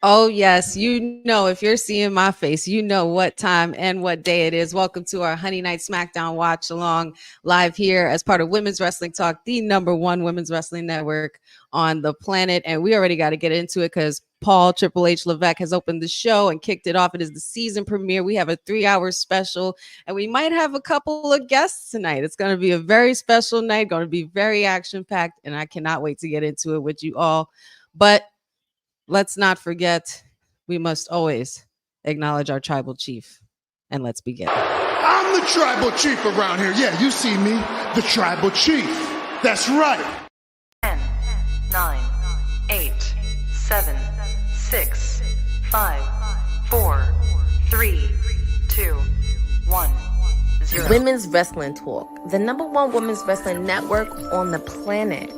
Oh, yes. You know, if you're seeing my face, you know what time and what day it is. Welcome to our Honeynight Smackdown watch along live here as part of Women's Wrestling Talk, the number one women's wrestling network on the planet. And we already got to get into it because Paul Triple H Levesque has opened the show and kicked it off. It is the season premiere. We have a 3 hour special and we might have a couple of guests tonight. It's going to be a very special night, going to be very action packed. And I cannot wait to get into it with you all. But let's not forget, we must always acknowledge our tribal chief. And let's begin. I'm the tribal chief around here. Yeah, you see me, the tribal chief. That's right. 10, 9, 8, 7, 6, 5, 4, 3, 2, 1, 0. Women's Wrestling Talk, the number one women's wrestling network on the planet.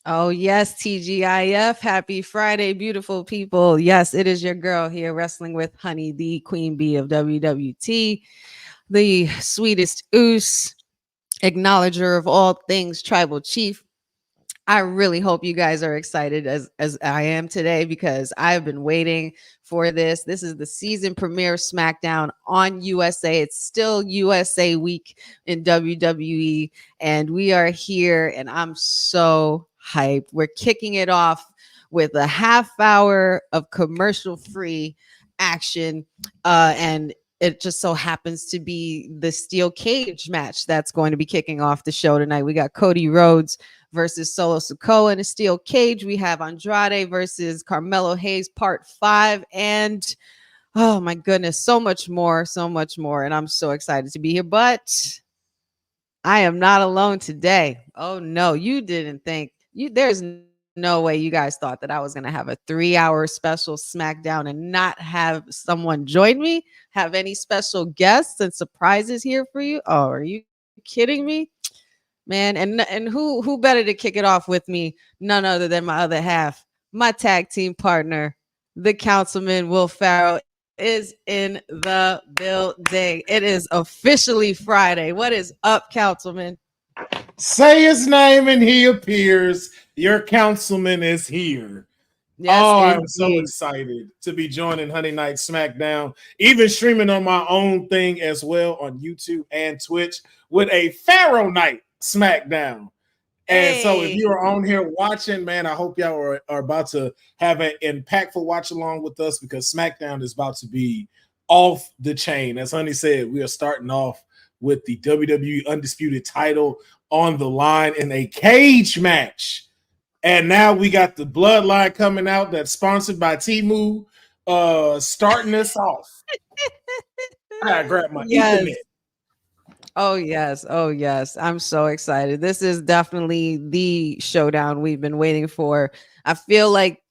Oh, yes, TGIF. Happy Friday, beautiful people. Yes, it is your girl here wrestling with Honey, the queen bee of WWT, the sweetest oos, acknowledger of all things tribal chief. I really hope you guys are excited as I am today because I've been waiting for this. This is the season premiere of SmackDown on USA. It's still USA week in WWE, and we are here, and I'm so hyped. We're kicking it off with a half hour of commercial-free action, and it just so happens to be the steel cage match that's going to be kicking off the show tonight. We got Cody Rhodes versus Solo Sikoa in a steel cage. We have Andrade versus Carmelo Hayes part 5. And oh my goodness, so much more. And I'm so excited to be here. But I am not alone today. Oh no, you didn't think there's no way you guys thought that I was going to have a 3-hour special SmackDown and not have someone join me, have any special guests and surprises here for you. Oh, are you kidding me? Man, and who better to kick it off with me? None other than my other half, my tag team partner, the Councilman Will Farrell is in the building. It is officially Friday. What is up, Councilman? Say his name and he appears. Your councilman is here. Yes, I'm so excited to be joining Honey Night Smackdown, even streaming on my own thing as well on YouTube and Twitch with a Pharaoh Night Smackdown. And so if you are on here watching, man, I hope y'all are about to have an impactful watch along with us because SmackDown is about to be off the chain. As Honey said, we are starting off with the WWE Undisputed title on the line in a cage match. And now we got the Bloodline coming out that's sponsored by Temu, starting us off. I gotta grab my Ethernet. Oh, yes. I'm so excited. This is definitely the showdown we've been waiting for. I feel like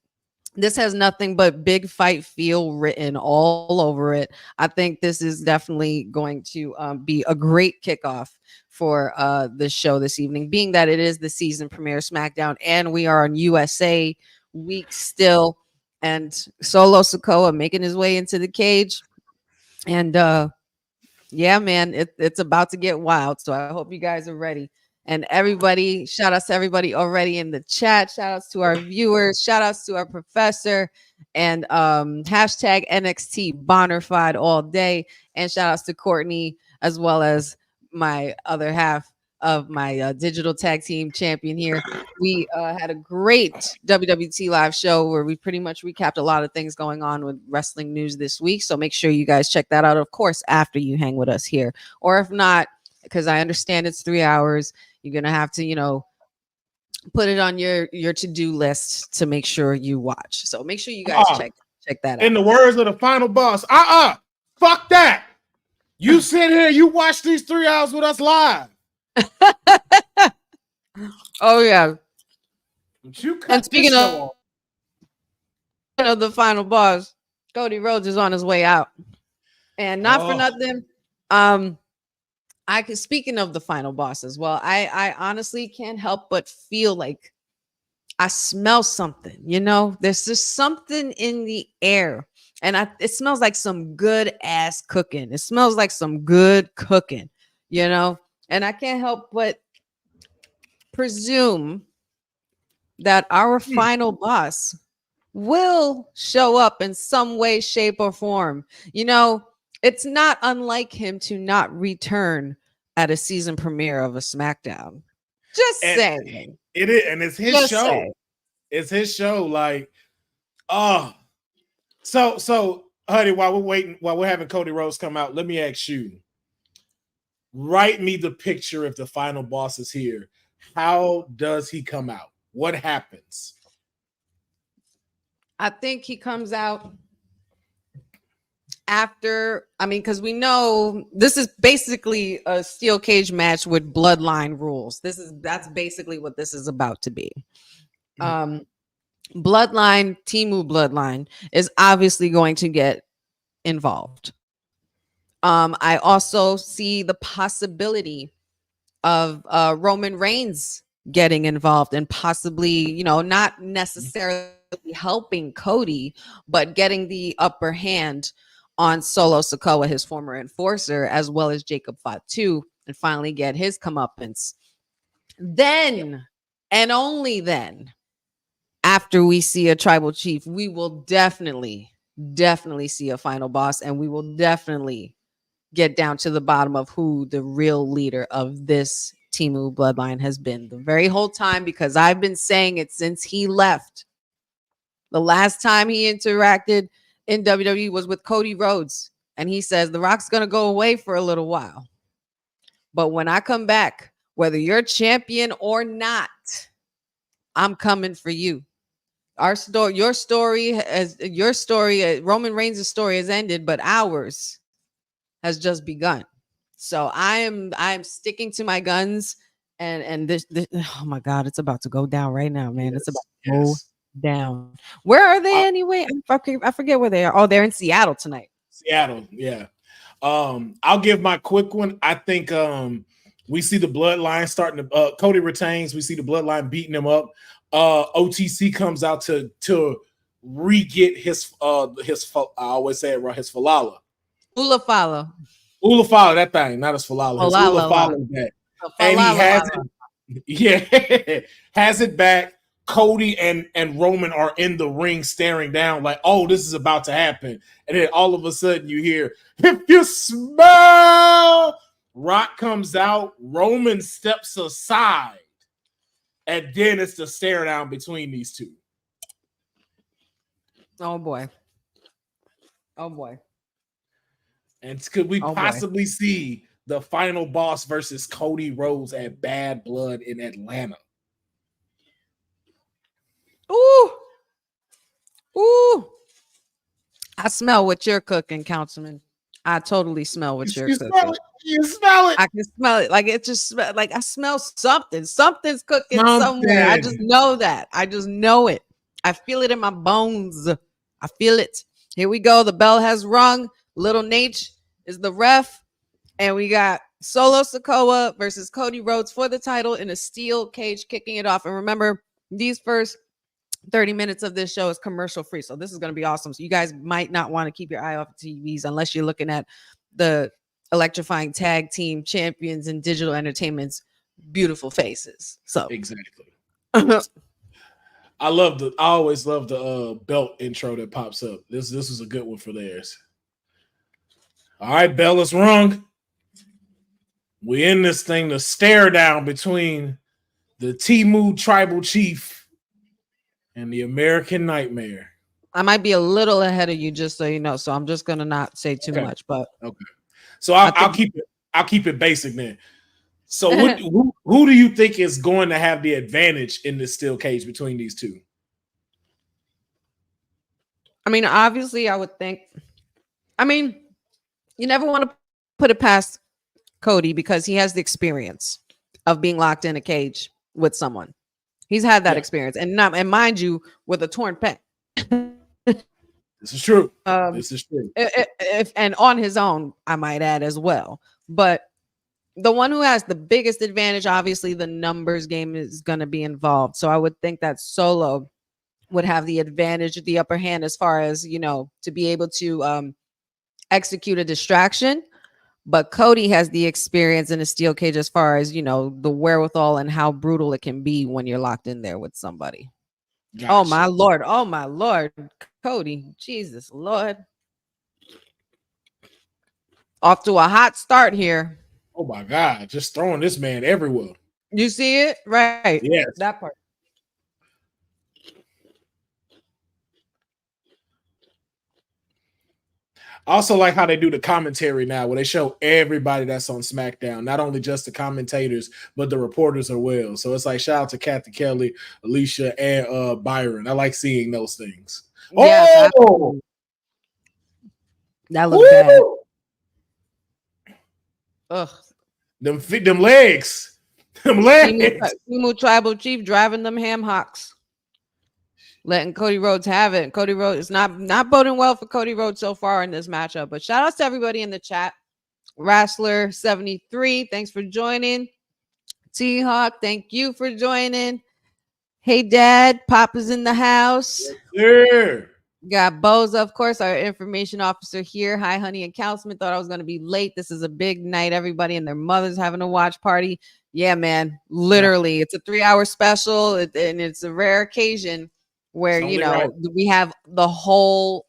this has nothing but big fight feel written all over it. I think this is definitely going to be a great kickoff for the show this evening, being that it is the season premiere SmackDown and we are on USA week still. And Solo Sikoa making his way into the cage. And yeah, man, it's about to get wild. So I hope you guys are ready. And everybody, shout outs to everybody already in the chat. Shout outs to our viewers. Shout outs to our professor. And hashtag NXT Bonnerfied all day. And shout outs to Courtney, as well as my other half of my digital tag team champion here. We had a great WWT live show where we pretty much recapped a lot of things going on with wrestling news this week. So make sure you guys check that out, of course, after you hang with us here. Or if not, because I understand it's 3 hours, you're going to have to, put it on your to-do list to make sure you watch. So make sure you guys check that out. In the words of the final boss, fuck that. You sit here, you watch these 3 hours with us live. Oh, yeah. And speaking of the final boss, Cody Rhodes is on his way out. And not for nothing, speaking of the final boss as well, I honestly can't help but feel like I smell something, there's just something in the air and it smells like some good ass cooking. It smells like some good cooking, and I can't help but presume that our final boss will show up in some way, shape, or form. You know, it's not unlike him to not return at a season premiere of a Smackdown. Just saying. It is, and it's his show. Saying. It's his show. Like, so, honey, while we're having Cody Rhodes come out, let me ask you. Write me the picture if the final boss is here. How does he come out? What happens? I think he comes out after, because we know this is basically a steel cage match with bloodline rules. That's basically what this is about to be. Bloodline, Temu Bloodline is obviously going to get involved. I also see the possibility of Roman Reigns getting involved and possibly, not necessarily helping Cody, but getting the upper hand on Solo Sikoa, his former enforcer, as well as Jacob Fatu, and finally get his comeuppance. Then, and only then, after we see a tribal chief, we will definitely see a final boss, and we will definitely get down to the bottom of who the real leader of this Temu bloodline has been the very whole time, because I've been saying it since he left. The last time he interacted in WWE was with Cody Rhodes, and he says, The Rock's going to go away for a little while. But when I come back, whether you're champion or not, I'm coming for you. Your story, Roman Reigns' story has ended, but ours has just begun. So I am sticking to my guns, and this oh my God, it's about to go down right now, man. It's about to go down. Where are they anyway? I forget where they are. Oh, they're in Seattle tonight. Seattle, yeah. I'll give my quick one. I think we see the bloodline starting to Cody retains. We see the bloodline beating him up. OTC comes out to re-get his I always say it right, his falala. Ulafala, that thing, not his falala. His Ulafala back. And he has it, has it back. Cody and Roman are in the ring staring down like, oh, this is about to happen. And then all of a sudden you hear, if you smell, Rock comes out, Roman steps aside, and then it's the stare down between these two. Oh boy. And could we possibly see the final boss versus Cody Rhodes at Bad Blood in Atlanta? Ooh. I smell what you're cooking, Councilman. I totally smell what you're cooking. You smell it. I can smell it. Like it just like I smell something. Something's cooking somewhere. I just know that. I just know it. I feel it in my bones. I feel it. Here we go. The bell has rung. Little Nate is the ref, and we got Solo Sikoa versus Cody Rhodes for the title in a steel cage, kicking it off. And remember, these first 30 minutes of this show is commercial free, so this is going to be awesome. So you guys might not want to keep your eye off TVs unless you're looking at the electrifying tag team champions and digital entertainment's beautiful faces. So exactly. I always love the belt intro that pops up. This was a good one for theirs. All right, bell is rung. We in this thing, the stare down between the Temu tribal chief and the American Nightmare. I might be a little ahead of you, just so you know. So I'm just gonna not say too much, but okay. So I'll keep it basic then. So who do you think is going to have the advantage in this steel cage between these two? I mean, obviously, I would think. I mean, you never want to put it past Cody because he has the experience of being locked in a cage with someone. He's had that experience, and mind you, with a torn pec. This is true. This is true. And on his own, I might add as well. But the one who has the biggest advantage, obviously, the numbers game is going to be involved. So I would think that Solo would have the advantage, the upper hand, as far as, to be able to execute a distraction. but Cody has the experience in a steel cage as far as, you know, the wherewithal and how brutal it can be when you're locked in there with somebody. Gotcha. Oh my Lord. Oh my Lord. Cody. Jesus Lord. Off to a hot start here. Oh my God. Just throwing this man everywhere. You see it? Right. Yes. That part. I also like how they do the commentary now, where they show everybody that's on SmackDown, not only just the commentators, but the reporters as well. So it's like shout out to Kathy Kelly, Alicia, and Byron. I like seeing those things. Yes, oh, that looks bad. Ugh. Them legs. Them legs. Timu Tribal Chief driving them ham hocks. Letting Cody Rhodes have it. Cody Rhodes is not boding well for Cody Rhodes so far in this matchup. But shout outs to everybody in the chat. Wrestler73, thanks for joining. T-Hawk, thank you for joining. Hey, Dad, Papa's in the house. Yeah. Got Boza, of course, our information officer here. Hi, honey and Councilman. Thought I was going to be late. This is a big night. Everybody and their mothers having a watch party. Yeah, man. Literally, it's a 3-hour special, and it's a rare occasion where, you know, we have all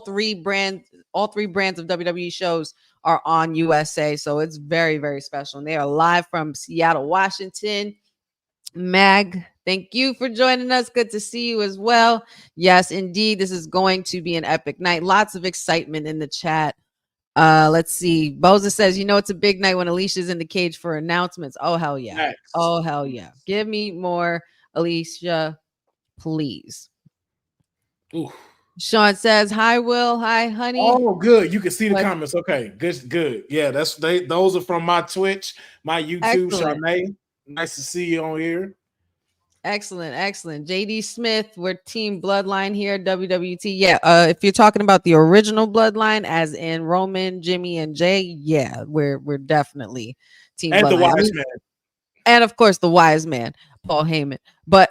three brands of WWE shows are on USA. So it's very, very special. And they are live from Seattle, Washington. Mag, thank you for joining us. Good to see you as well. Yes, indeed. This is going to be an epic night. Lots of excitement in the chat. Let's see. Boza says, you know, it's a big night when Alicia's in the cage for announcements. Oh, hell yeah. Nice. Oh, hell yeah. Give me more Alicia, please. Ooh. Sean says, hi, Will. Hi, honey. Oh, good. You can see the comments. Okay, good. Yeah, those are from my Twitch, my YouTube. Charmaine, nice to see you on here. Excellent. JD Smith, we're Team Bloodline here, WWT. Yeah, if you're talking about the original Bloodline, as in Roman, Jimmy, and Jay, yeah, we're definitely Team and Bloodline. The Wise Man. And of course, the Wise Man, Paul Heyman. But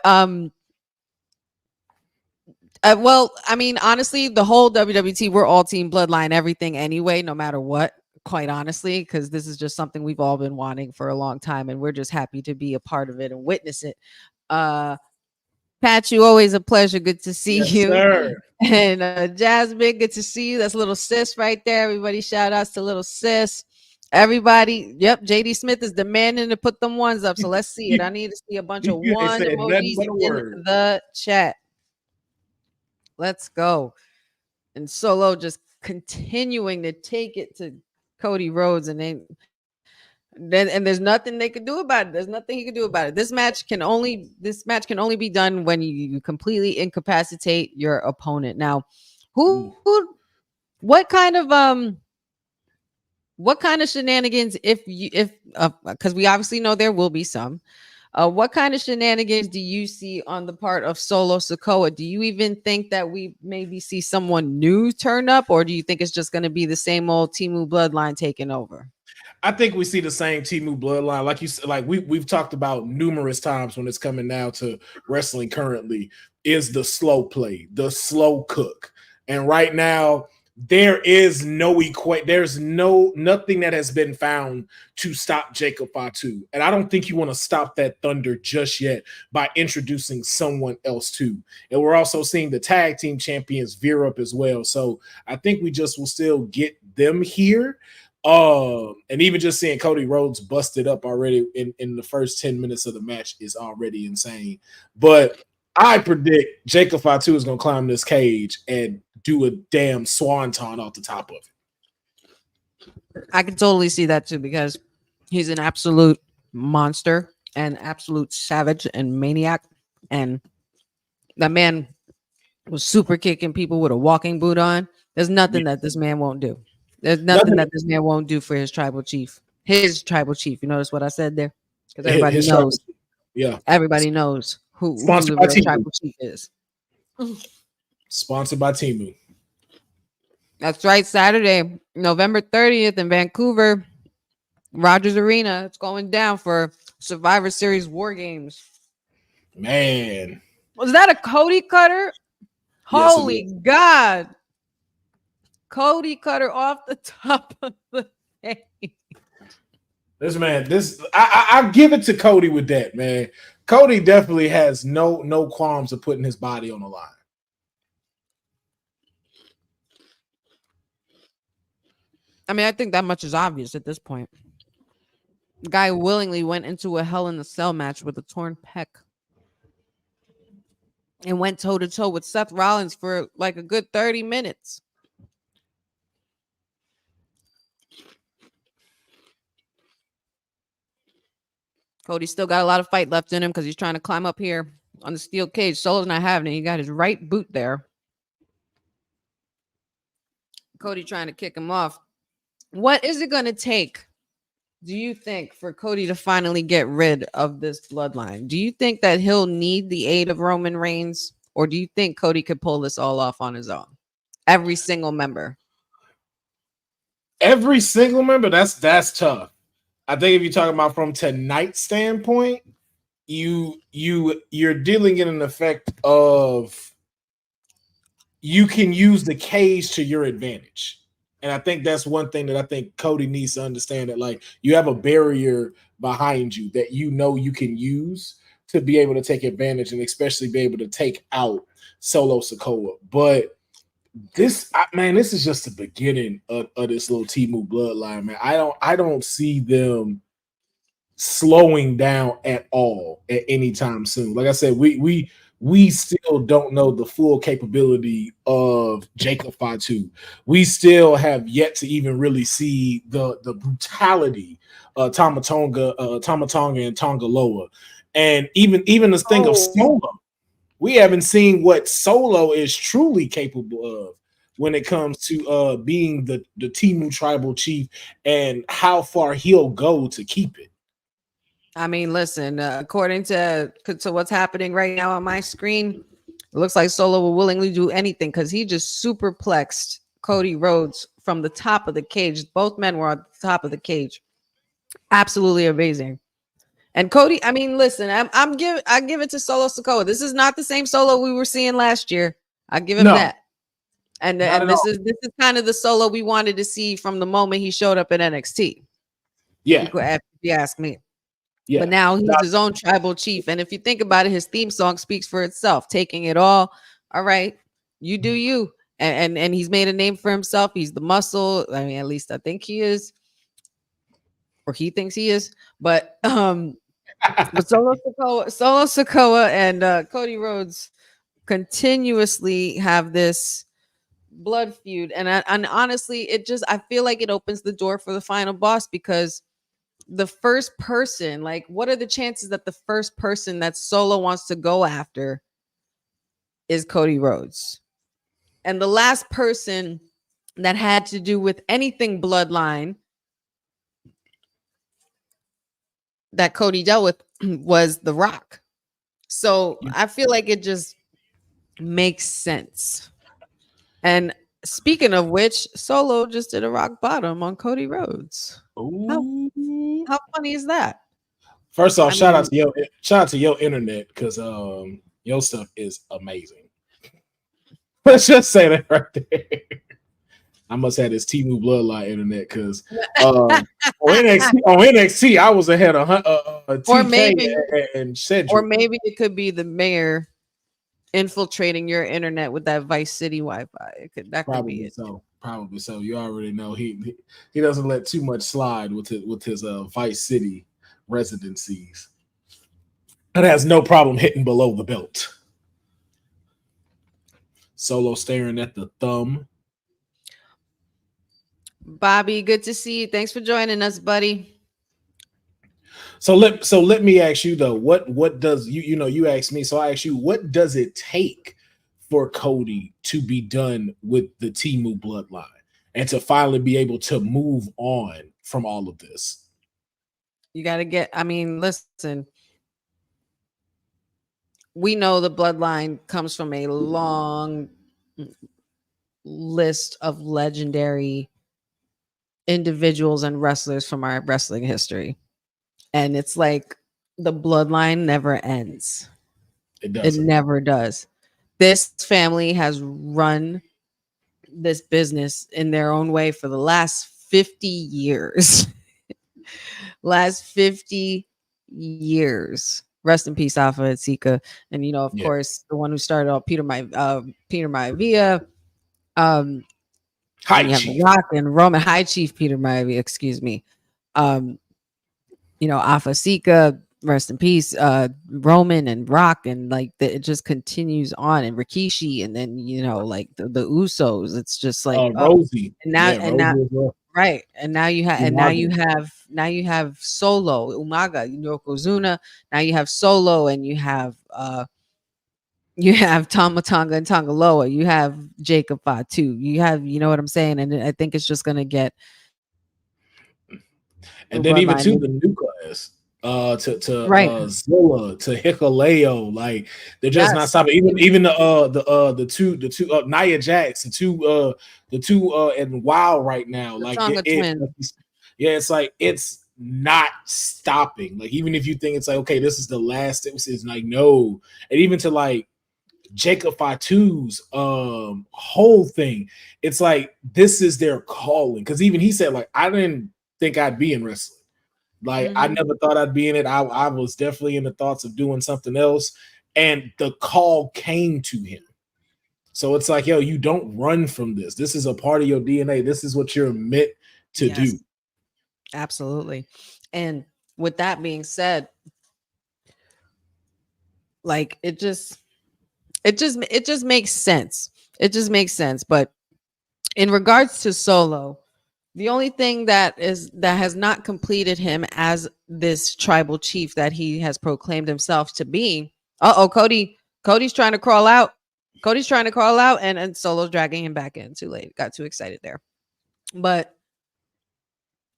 well, I mean, honestly, the whole WWT, we're all Team Bloodline, everything anyway, no matter what, quite honestly, because this is just something we've all been wanting for a long time, and we're just happy to be a part of it and witness it. Pat, you always a pleasure. Good to see you. Sir. And Jasmine, good to see you. That's little sis right there. Everybody, shout outs to little sis. Everybody, yep, JD Smith is demanding to put them ones up. So let's see it. I need to see a bunch of one emojis in the chat. Let's go. And Solo just continuing to take it to Cody Rhodes, and there's nothing they could do about it. There's nothing he could do about it. This match can only be done when you completely incapacitate your opponent. Now, what kind of shenanigans, if because we obviously know there will be some. What kind of shenanigans do you see on the part of Solo Sikoa? Do you even think that we maybe see someone new turn up, or do you think it's just going to be the same old Timu Bloodline taking over? I think we see the same Timu Bloodline, like you said, like we've talked about numerous times when it's coming now to wrestling currently, is the slow play, the slow cook. And right now, there is there's nothing that has been found to stop Jacob Fatu. And I don't think you want to stop that thunder just yet by introducing someone else too. And we're also seeing the tag team champions veer up as well. So I think we just will still get them here. And even just seeing Cody Rhodes busted up already in the first 10 minutes of the match is already insane. But I predict Jacob Fatu is going to climb this cage and do a damn swanton off the top of it. I can totally see that too, because he's an absolute monster and absolute savage and maniac. And that man was super kicking people with a walking boot on. There's nothing that this man won't do. There's nothing that this man won't do for his tribal chief. His tribal chief. You notice what I said there? Because everybody knows. Everybody knows who the real tribal chief is. Sponsored by Timu. That's right. Saturday, November 30th in Vancouver, Rogers Arena. It's going down for Survivor Series War Games. Man. Was that a Cody cutter? Yes, holy God. Cody cutter off the top of the This man, I give it to Cody with that, man. Cody definitely has no qualms of putting his body on the line. I mean, I think that much is obvious at this point. The guy willingly went into a Hell in a Cell match with a torn pec and went toe to toe with Seth Rollins for like a good 30 minutes. Cody still got a lot of fight left in him because he's trying to climb up here on the steel cage. Solo's not having it. He got his right boot there. Cody trying to kick him off. What is it going to take, do you think, for Cody to finally get rid of this bloodline? Do you think that he'll need the aid of Roman Reigns, or do you think Cody could pull this all off on his own? Every single member. Every single member, that's tough. I think if you're talking about from tonight's standpoint, you're dealing in an effect of you can use the cage to your advantage. And I think that's one thing that I think Cody needs to understand, that like you have a barrier behind you that you know you can use to be able to take advantage and especially be able to take out Solo Sikoa. But this is just the beginning of this little Temu bloodline, man. I don't see them slowing down at all at any time soon. Like I said, we still don't know the full capability of Jacob Fatu. We still have yet to even really see the brutality of Tama Tonga and Tonga Loa. And even this thing of Solo. We haven't seen what Solo is truly capable of when it comes to being the Temu tribal chief and how far he'll go to keep it. I mean, listen, according to what's happening right now on my screen, it looks like Solo will willingly do anything because he just superplexed Cody Rhodes from the top of the cage. Both men were on the top of the cage. Absolutely amazing. And Cody, I mean, listen, I give it to Solo Sikoa. This is not the same Solo we were seeing last year. I give him that. And this is kind of the Solo we wanted to see from the moment he showed up at NXT. Yeah, if you ask me. Yeah. But now he's his own tribal chief. And if you think about it, his theme song speaks for itself. Taking it all right, you do you. And he's made a name for himself. He's the muscle. I mean, at least I think he is. Or he thinks he is. But Solo Sikoa and Cody Rhodes continuously have this blood feud. And honestly, I feel like it opens the door for the final boss, because the first person, like, what are the chances that the first person that Solo wants to go after is Cody Rhodes? And the last person that had to do with anything bloodline that Cody dealt with was The Rock. So I feel like it just makes sense. And speaking of which, Solo just did a rock bottom on Cody Rhodes. How funny is that? First off, shout out to your internet, because your stuff is amazing. Let's just say that right there. I must have this Temu bloodline internet, because on NXT I was ahead of TK and Cedric. Or maybe it could be the mayor infiltrating your internet with that Vice City Wi-Fi. That could be it. Probably so. You already know he doesn't let too much slide with his Vice City residencies. It has no problem hitting below the belt. Solo staring at the thumb. Bobby, good to see you. Thanks for joining us, buddy. So let me ask you though, what does you asked me, so I ask you, what does it take for Cody to be done with the Temu bloodline and to finally be able to move on from all of this? You got to listen, we know the bloodline comes from a long list of legendary individuals and wrestlers from our wrestling history. And it's like the bloodline never ends. It doesn't. It never does. This family has run this business in their own way for the last 50 years. Last 50 years. Rest in peace, Alpha and Sika. And of course, the one who started off Peter Maivia. High and you have Chief. The Rock and Roman, High Chief Peter Maivia, excuse me. Alpha Sika, rest in peace, Roman and Rock, and like it just continues on, and Rikishi, and then like the Usos. It's just like Rosie, and now Rosie as well. right, and now you have you have Solo, Umaga, Yokozuna. Now you have Solo, and you have Tama Tonga and Tongaloa. You have Jacob Fatu. You have, what I'm saying, and I think it's just gonna get. And then even to the new class, to Zilla, to Hikuleo, like they're just not stopping. Even the two Nia Jax, the two and WoW right now, like it's like it's not stopping. Like even if you think it's like okay, this is the last, it's like no, and even to like Jacob Fatu's whole thing, it's like this is their calling, because even he said like I didn't think I'd be in wrestling. Like I never thought I'd be in it. I was definitely in the thoughts of doing something else, and the call came to him. So it's like, yo, you don't run from this. This is a part of your DNA. This is what you're meant to do. Absolutely. And with that being said, like it just makes sense. It just makes sense. But in regards to Solo, the only thing that has not completed him as this tribal chief that he has proclaimed himself to be. Cody's trying to crawl out. And Solo's dragging him back in. Too late. Got too excited there. But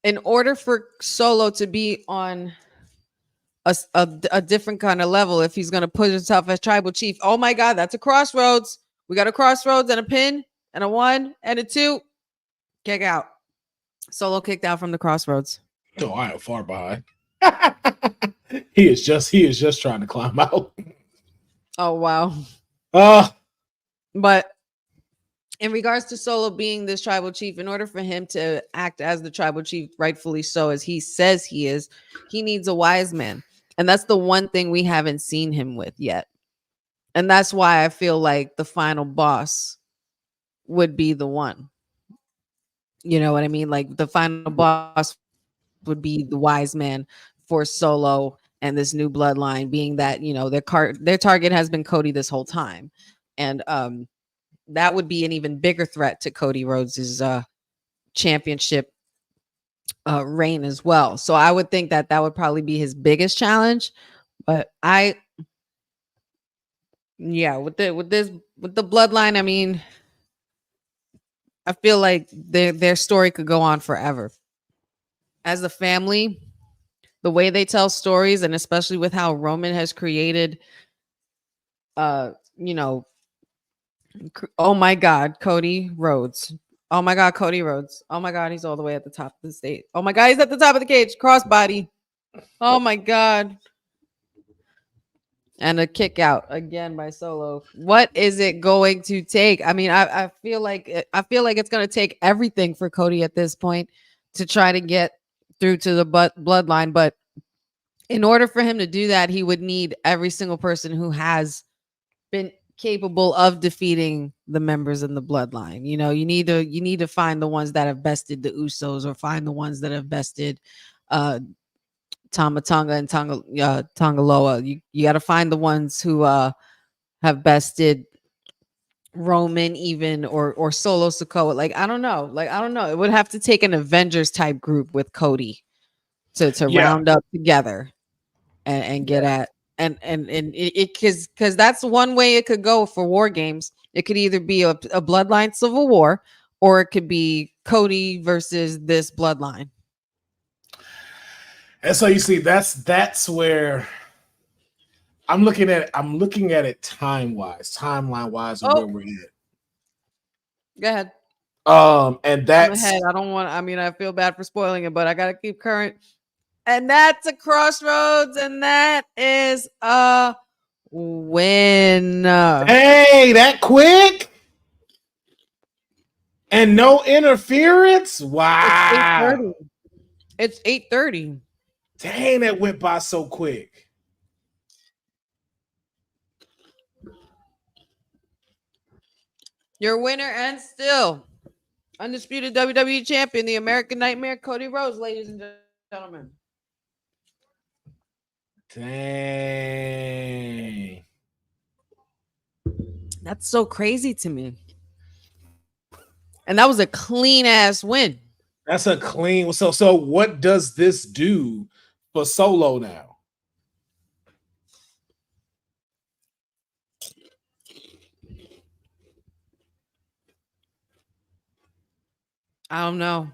in order for Solo to be on a different kind of level, if he's going to put himself as tribal chief, oh my God, that's a crossroads. We got a crossroads and a pin and a 1 and a 2. Kick out. Solo kicked out from the crossroads. Oh, I am far behind. He is just trying to climb out. Oh wow. But in regards to Solo being this tribal chief, in order for him to act as the tribal chief, rightfully so, as he says he is, he needs a wise man. And that's the one thing we haven't seen him with yet. And that's why I feel like the final boss would be the one. You know what I mean? Like the final boss would be the wise man for Solo and this new bloodline, being that, their target has been Cody this whole time. And that would be an even bigger threat to Cody Rhodes' championship reign as well. So I would think that would probably be his biggest challenge. But with the bloodline, I mean, I feel like their story could go on forever. As a family, the way they tell stories, and especially with how Roman has created, oh my God, Cody Rhodes. Oh my God, Cody Rhodes. Oh my God, he's all the way at the top of the stage. Oh my God, he's at the top of the cage. Crossbody. Oh my God. And a kick out again by Solo. What is it going to take? I mean, I feel like it's going to take everything for Cody at this point to try to get through to the bloodline. But in order for him to do that, he would need every single person who has been capable of defeating the members in the bloodline. You need to find the ones that have bested the Usos, or find the ones that have bested Tama Tonga and Tongaloa. You got to find the ones who have bested Roman, even or Solo Sikoa. Like I don't know. It would have to take an Avengers type group with Cody to round up together and get at and it because that's one way it could go for War Games. It could either be a bloodline civil war, or it could be Cody versus this bloodline. And so you see, that's where I'm looking at it timeline wise, where we're at. Go ahead. And that's I don't want. I mean, I feel bad for spoiling it, but I gotta keep current. And that's a crossroads, and that is a win. Hey, that quick. And no interference? Wow. It's 8:30. Dang, that went by so quick. Your winner and still undisputed WWE champion, the American Nightmare, Cody Rhodes, ladies and gentlemen. Dang. That's so crazy to me. And that was a clean ass win. That's a clean. So what does this do for Solo now? I don't know.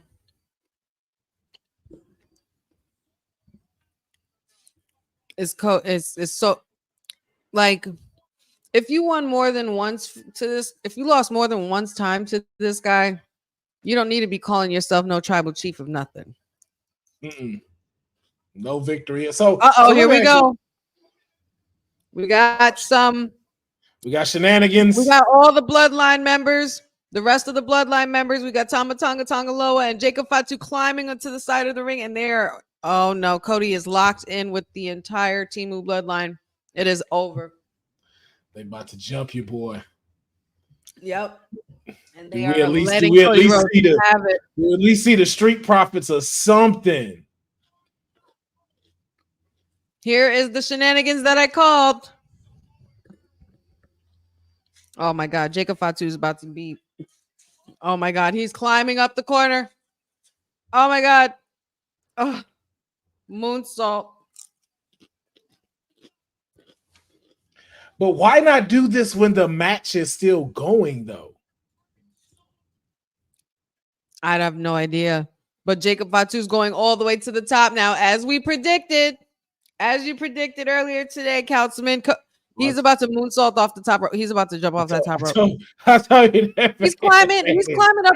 It's so like if you won more than once to this, if you lost more than once time to this guy, you don't need to be calling yourself no tribal chief of nothing. No victory. So here we go. We got shenanigans. We got all the bloodline members. The rest of the bloodline members, we got Tama Tonga Tongaloa and Jacob Fatu climbing onto the side of the ring, and they're Cody is locked in with the entire Temu bloodline. It is over. They about to jump you, boy. Yep. And we at least see the Street Profits or something. Here is the shenanigans that I called. Oh my God, Jacob Fatu is about to be. Oh my God, he's climbing up the corner. Oh my God. Oh, moonsault. But why not do this when the match is still going, though? I have no idea. But Jacob Fatu's going all the way to the top now, as we predicted. As you predicted earlier today, Councilman. He's about to moonsault off the top rope. He's about to jump off that top rope. I tell you that, He's climbing. He's climbing up.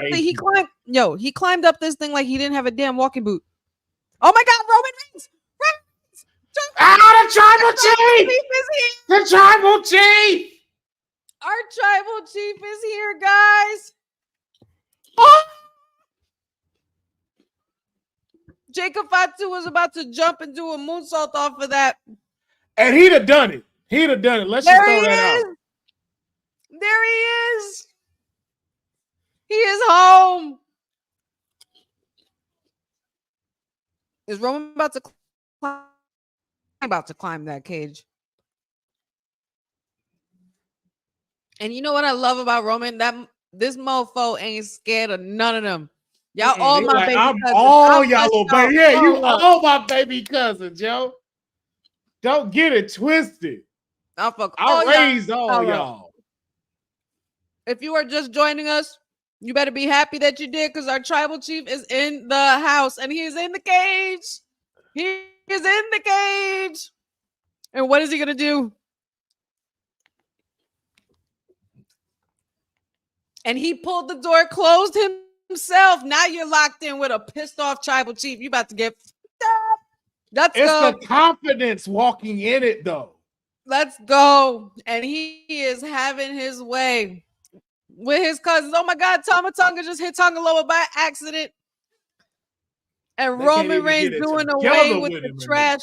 He climbed up this thing like he didn't have a damn walking boot. Oh my God, Roman Reigns! The tribal chief! The tribal chief! Our tribal chief is here, guys. Oh! Jacob Fatu was about to jump and do a moonsault off of that. And he'd have done it. Let's just throw that out. There he is. He is home. Is Roman about to climb that cage? And you know what I love about Roman? That this mofo ain't scared of none of them. Y'all all my baby cousins. All y'all little baby. Yeah, you all my baby cousins, yo. Don't get it twisted. I raised all y'all. If you are just joining us, you better be happy that you did, because our tribal chief is in the house and he is in the cage. He is in the cage. And what is he going to do? And he pulled the door, closed himself. Now you're locked in with a pissed off tribal chief. You about to get Let's go. It's the confidence walking in it, though. Let's go. And he is having his way with his cousins. Oh my God, Tama Tonga just hit Tongaloa by accident. And Roman Reigns doing away with the trash.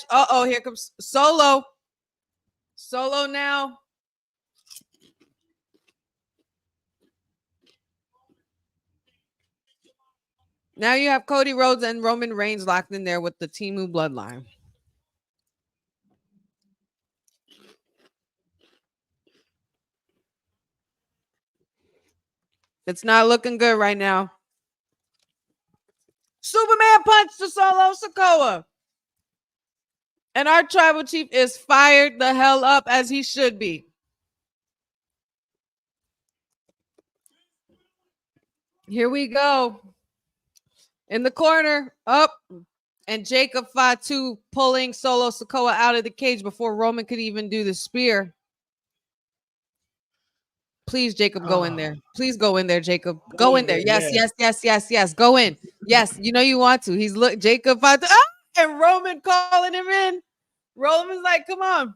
Here comes Solo. Solo now. Now you have Cody Rhodes and Roman Reigns locked in there with the Temu bloodline. It's not looking good right now. Superman punch to Solo Sikoa. And our tribal chief is fired the hell up, as he should be. Here we go. In the corner, up. And Jacob Fatu pulling Solo Sikoa out of the cage before Roman could even do the spear. Please, Jacob, go in there. Please go in there, Jacob. Go in there. Yes. Go in. Yes, you know you want to. He's Jacob Fatu. And Roman calling him in. Roman's like, come on.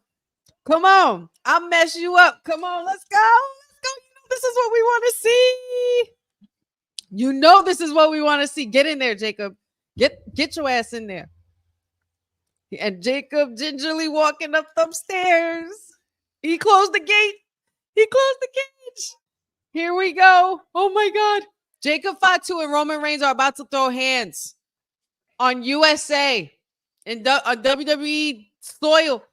I'll mess you up. Come on, let's go. You know, this is what we want to see. You know this is what we want to see. Get in there, Jacob. Get your ass in there. And Jacob gingerly walking up them stairs. He closed the gate. He closed the cage. Here we go. Oh my God. Jacob Fatu and Roman Reigns are about to throw hands on USA and WWE soil.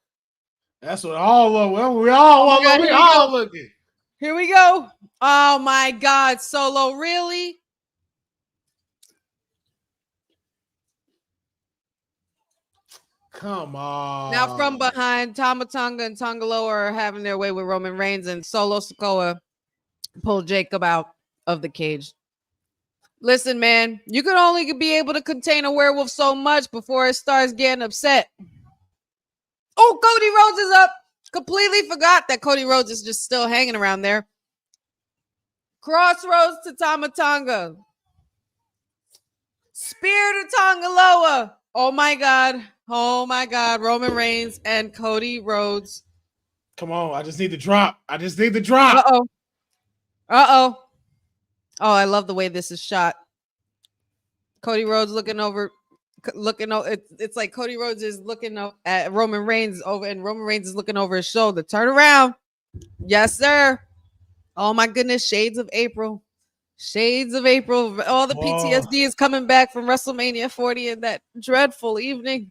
That's what all of we all looking. Here we go. Oh my God, Solo, really? Come on. Now from behind, Tama Tonga and Tongaloa are having their way with Roman Reigns, and Solo Sikoa pulled Jacob out of the cage. Listen, man, you can only be able to contain a werewolf so much before it starts getting upset. Oh, Cody Rhodes is up. Completely forgot that Cody Rhodes is just still hanging around there. Crossroads to Tama Tonga. Spear to Tongaloa. Oh my God. Oh my God. Roman Reigns and Cody Rhodes. Come on. I just need the drop. Uh-oh. Oh, I love the way this is shot. Cody Rhodes looking over. It's like Cody Rhodes is looking at Roman Reigns over, and Roman Reigns is looking over his shoulder. Turn around. Yes, sir. Oh my goodness. Shades of April. Shades of April. All the PTSD is coming back from WrestleMania 40 in that dreadful evening.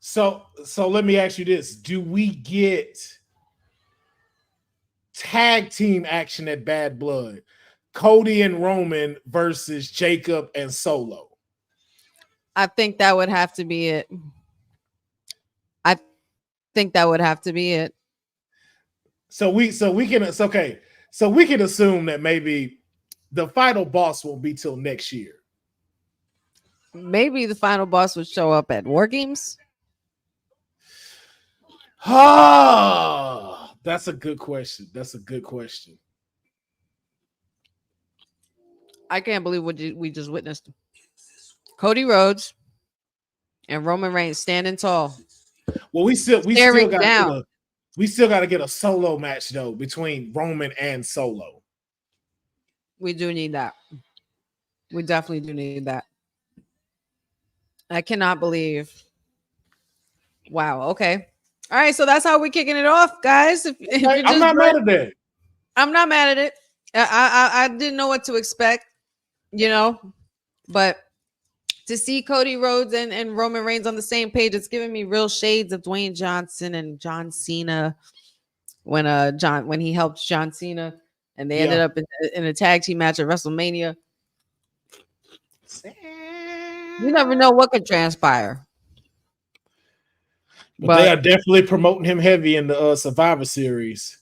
So let me ask you this. Do we get tag team action at Bad Blood? Cody and Roman versus Jacob and Solo. I think that would have to be it. So we can assume that maybe the final boss won't be till next year. Maybe the final boss would show up at War Games. Ah, that's a good question. I can't believe what we just witnessed. Cody Rhodes and Roman Reigns standing tall. Well, we still got to get a solo match though between Roman and Solo. We do need that. We definitely do need that. I cannot believe. Wow. Okay. All right. So that's how we're kicking it off, guys. I'm not mad at that. I'm not mad at it. I didn't know what to expect, but to see Cody Rhodes and Roman Reigns on the same page, it's giving me real shades of Dwayne Johnson and John Cena when he helped John Cena and they ended up in a tag team match at WrestleMania. You never know what could transpire. But they are definitely promoting him heavy in the Survivor Series.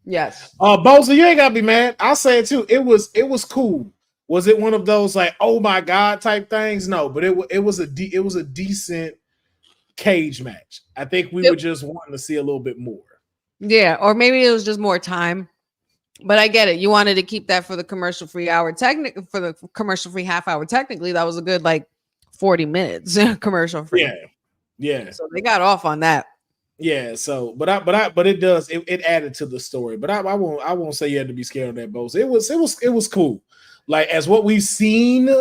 Yes. Boza, you ain't gotta be mad. I'll say it too. It was cool. Was it one of those like, oh my God type things? No, but it was a decent cage match. I think we were just wanting to see a little bit more. Yeah, or maybe it was just more time. But I get it. You wanted to keep that for the commercial-free hour. For the commercial-free half hour. Technically, that was a good 40 minutes commercial-free. Yeah. So they got off on that. Yeah. So, but it added to the story. But I won't say you had to be scared of that, Bose. It was cool. Like as what we've seen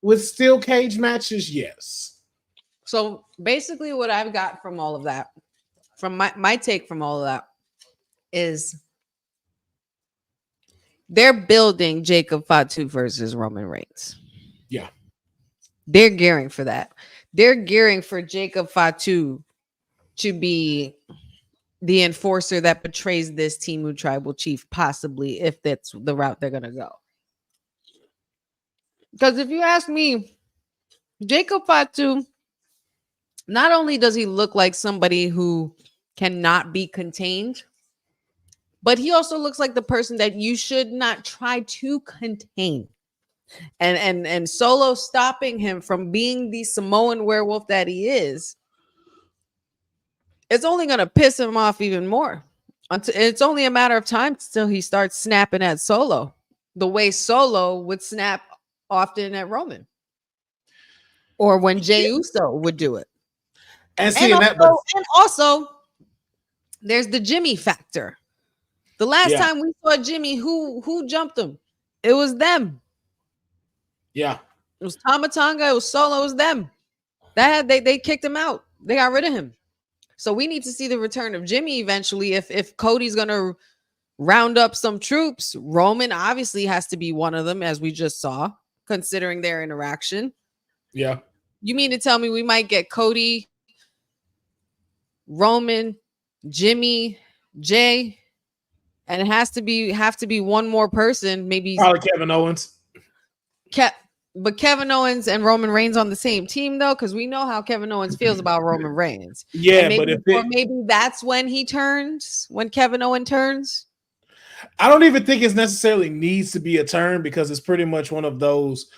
with steel cage matches, yes. So basically, what I've got from all of that, from my take from all of that, is they're building Jacob Fatu versus Roman Reigns. Yeah. They're gearing for that. They're gearing for Jacob Fatu to be the enforcer that betrays this Timu tribal chief, possibly, if that's the route they're going to go. Because if you ask me, Jacob Fatu, not only does he look like somebody who cannot be contained, but he also looks like the person that you should not try to contain. And Solo stopping him from being the Samoan werewolf that he is, it's only going to piss him off even more. It's only a matter of time till he starts snapping at Solo the way Solo would snap often at Roman, or when Jey Uso would do it. And also, there's the Jimmy factor. The last time we saw Jimmy, who jumped him? It was them. Yeah. It was Tama Tonga. It was Solo. It was them. They kicked him out. They got rid of him. So we need to see the return of Jimmy eventually. If Cody's gonna round up some troops, Roman obviously has to be one of them, as we just saw, considering their interaction. Yeah. You mean to tell me we might get Cody, Roman, Jimmy, Jay, and it have to be one more person, maybe probably Kevin Owens. But Kevin Owens and Roman Reigns on the same team, though, because we know how Kevin Owens feels about Roman Reigns. Yeah, maybe, maybe that's when he turns, when Kevin Owens turns. I don't even think it necessarily needs to be a turn, because it's pretty much one of those,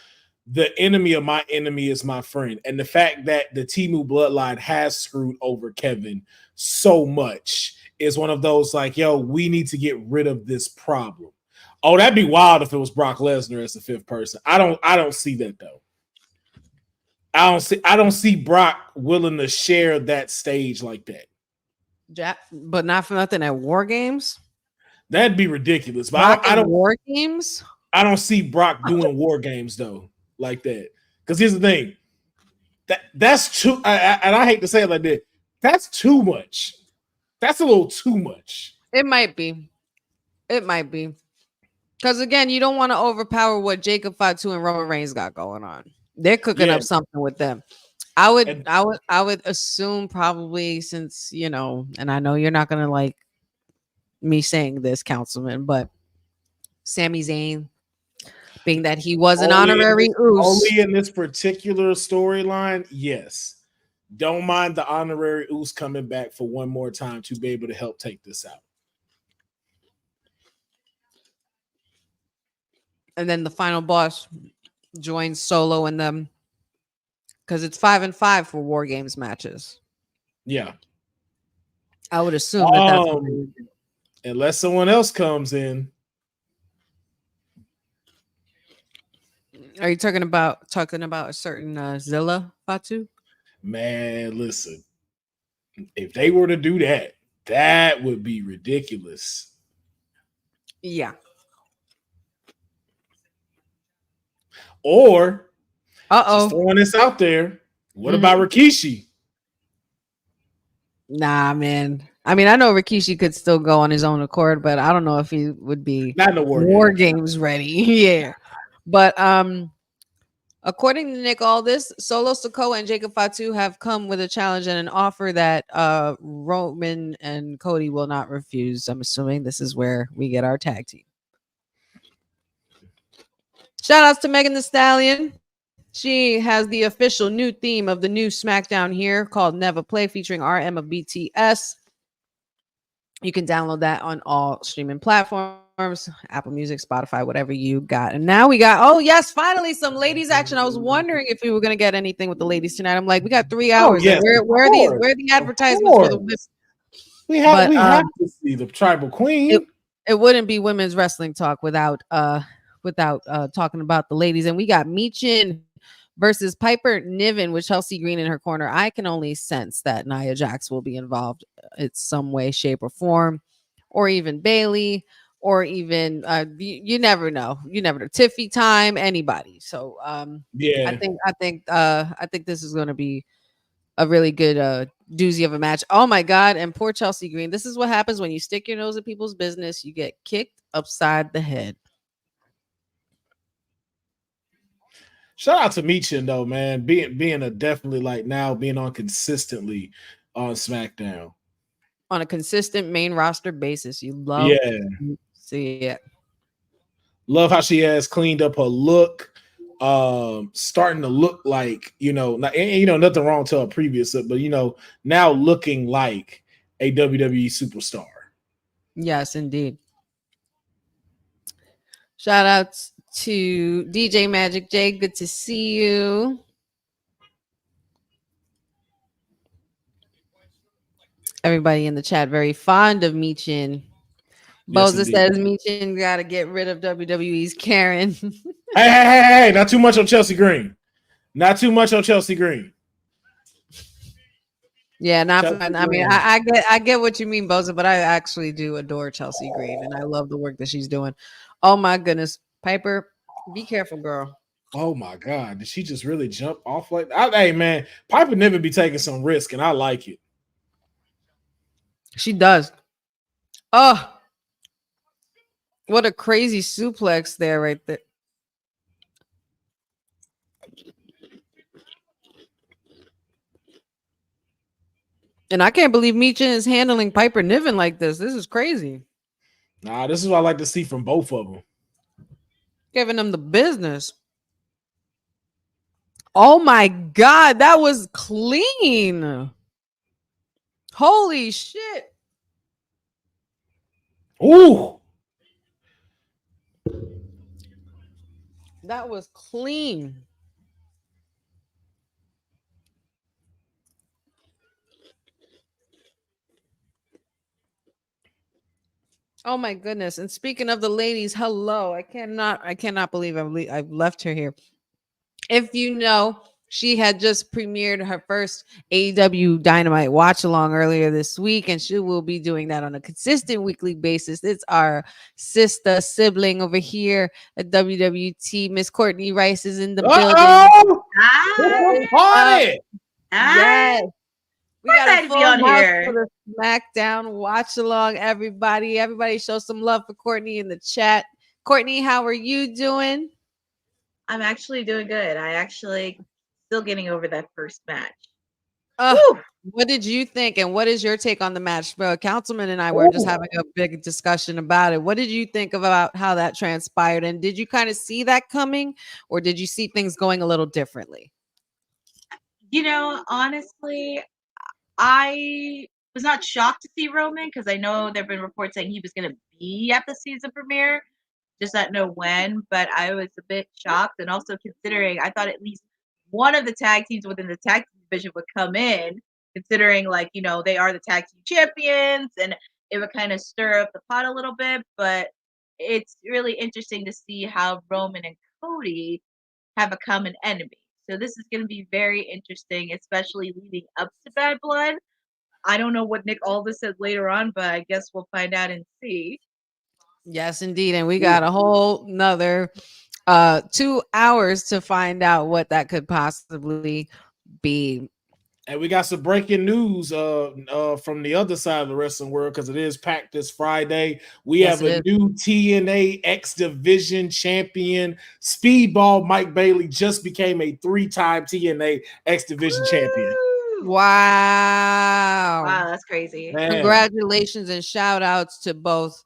the enemy of my enemy is my friend. And the fact that the Temu bloodline has screwed over Kevin so much is one of those like, yo, we need to get rid of this problem. Oh, that'd be wild if it was Brock Lesnar as the fifth person. I don't see that though. I don't see Brock willing to share that stage like that. But not for nothing at War Games. That'd be ridiculous. But I don't War Games. I don't see Brock doing War Games though like that. Because here's the thing. That's too. And I hate to say it like that. That's too much. That's a little too much. It might be. Because again, you don't want to overpower what Jacob Fatu and Roman Reigns got going on. They're cooking up something with them. I would assume probably, since and I know you're not gonna like me saying this, Councilman, but Sami Zayn, being that he was an honorary Uso. Only in this particular storyline, yes. Don't mind the honorary Uso coming back for one more time to be able to help take this out. And then the final boss joins Solo and them, because it's 5-5 for War Games matches. Yeah. I would assume that's unless someone else comes in. Are you talking about a certain Zilla Fatu? Man, listen. If they were to do that, that would be ridiculous. Yeah. Or, just throwing this out there, what about Rikishi? Nah, man. I mean, I know Rikishi could still go on his own accord, but I don't know if he would be not in the War Games ready. Yeah. But according to Nick Aldis, Solo Sikoa and Jacob Fatu have come with a challenge and an offer that Roman and Cody will not refuse. I'm assuming this is where we get our tag team. Shout outs to Megan Thee Stallion. She has the official new theme of the new Smackdown here called Never Play, featuring RM of BTS. You can download that on all streaming platforms, Apple Music, Spotify, whatever you got. And now we got, finally some ladies action. I was wondering if we were going to get anything with the ladies tonight. I'm like, we got 3 hours. Yes, where are the advertisements for the women? We have to see the Tribal Queen. It wouldn't be women's wrestling talk without talking about the ladies. And we got Michin versus Piper Niven with Chelsea Green in her corner. I can only sense that Nia Jax will be involved in some way, shape, or form, or even Bailey, or even you never know. You never know. Tiffy Time, anybody. So I think this is going to be a really good doozy of a match. Oh my God! And poor Chelsea Green. This is what happens when you stick your nose in people's business. You get kicked upside the head. Shout out to Michin though, man. Being a definitely like now being on consistently on SmackDown. On a consistent main roster basis. You love to see it. Love how she has cleaned up her look. Starting to look like, nothing wrong to her previous, but now looking like a WWE superstar. Yes, indeed. Shout outs to DJ Magic J. Good to see you. Everybody in the chat very fond of Michin. Boza says Michin got to get rid of WWE's Karen. Hey, not too much on Chelsea Green. Not too much on Chelsea Green. Yeah, not Chelsea fun. I mean, Green. I get what you mean, Boza, but I actually do adore Chelsea Green, and I love the work that she's doing. Oh my goodness, Piper, be careful, girl. Oh my God, did she just really jump off like that? Hey man, Piper never be taking some risk, and I like it. She does. Oh, what a crazy suplex there, right there. And I can't believe Michin is handling Piper Niven like this. This is crazy. Nah, this is what I like to see from both of them. Giving them the business. Oh my God, that was clean. Holy shit. Ooh. That was clean. Oh my goodness. And speaking of the ladies, hello. I cannot believe I've left her here. If you know, she had just premiered her first AEW Dynamite watch along earlier this week, and she will be doing that on a consistent weekly basis. It's our sister sibling over here at WWT. Miss Courtney Rice is in the building. Oh, Hi. Yes. We got a Excited to full be on house here. for the Smackdown watch along, everybody. Everybody show some love for Courtney in the chat. Courtney, how are you doing? I'm actually doing good. I actually still getting over that first match. What did you think, and what is your take on the match? Councilman and I were just having a big discussion about it. What did you think about how that transpired, and did you kind of see that coming, or did you see things going a little differently? You know, honestly, I was not shocked to see Roman because I know there have been reports saying he was going to be at the season premiere, just not know when. But I was a bit shocked, and also considering I thought at least one of the tag teams within the tag team division would come in, considering like they are the tag team champions, and it would kind of stir up the pot a little bit. But it's really interesting to see how Roman and Cody have a common enemy. So this is going to be very interesting, especially leading up to Bad Blood. I don't know what Nick Aldis said later on, but I guess we'll find out and see. Yes, indeed. And we got a whole nother 2 hours to find out what that could possibly be. And we got some breaking news from the other side of the wrestling world because it is packed this Friday. We have a new TNA X Division champion. Speedball Mike Bailey just became a 3-time TNA X Division champion. Wow. Wow, that's crazy. Man. Congratulations and shout outs to both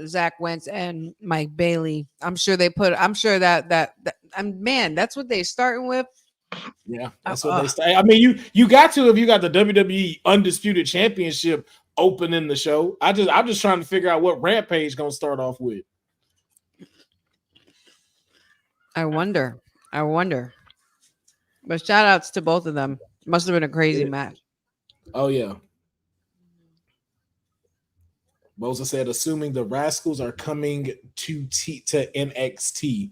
Zach Wentz and Mike Bailey. I'm sure that man, that's what they're starting with. Yeah, that's what they say. I mean, you got to if you got the WWE Undisputed Championship opening the show. I'm just trying to figure out what Rampage gonna start off with. I wonder. But shout outs to both of them. Must have been a crazy match. Oh yeah. Boza said, assuming the Rascals are coming to NXT.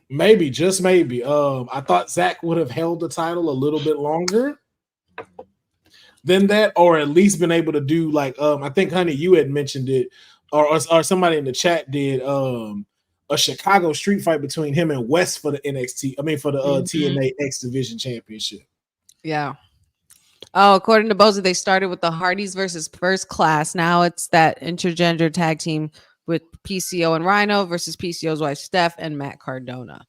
Maybe, just maybe. I thought Zach would have held the title a little bit longer than that, or at least been able to do like I think, honey, you had mentioned it, or somebody in the chat did a Chicago street fight between him and West for the NXT. I mean, for the TNA X Division Championship. Yeah. Oh, according to Boza, they started with the Hardys versus First Class. Now it's that intergender tag team with PCO and Rhino versus PCO's wife Steph and Matt Cardona.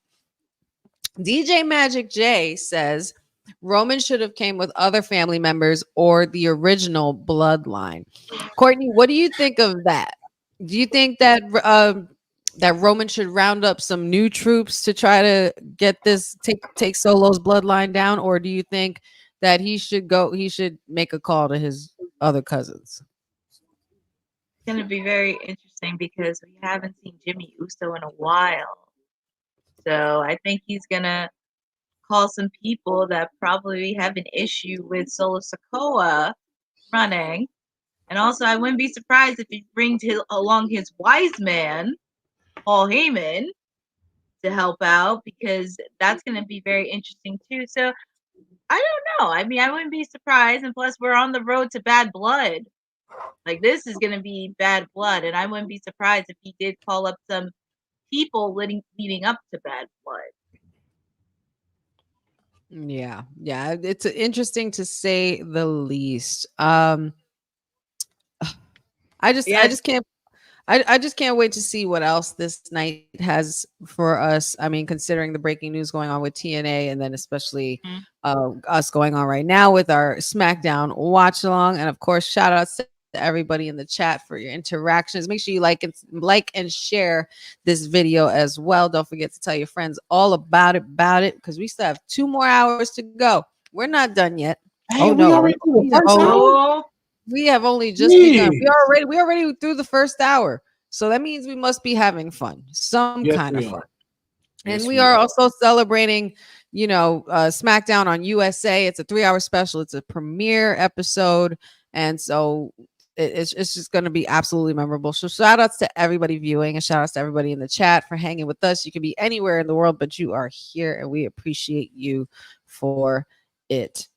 DJ Magic J says Roman should have came with other family members or the original bloodline. Courtney, what do you think of that? Do you think that that Roman should round up some new troops to try to get this take Solo's bloodline down, or do you think that he should make a call to his other cousins? It's going to be very interesting because we haven't seen Jimmy Uso in a while. So I think he's going to call some people that probably have an issue with Solo Sikoa running. And also, I wouldn't be surprised if he brings along his wise man, Paul Heyman, to help out, because that's going to be very interesting too. So I don't know. I mean, I wouldn't be surprised, and plus, we're on the road to Bad Blood. Like, this is gonna be Bad Blood, and I wouldn't be surprised if he did call up some people leading up to Bad Blood. Yeah, it's interesting to say the least. I just can't. I just can't wait to see what else this night has for us. I mean, considering the breaking news going on with TNA, and then especially us going on right now with our SmackDown watch along, and of course, shout outs to everybody in the chat for your interactions. Make sure you like and share this video as well. Don't forget to tell your friends all about it because we still have 2 more hours to go. We're not done yet. Hey, we already through the first hour? We have only just begun. We already through the first hour. So that means we must be having fun. Some kind of fun. And we are also celebrating, SmackDown on USA. It's a 3-hour special. It's a premiere episode. And so it's just going to be absolutely memorable. So shout outs to everybody viewing and shout outs to everybody in the chat for hanging with us. You can be anywhere in the world, but you are here and we appreciate you for it.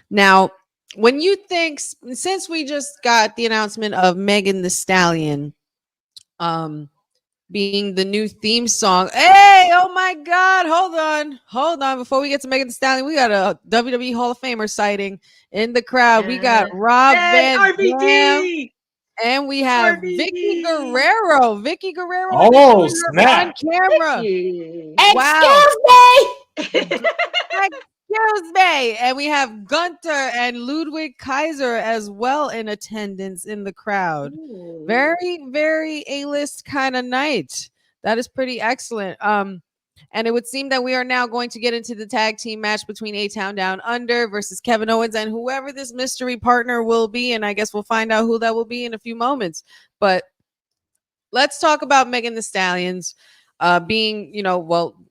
Now, when you think, since we just got the announcement of Megan Thee Stallion being the new theme song, hey, oh my God, hold on. Before we get to Megan Thee Stallion, we got a WWE Hall of Famer sighting in the crowd. We got Rob Van Dam, and we have Vicky Guerrero. Oh, snap. On camera. Excuse me. Excuse me. And we have Gunter and Ludwig Kaiser as well in attendance in the crowd. Ooh. Very, very A-list kind of night. That is pretty excellent. And it would seem that we are now going to get into the tag team match between A-Town Down Under versus Kevin Owens and whoever this mystery partner will be. And I guess we'll find out who that will be in a few moments. But let's talk about Megan Thee Stallion's being,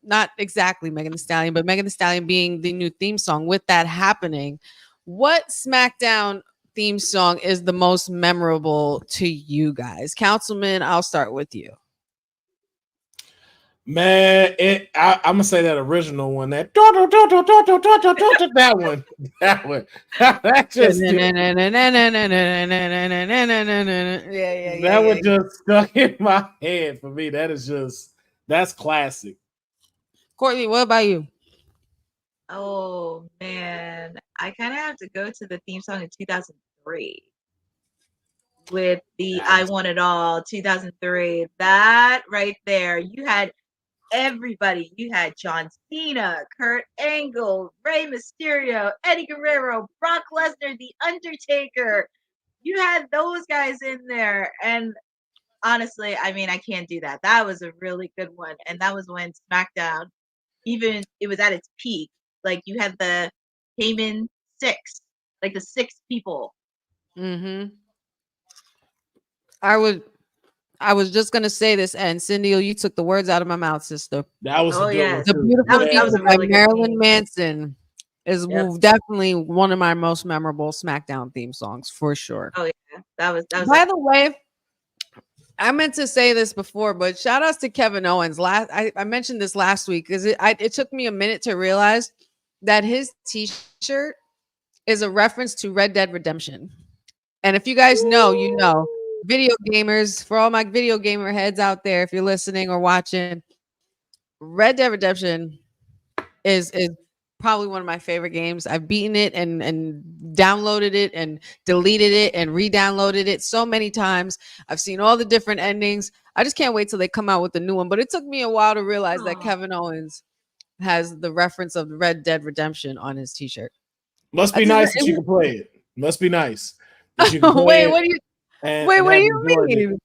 not exactly Megan Thee Stallion, but Megan Thee Stallion being the new theme song. With that happening, what SmackDown theme song is the most memorable to you guys? Councilman, I'll start with you. Man, I'm gonna say that original one. That one. That just that was just stuck in my head for me. That's classic. Courtney, what about you? Oh man, I kind of have to go to the theme song in 2003 with the I Want It All 2003. That right there, you had everybody. You had John Cena, Kurt Angle, Rey Mysterio, Eddie Guerrero, Brock Lesnar, The Undertaker. You had those guys in there, and honestly, I mean, I can't do that. That was a really good one, and that was when SmackDown, even it was at its peak. Like you had the Heyman 6, like the 6 people. Mm-hmm. I was just gonna say this, and Cindy, you took the words out of my mouth, sister. That was a good one. The Beautiful People by Marilyn Manson is definitely one of my most memorable SmackDown theme songs for sure. Oh yeah, that was. By the way, I meant to say this before, but shout outs to Kevin Owens. I mentioned this last week because it took me a minute to realize that his T-shirt is a reference to Red Dead Redemption. And if you guys know, you know. Video gamers, for all my video gamer heads out there, if you're listening or watching, Red Dead Redemption is probably one of my favorite games. I've beaten it and downloaded it and deleted it and re-downloaded it so many times. I've seen all the different endings. I just can't wait till they come out with a new one. But it took me a while to realize that Kevin Owens has the reference of Red Dead Redemption on his T-shirt. Must be nice that you can play it. Must be nice. Wait, what do you? What do you mean?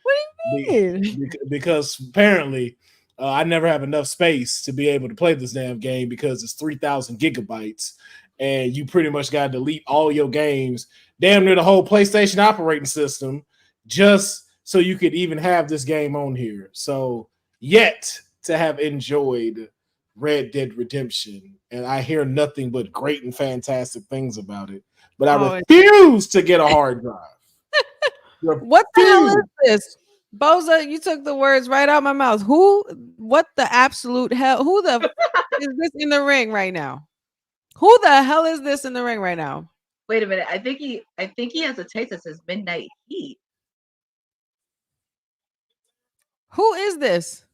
What do you mean? Because apparently, I never have enough space to be able to play this damn game because it's 3,000 gigabytes, and you pretty much got to delete all your games, damn near the whole PlayStation operating system, just so you could even have this game on here. So, yet to have enjoyed Red Dead Redemption, and I hear nothing but great and fantastic things about it, but I refuse to get a hard drive. What the hell is this? Boza, you took the words right out of my mouth. What the absolute hell? Who the is this in the ring right now? Who the hell is this in the ring right now? Wait a minute. I think he has a taste that says Midnight Heat. Who is this?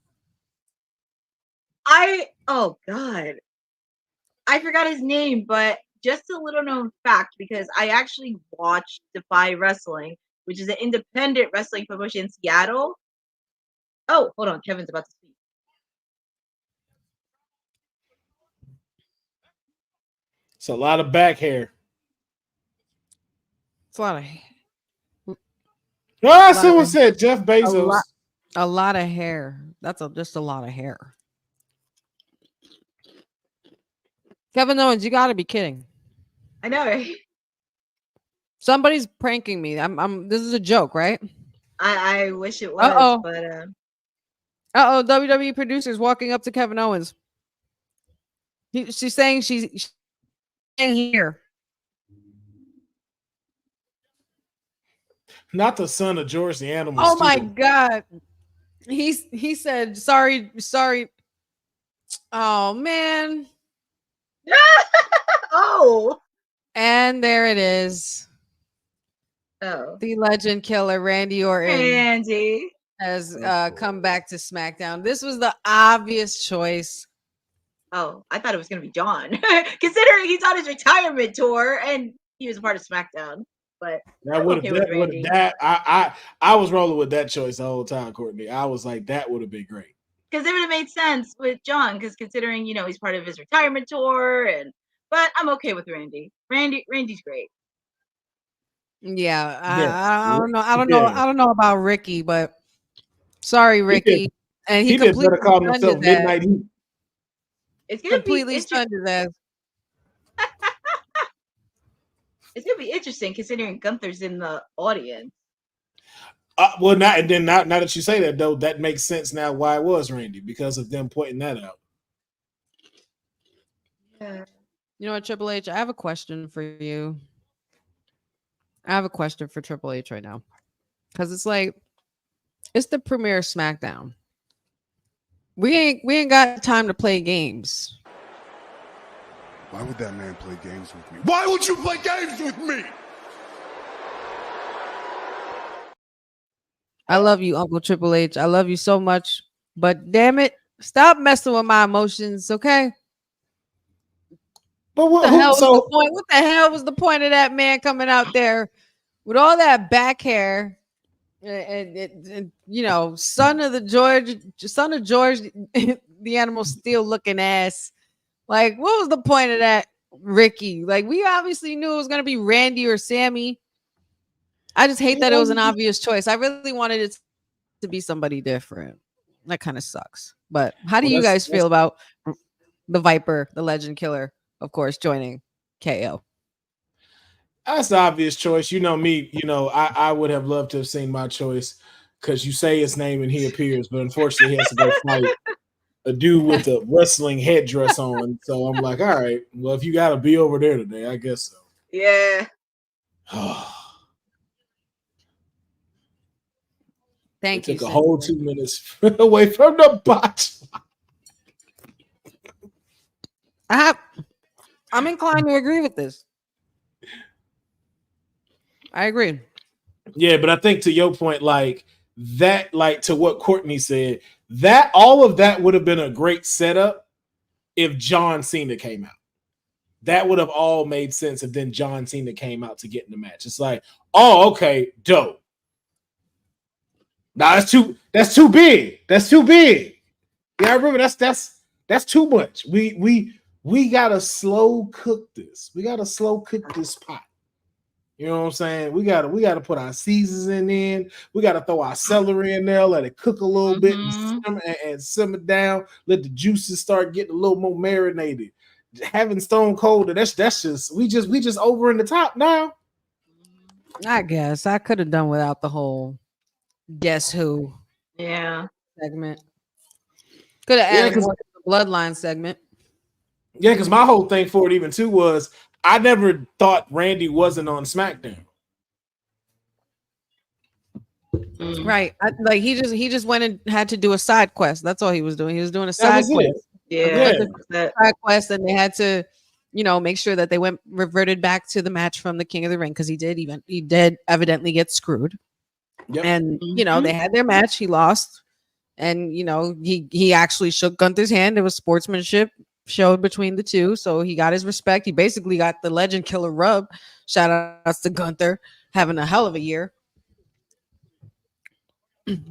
Oh God. I forgot his name, but just a little known fact because I actually watched Defy Wrestling, which is an independent wrestling promotion in Seattle. Oh, hold on. Kevin's about to speak. It's a lot of back hair. It's a lot of hair. Ah, someone said Jeff Bezos. A lot of hair. That's just a lot of hair. Kevin Owens, you got to be kidding. I know, right? Somebody's pranking me. This is a joke, right? I wish it was, but WWE producers walking up to Kevin Owens. She's saying she's staying here. Not the son of George the Animal. Oh my God. He said sorry. Oh man. Oh. And there it is. Oh. The legend killer Randy Orton has Oh. come back to SmackDown. This was the obvious choice. Oh, I thought it was going to be John. Considering he's on his retirement tour and he was a part of SmackDown. But that would have I was rolling with that choice the whole time, Courtney. I was like, that would have been great. Because it would have made sense with John, because considering, he's part of his retirement tour, but I'm okay with Randy. Randy's great. Yeah, I don't know. I don't know about Ricky, but sorry, Ricky. And he completely call himself Midnight Heat. It's gonna completely stunned his ass. It's gonna be interesting considering Gunther's in the audience. Well, now that you say that, though, that makes sense now why it was Randy, because of them pointing that out. Yeah. You know what, Triple H? I have a question for you. I have a question for Triple H right now, because it's the premiere SmackDown. We ain't got time to play games. Why would that man play games with me? Why would you play games with me? I love you, Uncle Triple H. I love you so much. But damn it, stop messing with my emotions, okay? But what the hell was the point? What the hell was the point of that man coming out there with all that back hair and son of George, the Animal Steel looking ass? Like, what was the point of that, Ricky? Like, we obviously knew it was gonna be Randy or Sammy. I just hate that it was an obvious choice. I really wanted it to be somebody different. That kind of sucks. But how do you guys feel about the Viper, the legend killer, of course, joining KO? That's the obvious choice. You know me, I would have loved to have seen my choice, because you say his name and he appears, but unfortunately he has to go fight a dude with a wrestling headdress on. So I'm like, all right, well, if you got to be over there today, I guess so. Yeah. Thank you. Took a whole 2 minutes away from the botch. I'm inclined to agree with this. I agree. Yeah, but I think to your point, to what Courtney said, that all of that would have been a great setup if John Cena came out. That would have all made sense if then John Cena came out to get in the match. It's like, oh, okay, dope. Nah, that's too big. That's too big. Yeah, I remember that's too much. We gotta slow cook this. We gotta slow cook this pot. You know what I'm saying? We gotta put our seasons in. We gotta throw our celery in there, let it cook a little bit and simmer down. Let the juices start getting a little more marinated. Having Stone Cold, that's just we just over in the top now. I guess I could have done without the whole Guess Who segment. Could have added more to the Bloodline segment. Yeah, because my whole thing for it even too was I never thought Randy wasn't on SmackDown. Right. He just went and had to do a side quest. That's all he was doing. He was doing a side quest. Yeah. Side quest, and they had to make sure that they reverted back to the match from the King of the Ring, because he did evidently get screwed. Yep. And they had their match. He lost, and he actually shook Gunther's hand. There was sportsmanship showed between the two, so he got his respect. He basically got the legend killer rub. Shout outs to Gunther, having a hell of a year.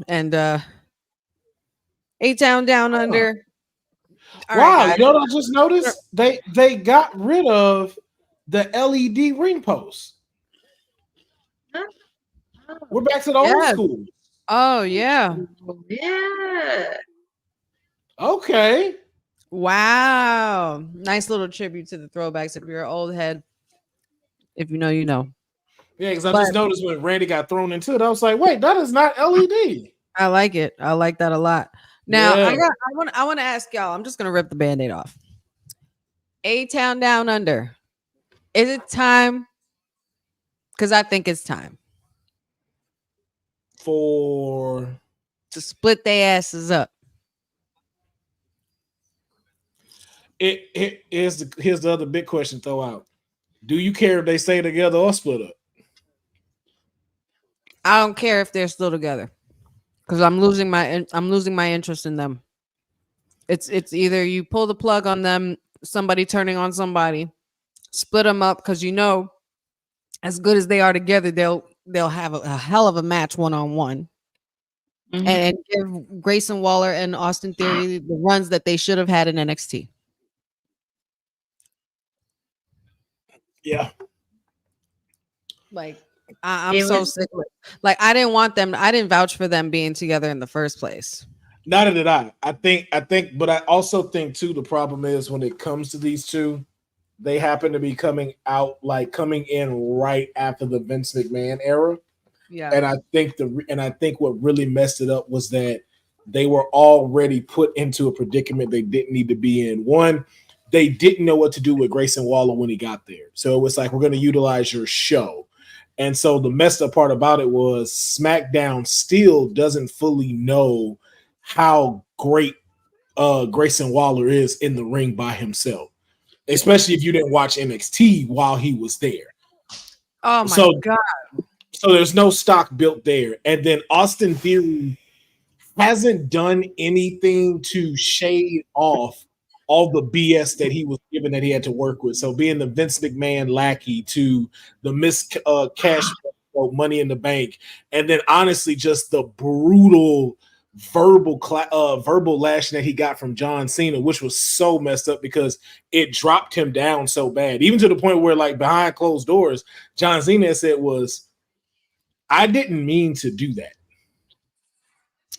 And A-Town Down Under. Wow, you know what I just noticed? They got rid of the LED ring post. We're back to the old school. Oh yeah. Yeah. Okay. Wow. Nice little tribute to the throwbacks. If you're an old head, if you know, you know. Yeah, because I just noticed when Randy got thrown into it, I was like, wait, that is not LED. I like it. I like that a lot. Now I want to ask y'all. I'm just gonna rip the band-aid off. A-Town Down Under. Is it time? Because I think it's time to split their asses up. Here's the other big question. Throw out. Do you care if they stay together or split up? I don't care if they're still together, because I'm losing my interest in them. It's either you pull the plug on them, somebody turning on somebody, split them up, because as good as they are together, they'll have a hell of a match one-on-one, and give Grayson Waller and Austin Theory the runs that they should have had in NXT. Yeah. Like, I'm so sick of it. Like, I didn't want them. I didn't vouch for them being together in the first place. Neither did I. I think, but I also think too, the problem is when it comes to these two, they happen to be coming in right after the Vince McMahon era. Yeah. And I think what really messed it up was that they were already put into a predicament they didn't need to be in. One, they didn't know what to do with Grayson Waller when he got there. So it was like, we're going to utilize your show. And so the messed up part about it was SmackDown still doesn't fully know how great Grayson Waller is in the ring by himself, especially if you didn't watch NXT while he was there. Oh my God. So there's no stock built there. And then Austin Theory hasn't done anything to shade off all the BS that he was given that he had to work with. So being the Vince McMahon lackey to the cash Money in the Bank, and then honestly just the brutal verbal lashing that he got from John Cena, which was so messed up because it dropped him down so bad, even to the point where, like, behind closed doors, John Cena said I didn't mean to do that.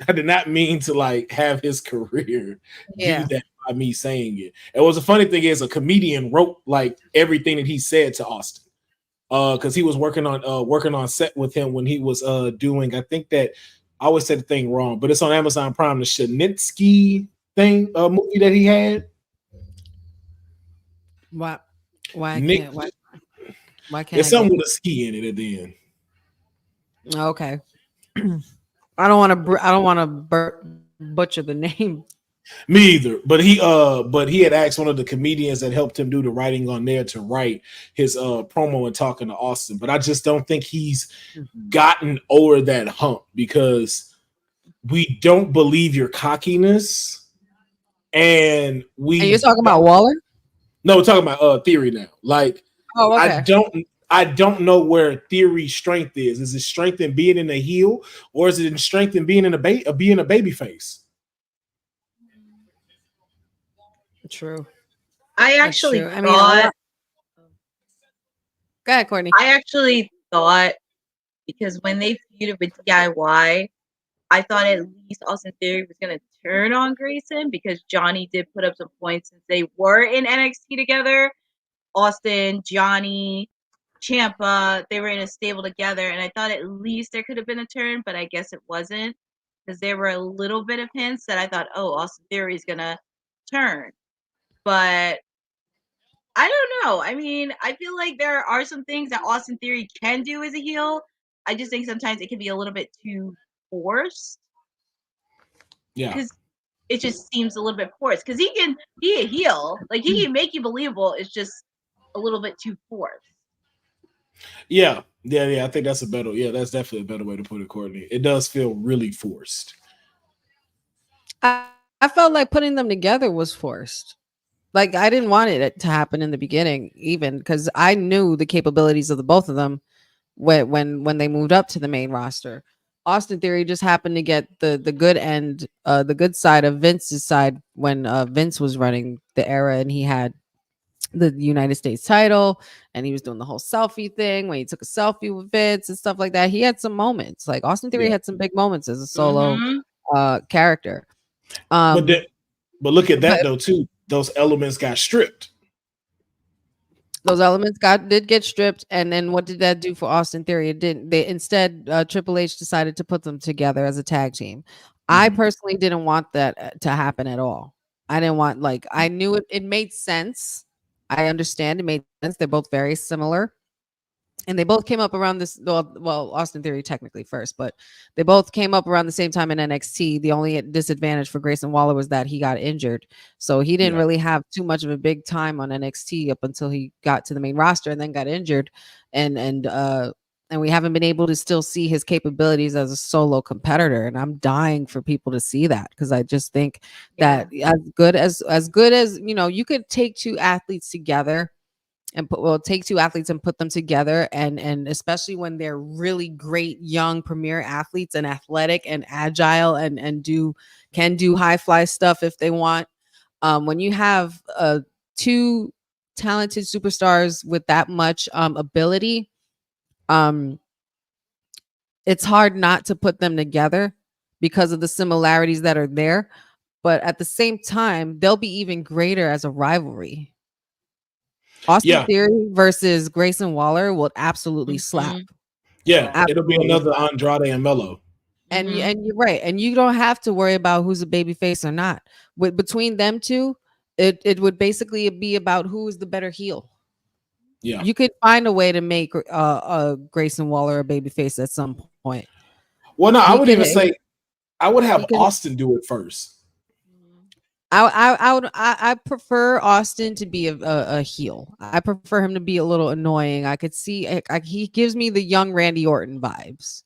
I did not mean to have his career do that by me saying it. And what's the funny thing is, a comedian wrote everything that he said to Austin, because he was working on set with him when he was doing, I think that I always said the thing wrong, but it's on Amazon Prime, the Shanitsky movie that he had. Why can't there's something with a ski in it at the end. Okay. I don't want to butcher the name. Me either. But he had asked one of the comedians that helped him do the writing on there to write his promo and talking to Austin. But I just don't think he's gotten over that hump, because we don't believe your cockiness, and you're talking about Waller? No, we're talking about Theory now. Okay. I don't know where Theory's strength is. Is it strength in being in a heel, or is it in strength in being in being a baby face? True. I actually thought. Go ahead, Courtney. I actually thought, because when they feuded with DIY, I thought at least Austin Theory was going to turn on Grayson, because Johnny did put up some points since they were in NXT together. Austin, Johnny, Ciampa, they were in a stable together, and I thought at least there could have been a turn, but I guess it wasn't, because there were a little bit of hints that I thought, oh, Austin Theory is going to turn. But I don't know. I mean, I feel like there are some things that Austin Theory can do as a heel. I just think sometimes it can be a little bit too forced. Yeah. Because it just seems a little bit forced. Because he a heel. Like, he can make you believable. It's just a little bit too forced. Yeah. I think that's that's definitely a better way to put it, Courtney. It does feel really forced. I felt like putting them together was forced. Like I didn't want it to happen in the beginning, even because I knew the capabilities of the both of them when they moved up to the main roster. Austin Theory just happened to get the good end, the good side of Vince's side when Vince was running the era and he had the United States title and he was doing the whole selfie thing when he took a selfie with Vince and stuff like that. He had some moments. Like Austin Theory Yeah. had some big moments as a solo Mhm. character. But but look at that But though too. Those elements got stripped. those elements did get stripped, and then what did that do for Austin Theory? It didn't. They instead Triple H decided to put them together as a tag team. I Mhm. personally didn't want that to happen at all. I didn't want I knew it made sense. I understand it made sense. They're both very similar. And they both came up around this well Austin Theory technically first, but they both came up around the same time in NXT. The only disadvantage for Grayson Waller was that he got injured, so he didn't Yeah. really have too much of a big time on NXT up until he got to the main roster and then got injured, and we haven't been able to still see his capabilities as a solo competitor. And I'm dying for people to see that because I just think that as good as you could take two athletes together and take two athletes and put them together, and especially when they're really great young premier athletes and athletic and agile and can do high fly stuff if they want. When you have two talented superstars with that much ability, um it's hard not to put them together because of the similarities that are there, but at the same time they'll be even greater as a rivalry. Austin Yeah. Theory versus Grayson Waller will absolutely slap. Mhm. Yeah. It'll be Absolutely another slap. Andrade and Mello. And Mhm. and you're right. And you don't have to worry about who's a baby face or not. With between them two, it would basically be about who is the better heel. Yeah. You could find a way to make Grayson Waller a baby face at some point. Well, no, I He would could even say I would he have could Austin do it first. I prefer Austin to be a heel. I prefer him to be a little annoying. I could see he gives me the young Randy Orton vibes,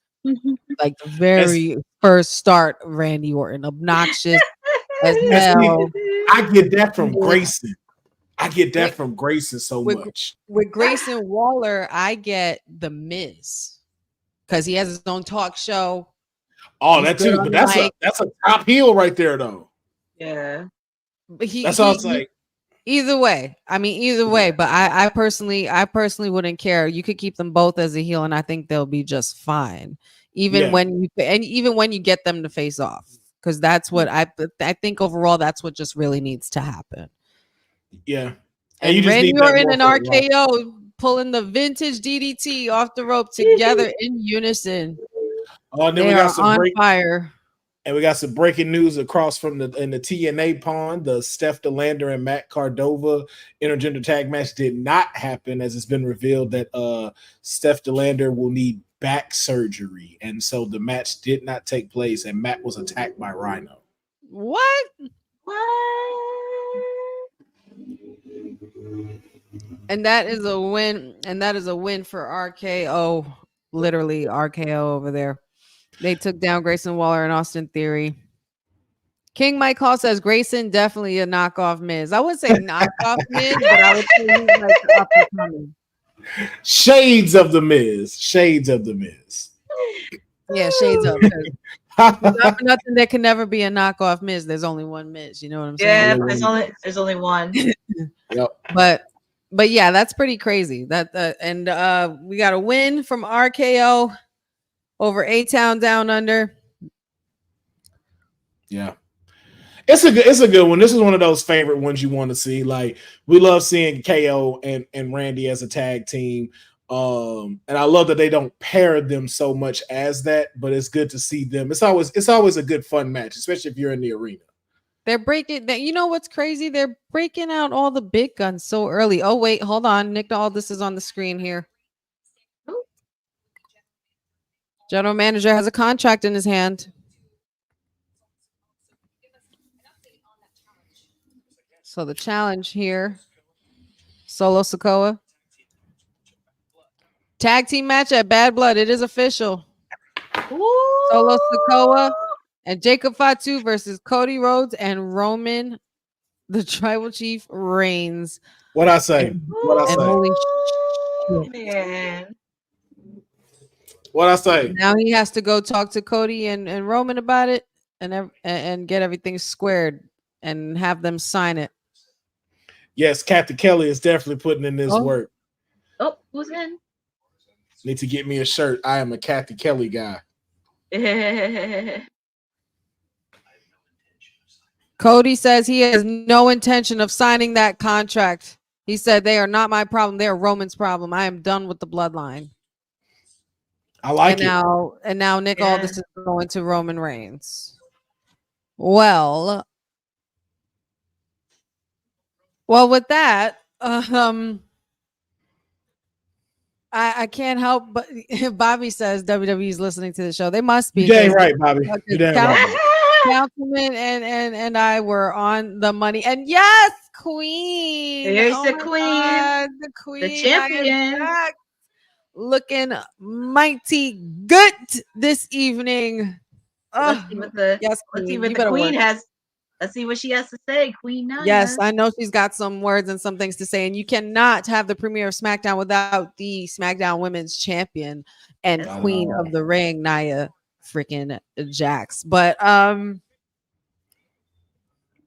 like the As very first start of Randy Orton, obnoxious as as see, hell. I get that from Yeah. Grayson. I get that With from Grayson so with much. with Grayson Waller, I get the Miz because he has his own talk show. Oh, He's that good too. on But the mic. that's a top heel right there, though. Yeah. But That's all it's like. either way. I mean, either way. But I personally wouldn't care. You could keep them both as a heel, and I think they'll be just fine. Even Yeah. even when you get them to face off, because that's what I think overall that's what just really needs to happen. Yeah. And you And just Randy need that Orton more and for the roster. RKO pulling the vintage DDT off the rope together in unison. Oh, and then They are on fire. we got some breaking news across from the TNA pond. The Steph DeLander and Matt Cardova intergender tag match did not happen, as it's been revealed that Steph DeLander will need back surgery, and so the match did not take place. And Matt was attacked by Rhino. What? What? And that is a win. And that is a win for RKO. Literally RKO over there. They took down Grayson Waller and Austin Theory. King Mike Hall says Grayson definitely a knockoff Miz. I would say knockoff Miz, but I would say he's like up and coming. Shades of the Miz. Shades of the Miz. Yeah, shades up. Not for nothing, there can never be a knockoff Miz. There's only one Miz. You know what I'm saying? Yeah, there's only one. Yep. But yeah, that's pretty crazy. And we got a win from RKO over A-Town Down Under. Yeah. It's a good one. This is one of those favorite ones you want to see. Like, we love seeing KO and Randy as a tag team. And I love that they don't pair them so much as that, but it's good to see them. It's always a good fun match, especially if you're in the arena. They're breaking that. You know what's crazy? They're breaking out all the big guns so early. Oh wait, hold on, Nick. All this is on the screen here. General manager has a contract in his hand. So the challenge here. Solo Sikoa. Tag team match at Bad Blood. It is official. Ooh. Solo Sikoa and Jacob Fatu versus Cody Rhodes and Roman, the Tribal Chief Reigns. What I say? What I And say? holy Ooh, shit. man. What I say? Now he has to go talk to Cody and Roman about it and get everything squared and have them sign it. Yes, Captain Kelly is definitely putting in this work. Oh, who's in? Need to get me a shirt. I am a Captain Kelly guy. Cody says he has no intention of signing that contract. He said they are not my problem. They are Roman's problem. I am done with the bloodline. I like it. And now Nick Aldis is going to Roman Reigns. Well, with that, I can't help but Bobby says WWE's listening to the show. They must be. You damn right, Bobby. You damn right. Councilman and I were on the money. And yes, Queen. There's the Queen. God, the Queen. The champion. Looking mighty good this evening. Let's see what the Queen has. Let's see what she has to say, Queen Nia. Yes, I know she's got some words and some things to say, and you cannot have the premiere of SmackDown without the SmackDown Women's Champion and Queen of the Ring, Nia freaking Jax. But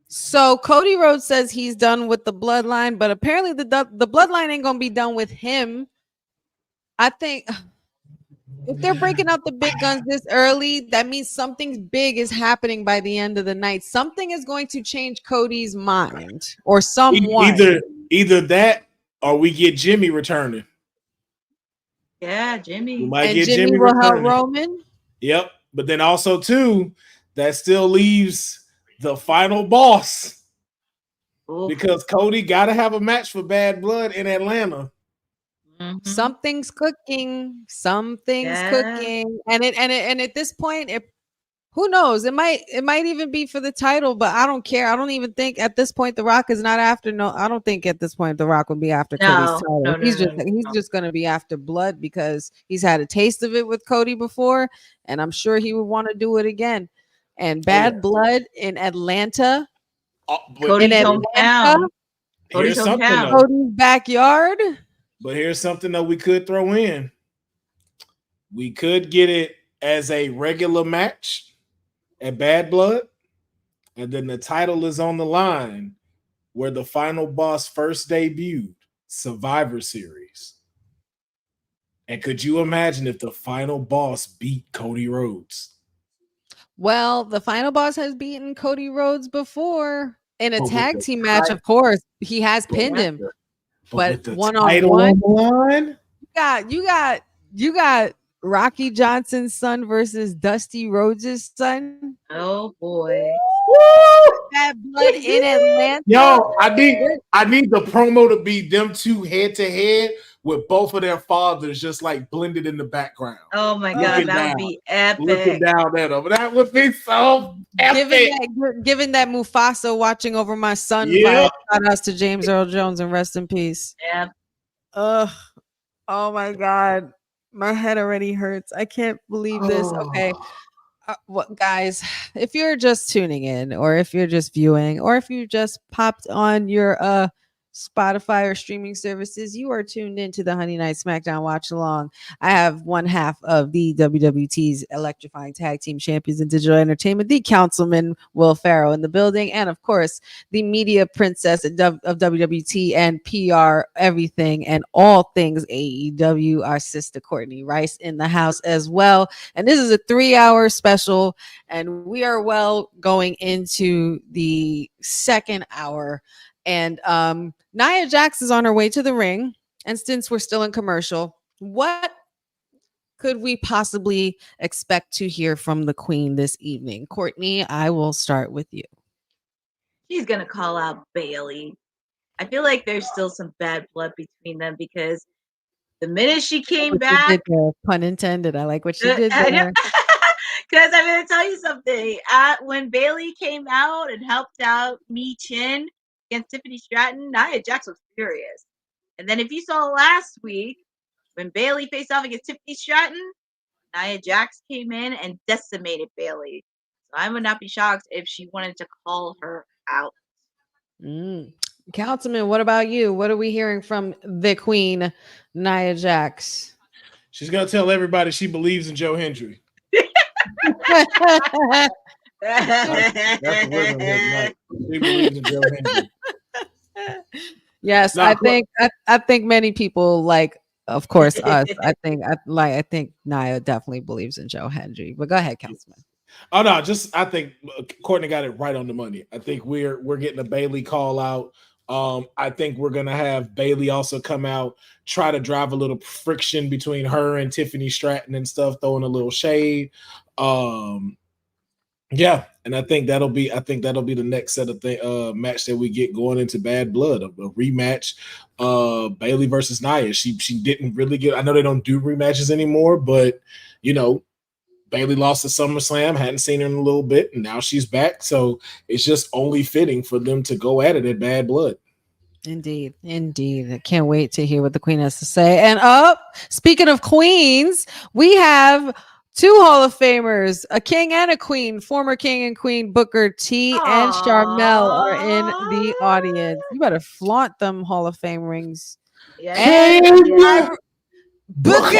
so Cody Rhodes says he's done with the bloodline, but apparently the bloodline ain't gonna be done with him. I think if they're breaking out the big guns this early, that means something big is happening by the end of the night. Something is going to change Cody's mind, or someone. Either that, or we get Jimmy returning. Yeah, Jimmy. We might and get Jimmy will help Roman. Yep, but then also too, that still leaves the final boss. Ooh. Because Cody got to have a match for Bad Blood in Atlanta. Mm-hmm. Something's cooking. Something's cooking, and at this point, who knows? It might even be for the title, but I don't care. I don't even think at this point The Rock is not after. No, I don't think at this point The Rock would be after Cody's title. He's just going to be after Blood because he's had a taste of it with Cody before, and I'm sure he would want to do it again. And Bad Blood in Atlanta, Cody's hometown, Cody's backyard. But here's something that we could throw in. We could get it as a regular match at Bad Blood, and then the title is on the line where the final boss first debuted, Survivor Series. And could you imagine if the final boss beat Cody Rhodes? Well, the final boss has beaten Cody Rhodes before in a tag team match, of course. He has pinned him. But one-on-one, you got Rocky Johnson's son versus Dusty Rhodes' son. Oh boy! That Blood in Atlanta. Yo, I need the promo to be them two head to head with both of their fathers just like blended in the background. Oh my god, that would be epic. Looking down at them, that would be so epic. Given that Mufasa watching over my son. Shout outs to James Earl Jones and rest in peace. Yeah. Oh my god, my head already hurts. I can't believe this. Okay. Guys, if you're just tuning in, or if you're just viewing, or if you just popped on your Spotify or streaming services, you are tuned into the Honeynight Smackdown Watch Along. I have one half of the WWT's electrifying tag team champions in digital entertainment, the Councilman Will Farrow in the building, and of course, the media princess of WWT and PR everything and all things AEW, our sister Courtney Rice in the house as well. And this is a 3-hour special, and we are going into the second hour. And Nia Jax is on her way to the ring. And since we're still in commercial, what could we possibly expect to hear from the Queen this evening? Courtney, I will start with you. She's going to call out Bayley. I feel like there's still some bad blood between them because the minute she came back. Pun intended. I like what she did there. Because I'm going to tell you something. When Bayley came out and helped out Mi Chin against Tiffany Stratton, Nia Jax was furious. And then if you saw last week when Bailey faced off against Tiffany Stratton, Nia Jax came in and decimated Bailey. So I would not be shocked if she wanted to call her out. Councilman, what about you? What are we hearing from the Queen, Nia Jax? She's gonna tell everybody she believes in Joe Hendry. That's what we're gonna hear tonight. She believes in Joe Hendry. Yes, Now, I think many people, like, of course, us. I think Nia definitely believes in Joe Hendry. But go ahead, Councilman. Oh no, I think Courtney got it right on the money. I think we're getting a Bailey call out. I think we're gonna have Bailey also come out, try to drive a little friction between her and Tiffany Stratton and stuff, throwing a little shade. Yeah, and I think that'll be the next set of match that we get going into Bad Blood, a rematch. Bailey versus Nia. She didn't really get. I know they don't do rematches anymore, but you know, Bailey lost at SummerSlam, hadn't seen her in a little bit, and now she's back. So it's just only fitting for them to go at it at Bad Blood. Indeed. I can't wait to hear what the Queen has to say. And speaking of queens, we have two Hall of Famers, a king and a queen, former king and queen Booker T and Sharmell are in the audience. You better flaunt them Hall of Fame rings. Yeah. Booker!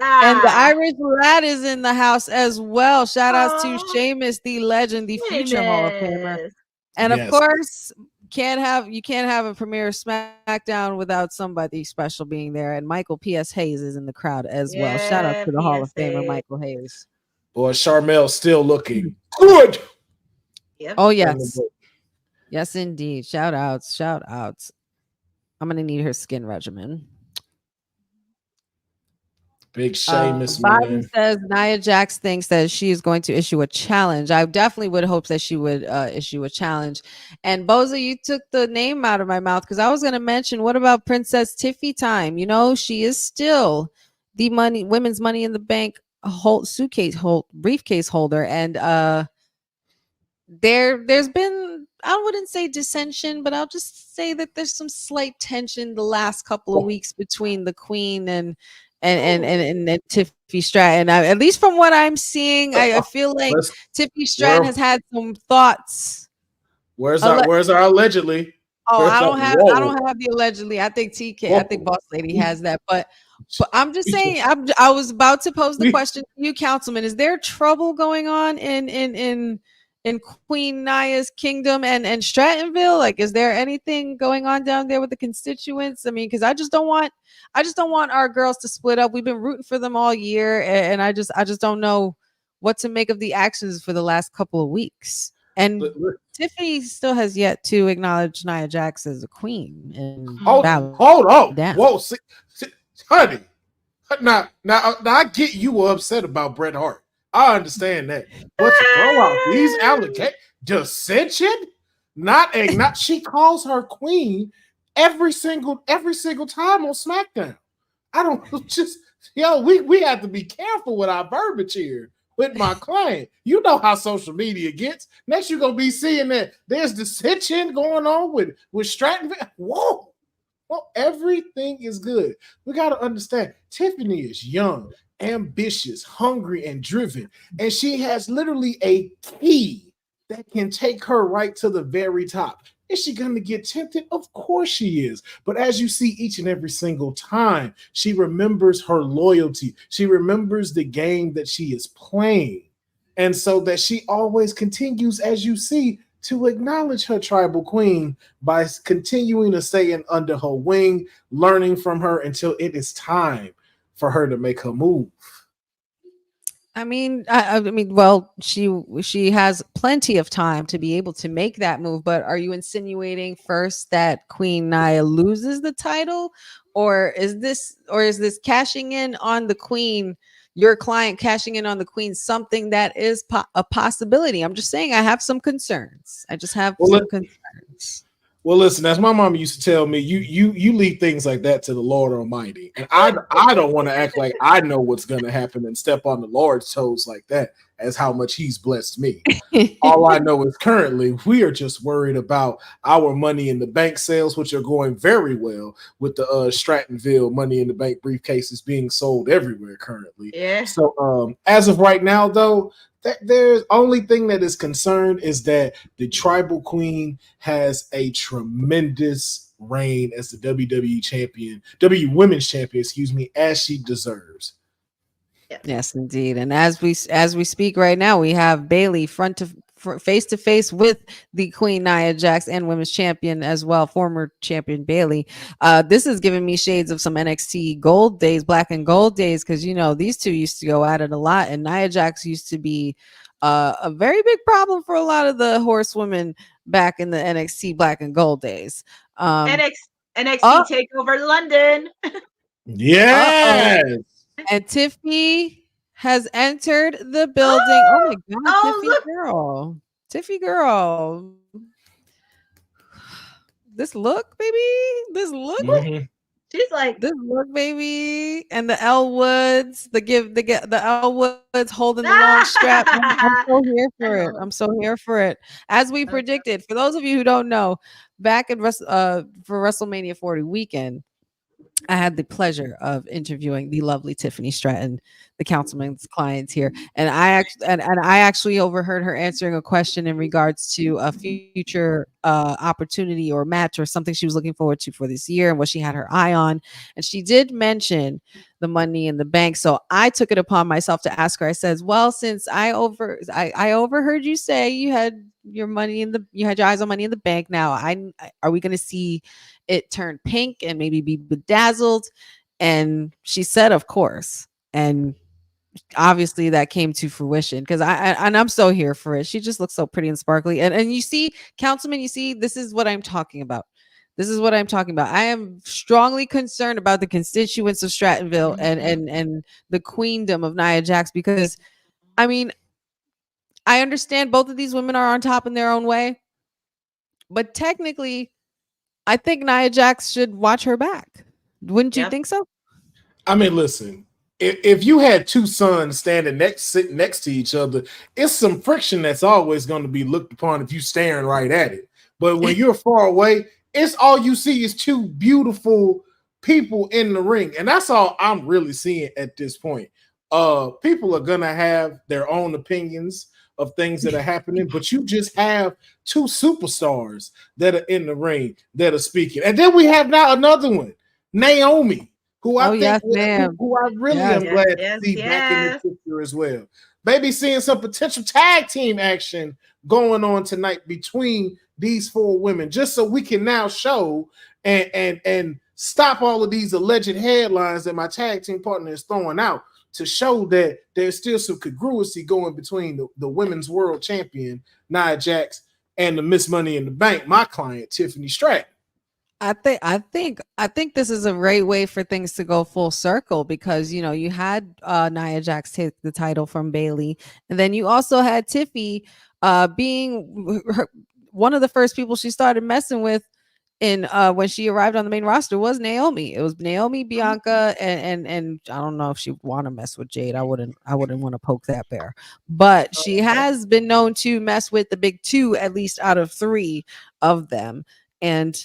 And the Irish lad is in the house as well. Shout outs to Sheamus, the legend, the future Hall of Famer. And of course, you can't have a premiere Smackdown without somebody special being there. And Michael P.S. Hayes is in the crowd as well. Shout out to the Hall of Famer, Michael Hayes. Boy, Sharmell still looking good. Yep. Oh, yes. Yes, indeed. Shout outs. I'm going to need her skin regimen. Big Sheamus, Biden man. says Nia Jax thinks that she is going to issue a challenge. I definitely would hope that she would issue a challenge. And Boza, you took the name out of my mouth because I was going to mention, what about Princess Tiffy time? You know, she is still the women's Money in the Bank briefcase holder, and there's been, I wouldn't say dissension, but I'll just say that there's some slight tension the last couple of weeks between the Queen and Tiffany Stratton. At least from what I'm seeing, I feel like Tiffany Stratton has had some thoughts. Where's our allegedly? Oh, I don't have the allegedly. I think I think Boss Lady has that. But I'm just saying, I was about to pose the question to you, Councilman. Is there trouble going on in Queen Nia's kingdom and Strattonville? Like, is there anything going on down there with the constituents? I mean, because I just don't want our girls to split up. We've been rooting for them all year, and I just don't know what to make of the actions for the last couple of weeks. And Tiffany still has yet to acknowledge Nia Jax as a queen. And hold on, whoa, see, honey. Now, I get you were upset about Bret Hart. I understand that, but to throw out these allegations, dissension, not she calls her queen every single time on SmackDown. I don't we have to be careful with our verbiage here with my client. You know how social media gets. Next, you're gonna be seeing that there's dissension going on with Stratton. Whoa. Well, everything is good. We got to understand Tiffany is young, ambitious, hungry, and driven. And she has literally a key that can take her right to the very top. Is she going to get tempted? Of course she is. But as you see each and every single time, she remembers her loyalty. She remembers the game that she is playing. And so that she always continues, as you see, to acknowledge her tribal queen by continuing to stay under her wing, learning from her until it is time for her to make her move. I mean, well, she has plenty of time to be able to make that move. But are you insinuating first that Queen Nia loses the title, or is this cashing in on the queen? Your client cashing in on the queen, something that is a possibility. I'm just saying I have some concerns. I just have some concerns. Well, listen, as my mom used to tell me, you leave things like that to the Lord Almighty. And I don't want to act like I know what's going to happen and step on the Lord's toes like that. as how much he's blessed me. All I know is currently we are just worried about our Money in the Bank sales, which are going very well with the Strattonville Money in the Bank briefcases being sold everywhere currently. Yeah. So as of right now, though, there's only thing that is concerned is that the Tribal Queen has a tremendous reign as the WWE champion, W Women's champion, excuse me, as she deserves. Yes, indeed. And as we speak right now, we have Bayley face to face with the Queen Nia Jax and women's champion as well, former champion Bayley. This is giving me shades of some NXT gold days, black and gold days, because these two used to go at it a lot, and Nia Jax used to be a very big problem for a lot of the horsewomen back in the NXT black and gold days. NXT Takeover London. Yes. And Tiffy has entered the building. Oh my God, Tiffy girl. This look, baby. This look. Mm-hmm. She's like this look, baby. And the Elwoods, the Elwoods holding the long strap. I'm so here for it. I'm so here for it. As we predicted, for those of you who don't know, back for WrestleMania 40 weekend, I had the pleasure of interviewing the lovely Tiffany Stratton, the councilman's client here, and I actually overheard her answering a question in regards to a future opportunity or match or something she was looking forward to for this year and what she had her eye on, and she did mention the Money in the Bank. So I took it upon myself to ask her. I said, "Well, since I overheard you say you had your eyes on Money in the Bank. Now, are we going to see it turn pink and maybe be bedazzled?" And she said, "Of course." And obviously that came to fruition because I'm so here for it. She just looks so pretty and sparkly. And you see, Councilman, this is what I'm talking about. This is what I'm talking about. I am strongly concerned about the constituents of Strattonville and the queendom of Nia Jax, because I mean, I understand both of these women are on top in their own way, but technically, I think Nia Jax should watch her back. Wouldn't you think so? I mean, listen, if you had two sons sitting next to each other, it's some friction that's always going to be looked upon if you're staring right at it. But when you're far away, it's all you see is two beautiful people in the ring. And that's all I'm really seeing at this point. People are going to have their own opinions of things that are happening, but you just have two superstars that are in the ring that are speaking. And then we have now another one, Naomi, who I really am glad to see back in the picture as well. Maybe seeing some potential tag team action going on tonight between these four women, just so we can now show and stop all of these alleged headlines that my tag team partner is throwing out, to show that there's still some congruency going between the women's world champion, Nia Jax, and the Miss Money in the Bank, my client, Tiffany Stratton. I think this is a great way for things to go full circle, because you had Nia Jax take the title from Bayley, and then you also had Tiffy being one of the first people she started messing with in when she arrived on the main roster was Naomi. It was Naomi, Bianca, and I don't know if she want to mess with Jade. I wouldn't want to poke that bear, but she has been known to mess with the big two, at least out of three of them. And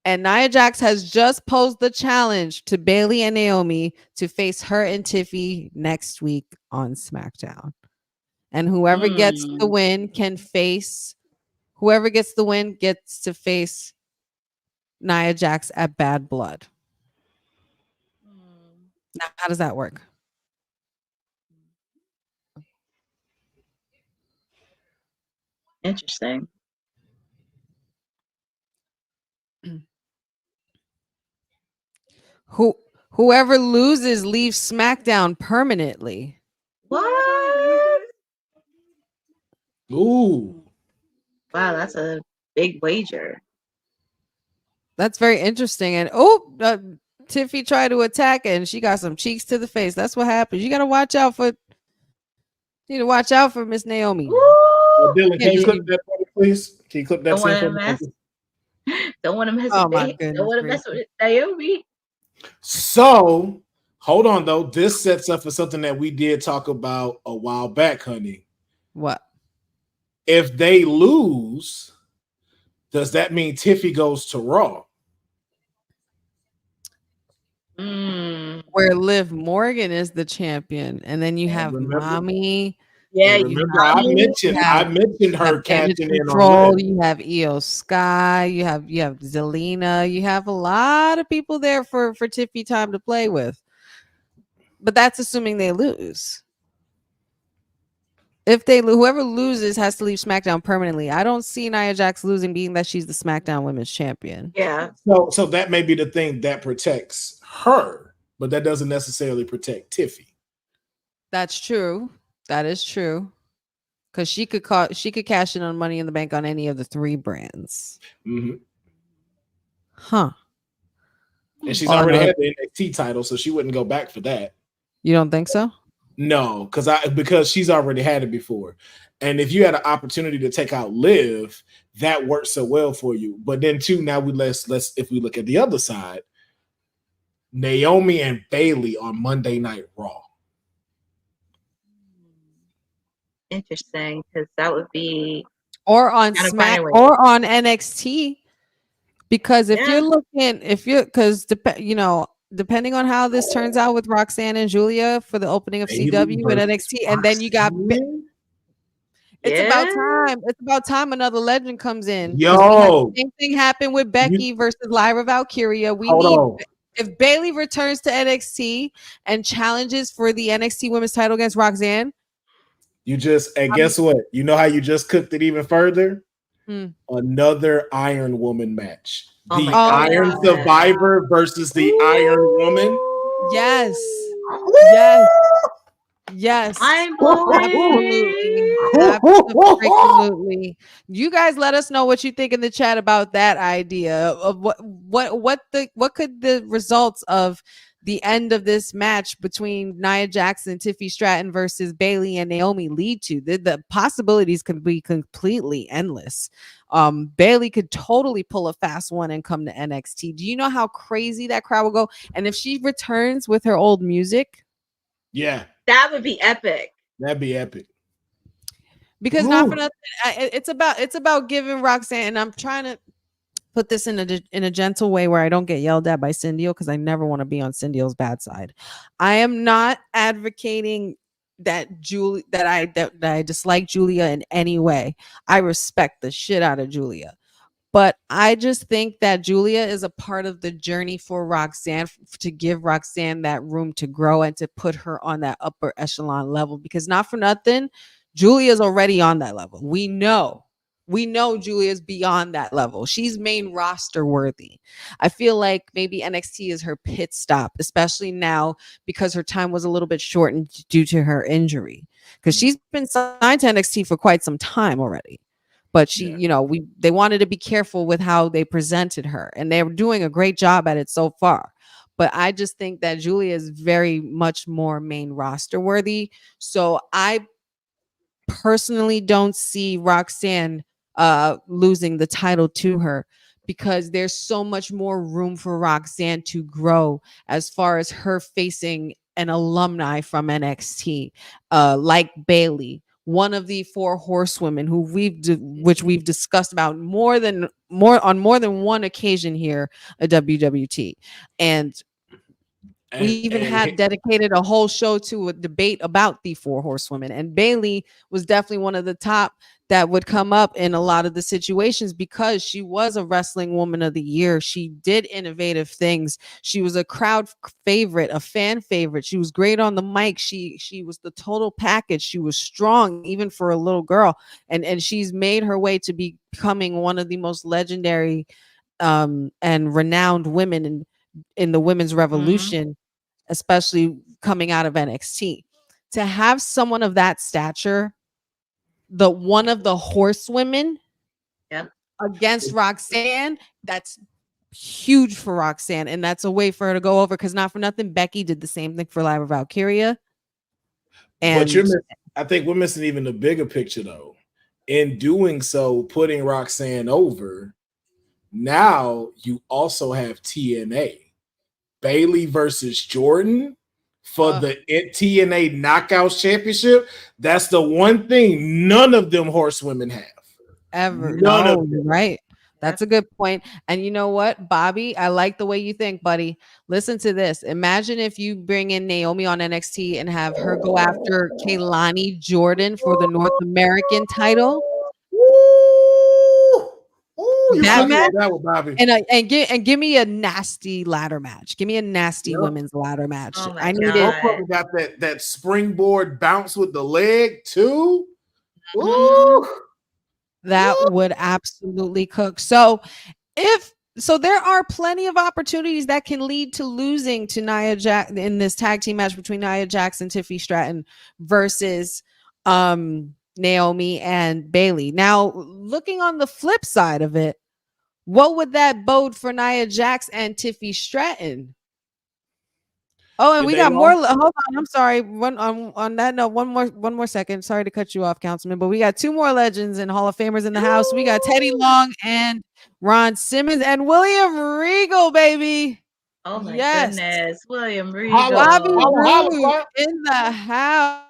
Nia Jax has just posed the challenge to Bayley and Naomi to face her and Tiffy next week on Smackdown. And whoever gets the win gets to face Nia Jax at Bad Blood. Now, how does that work? Interesting. Whoever loses leaves SmackDown permanently. What? Ooh. Wow, that's a big wager. That's very interesting. And Tiffy tried to attack and she got some cheeks to the face. That's what happens. You got to watch out for. You need to watch out for Miss Naomi. Dylan, can you clip that for me, please? Can you clip that Don't want to mess with Naomi. So Hold on, though. This sets up for something that we did talk about a while back, honey. What? If they lose, does that mean Tiffy goes to Raw? Where Liv Morgan is the champion, and then you have Mommy. Yeah, And remember, I mentioned her catching in on Liv. You have Io Sky, you have Zelina, you have a lot of people there for Tiffy time to play with. But that's assuming they lose. If they whoever loses has to leave SmackDown permanently. I don't see Nia Jax losing, being that she's the SmackDown Women's Champion. Yeah. So that may be the thing that protects her, but that doesn't necessarily protect Tiffy. That's true. That is true. Because she could cash in on Money in the Bank on any of the 3 brands. Mm-hmm. Huh. And she's already had the NXT title, so she wouldn't go back for that. You don't think so? No, because she's already had it before. And if you had an opportunity to take out Liv, that works so well for you. But then too, now let's if we look at the other side, Naomi and Bayley on Monday Night Raw. Interesting, because that would be or on Smack or on NXT. Because depending on how this turns out with Roxanne and Julia for the opening of CW and NXT, and then you got about time. It's about time another legend comes in. Yo, same thing happened with Becky versus Lyra Valkyria. If Bayley returns to NXT and challenges for the NXT Women's title against Roxanne, guess what? You know how you just cooked it even further? Another Iron Woman match. The Iron Survivor versus the Iron Woman. Yes. I'm absolutely. You guys let us know what you think in the chat about that idea of what could the results of the end of this match between Nia Jax and Tiffy Stratton versus Bayley and Naomi lead to. The possibilities could be completely endless. Bayley could totally pull a fast one and come to NXT. Do you know how crazy that crowd will go? And if she returns with her old music, that would be epic. That'd be epic. Because not for nothing, it's about giving Roxanne, and I'm trying to put this in a gentle way where I don't get yelled at by Cindy, because I never want to be on Cindy's bad side. I am not advocating that I dislike Julia in any way. I respect the shit out of Julia. But I just think that Julia is a part of the journey for Roxanne, to give Roxanne that room to grow and to put her on that upper echelon level, because not for nothing, Julia's already on that level. We know Julia's beyond that level. She's main roster worthy. I feel like maybe NXT is her pit stop, especially now because her time was a little bit shortened due to her injury, because she's been signed to NXT for quite some time already. But they wanted to be careful with how they presented her, and they were doing a great job at it so far. But I just think that Julia is very much more main roster worthy. So I personally don't see Roxanne losing the title to her, because there's so much more room for Roxanne to grow as far as her facing an alumni from NXT, like Bayley, one of the 4 horsewomen which we've discussed about on more than one occasion here at WWT. And we even had dedicated a whole show to a debate about the 4 horsewomen, and Bayley was definitely one of the top that would come up in a lot of the situations, because she was a Wrestling Woman of the Year. She did innovative things. She was a crowd favorite, a fan favorite. She was great on the mic. She was the total package. She was strong, even for a little girl. And she's made her way to becoming one of the most legendary and renowned women in the women's revolution, especially coming out of NXT. To have someone of that stature, one of the horsewomen, against Roxanne, that's huge for Roxanne, and that's a way for her to go over, because not for nothing, Becky did the same thing for Lyra Valkyria. And I think we're missing even the bigger picture, though. In doing so, putting Roxanne over, now you also have TNA. Bayley versus Jordan. for the TNA Knockouts Championship. That's the one thing none of them horsewomen have. Ever. None No, of them. right. That's a good point. And you know what, Bobby? I like the way you think, buddy. Listen to this. Imagine if you bring in Naomi on NXT and have her go after Kaylani Jordan for the North American title. Ooh, you That really match, love that one, Bobby. and give me a nasty ladder match. Give me a nasty women's ladder match. Oh my I need God. it. Both of them got that springboard bounce with the leg too. Mhm. Ooh. That would absolutely cook. So there are plenty of opportunities that can lead to losing to Nia Jax in this tag team match between Nia Jax and Tiffany Stratton versus Naomi and Bailey. Now, looking on the flip side of it, what would that bode for Nia Jax and Tiffany Stratton? Oh, and If we they got more. lost- Hold on, I'm sorry. On that note, one more second. Sorry to cut you off, Councilman, but we got two more legends and Hall of Famers in the house. We got Teddy Long and Ron Simmons and William Regal, baby. Oh my Yes, goodness, William Bobby Regal. Holla, Roode Clyde. in the house.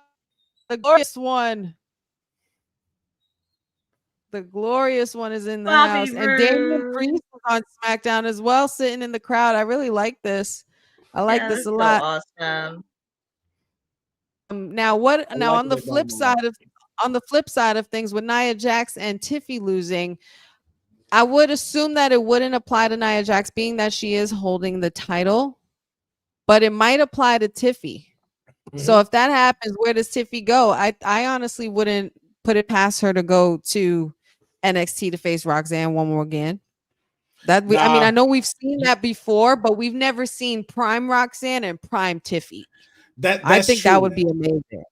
The glorious one. The glorious one is in the Bobby house, and Damian Roode. Priest was on SmackDown as well, sitting in the crowd. I really like this. I like Yeah, this that's a so lot. awesome. Now what? I Now like on the that flip dynamite. side of things, with Nia Jax and Tiffy losing, I would assume that it wouldn't apply to Nia Jax, being that she is holding the title, but it might apply to Tiffy. So if that happens, where does Tiffy go? I honestly wouldn't put it past her to go to NXT to face Roxanne one more again. I mean, Nah. I know we've seen that before, but we've never seen prime Roxanne and prime Tiffy. That's I think true. that would be amazing.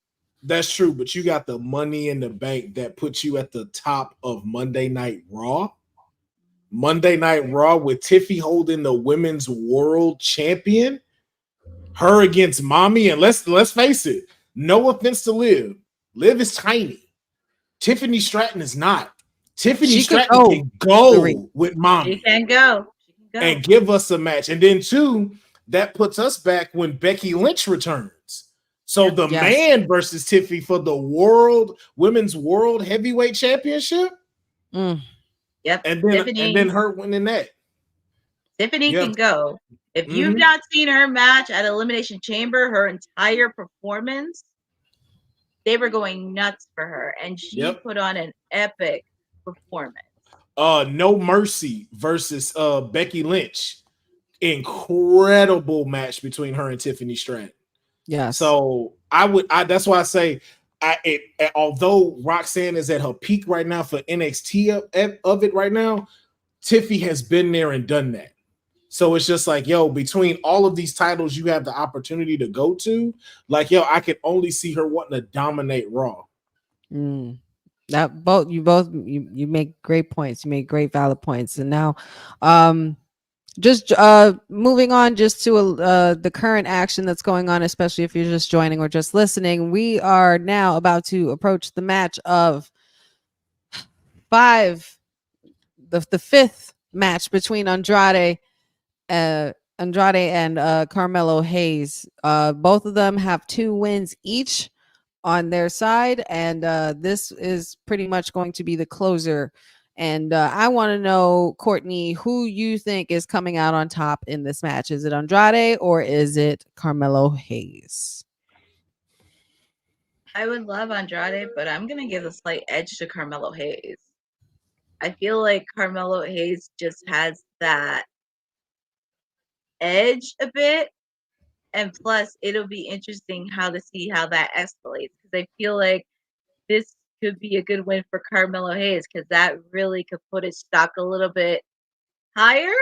That's true, but you got the Money in the Bank that puts you at the top of Monday Night Raw. Monday Night Raw with Tiffy holding the Women's World Champion. Her against Mommy, and let's face it. No offense to Liv. Liv is tiny. Tiffany Stratton is not. Tiffany She could Stratton can go with She Mommy can go. She can go. and give us a match. And then two, that puts us back when Becky Lynch returns. So the Yes. man versus Tiffy for the Women's World Heavyweight Championship. Yep. And Tiffany, then her winning that. Tiffany Yep. can go. If you've Mhm. not seen her match at Elimination Chamber, her entire performance, they were going nuts for her, and she Yep. put on an epic performance. No Mercy versus Becky Lynch. Incredible match between her and Tiffany Stratton. Yes. So that's why I say although Roxanne is at her peak right now for NXT of it right now, Tiffy has been there and done that. So it's just like, yo, between all of these titles you have the opportunity to go to, like, yo, I can only see her wanting to dominate Raw. That you make great points. You make great valid points. And now just moving on just to the current action that's going on, especially if you're just joining or just listening. We are now about to approach the match of the fifth match between Andrade and Carmelo Hayes. Both of them have 2 wins each on their side, and this is pretty much going to be the closer. And I want to know, Courtney, who you think is coming out on top in this match. Is it Andrade or is it Carmelo Hayes? I would love Andrade, but I'm going to give a slight edge to Carmelo Hayes. I feel like Carmelo Hayes just has that edge a bit. And plus, it'll be interesting to see how that escalates. Because I feel like this could be a good win for Carmelo Hayes, because that really could put his stock a little bit higher.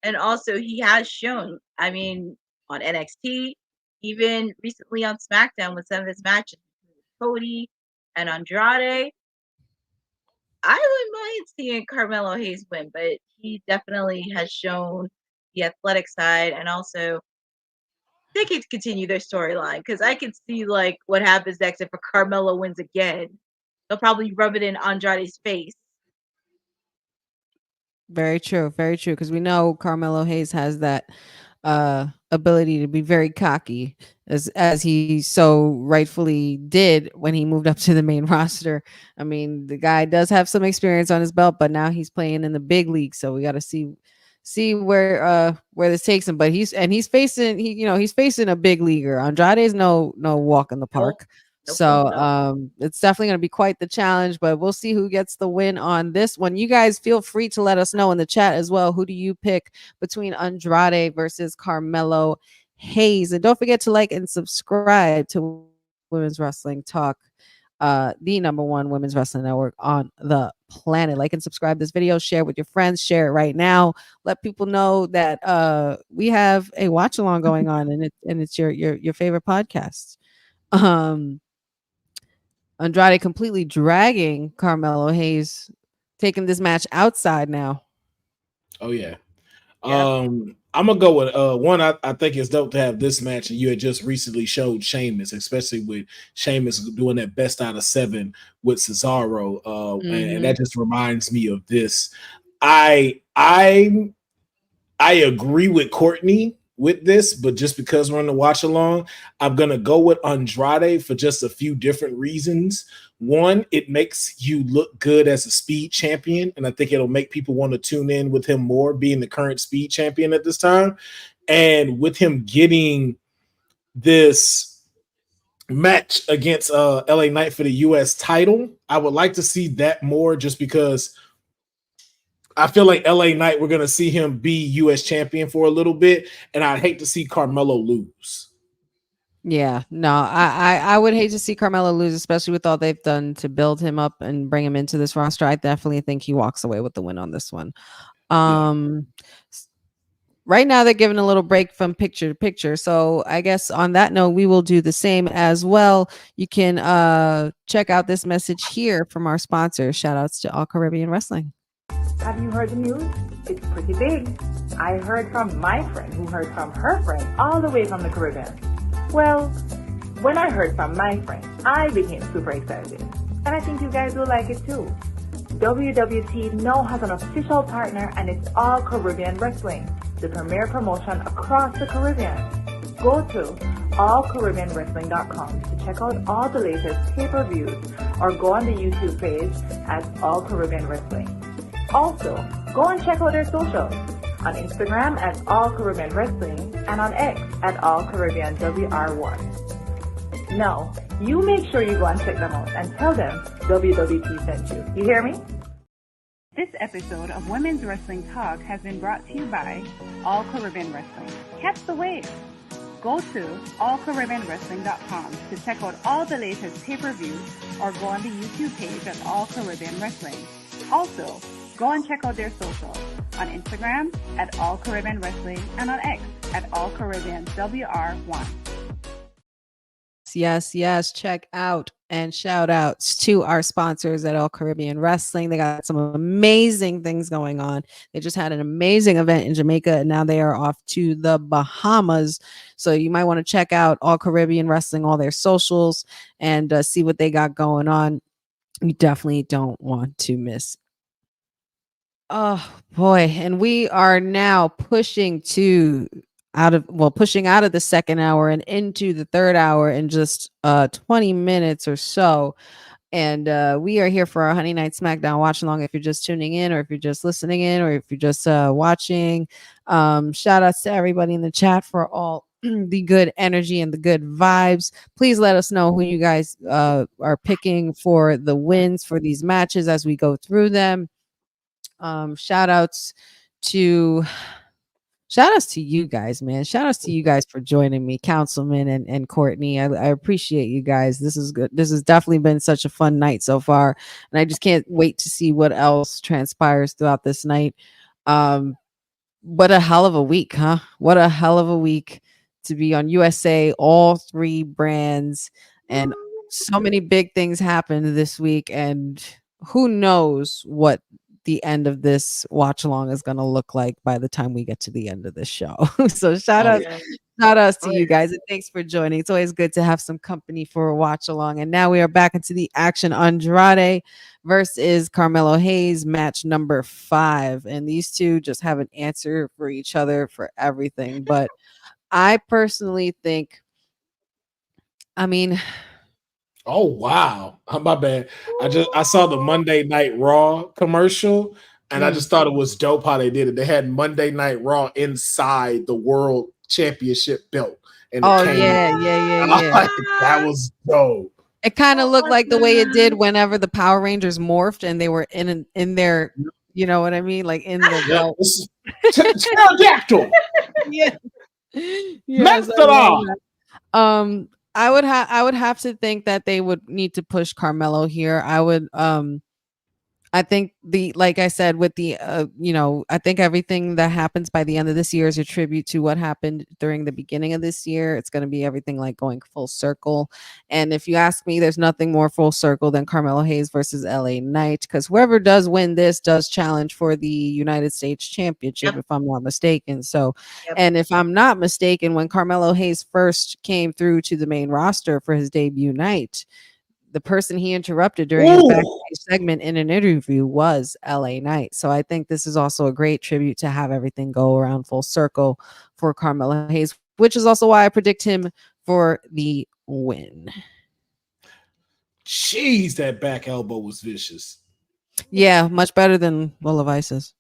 And also, he has shown, I mean, on NXT, even recently on SmackDown with some of his matches with Cody and Andrade, I wouldn't mind seeing Carmelo Hayes win, but he definitely has shown the athletic side, and also they can continue their storyline, because I can see like what happens next if Carmelo wins again. They'll probably rub it in Andrade's face. Very true, because we know Carmelo Hayes has that ability to be very cocky, as he so rightfully did when he moved up to the main roster. I mean, the guy does have some experience on his belt, but now he's playing in the big league, so we got to see where this takes him. But he's facing he's facing a big leaguer. Andrade is no walk in the park. So it's definitely going to be quite the challenge, but we'll see who gets the win on this one. You guys feel free to let us know in the chat as well. Who do you pick between Andrade versus Carmelo Hayes? And don't forget to like and subscribe to Women's Wrestling Talk, the number one women's wrestling network on the planet. Like and subscribe this video, share with your friends, share it right now. Let people know that we have a watch along going on, and it's your favorite podcast. Andrade completely dragging Carmelo Hayes, taking this match outside now. Oh yeah. I'm gonna go with one. I think it's dope to have this match, and you had just recently showed Sheamus, especially with Sheamus doing that best out of 7 with Cesaro, and that just reminds me of this. I agree with Courtney with this, but just because we're on the watch along, I'm gonna go with Andrade for just a few different reasons. One, it makes you look good as a speed champion, and I think it'll make people want to tune in with him more, being the current speed champion at this time. And with him getting this match against LA Knight for the US title, I would like to see that more, just because I feel like LA Knight, we're going to see him be US champion for a little bit, and I'd hate to see Carmelo lose. Yeah, no, I would hate to see Carmelo lose, especially with all they've done to build him up and bring him into this roster. I definitely think he walks away with the win on this one. Right now they're giving a little break from picture to picture. So I guess on that note, we will do the same as well. You can check out this message here from our sponsor. Shout outs to All Caribbean Wrestling. Have you heard the news? It's pretty big. I heard from my friend who heard from her friend all the way from the Caribbean. Well, when I heard from my friend, I became super excited. And I think you guys will like it too. WWT now has an official partner, and it's All Caribbean Wrestling, the premier promotion across the Caribbean. Go to allcaribbeanwrestling.com to check out all the latest pay-per-views, or go on the YouTube page at All Caribbean Wrestling. Also, go and check out their socials on Instagram at All Caribbean Wrestling and on X at All Caribbean WR1. Now, you make sure you go and check them out and tell them WWT sent you. You hear me? This episode of Women's Wrestling Talk has been brought to you by All Caribbean Wrestling. Catch the wave. Go to allcaribbeanwrestling.com to check out all the latest pay-per-views, or go on the YouTube page at All Caribbean Wrestling. Also, go and check out their socials on Instagram at All Caribbean Wrestling and on X at All Caribbean WR1. Yes, check out and shout outs to our sponsors at All Caribbean Wrestling. They got some amazing things going on. They just had an amazing event in Jamaica, and now they are off to the Bahamas. So you might want to check out All Caribbean Wrestling, all their socials, and see what they got going on. You definitely don't want to miss. Oh boy, and we are now pushing out of the second hour and into the third hour in just 20 minutes or so. And we are here for our Honeynight Smackdown watch along. If you're just tuning in, or if you're just listening in, or if you're just watching, shout outs to everybody in the chat for all the good energy and the good vibes. Please let us know who you guys are picking for the wins for these matches as we go through them. Shout outs to you guys, man. Shout outs to you guys for joining me, Councilman and Courtney. I appreciate you guys. This is good. This has definitely been such a fun night so far, and I just can't wait to see what else transpires throughout this night. What a hell of a week, huh? What a hell of a week to be on USA, all 3 brands, and so many big things happened this week, and who knows what the end of this watch along is going to look like by the time we get to the end of this show. So shout outs to you guys, and thanks for joining. It's always good to have some company for a watch along. And now we are back into the action. Andrade versus Carmelo Hayes, match number 5, and these two just have an answer for each other for everything. But I personally think, I mean, oh wow, my bad. I saw the Monday Night Raw commercial, and I just thought it was dope how they did it. They had Monday Night Raw inside the World Championship belt, and it came. Yeah. That was dope. It kind of looked like the way it did whenever the Power Rangers morphed and they were in their, you know what I mean, like in the belt. Pterodactyl. Yeah. Yes, I would have to think that they would need to push Carmelo here. I think like I said, with the, I think everything that happens by the end of this year is a tribute to what happened during the beginning of this year. It's going to be everything like going full circle. And if you ask me, there's nothing more full circle than Carmelo Hayes versus LA Knight, because whoever does win this does challenge for the United States Championship, if I'm not mistaken. So, and if I'm not mistaken, when Carmelo Hayes first came through to the main roster for his debut night, the person he interrupted during his backstage segment in an interview was LA Knight. So I think this is also a great tribute to have everything go around full circle for Carmelo Hayes, which is also why I predict him for the win. Jeez, that back elbow was vicious. Yeah, much better than Lola Vice's.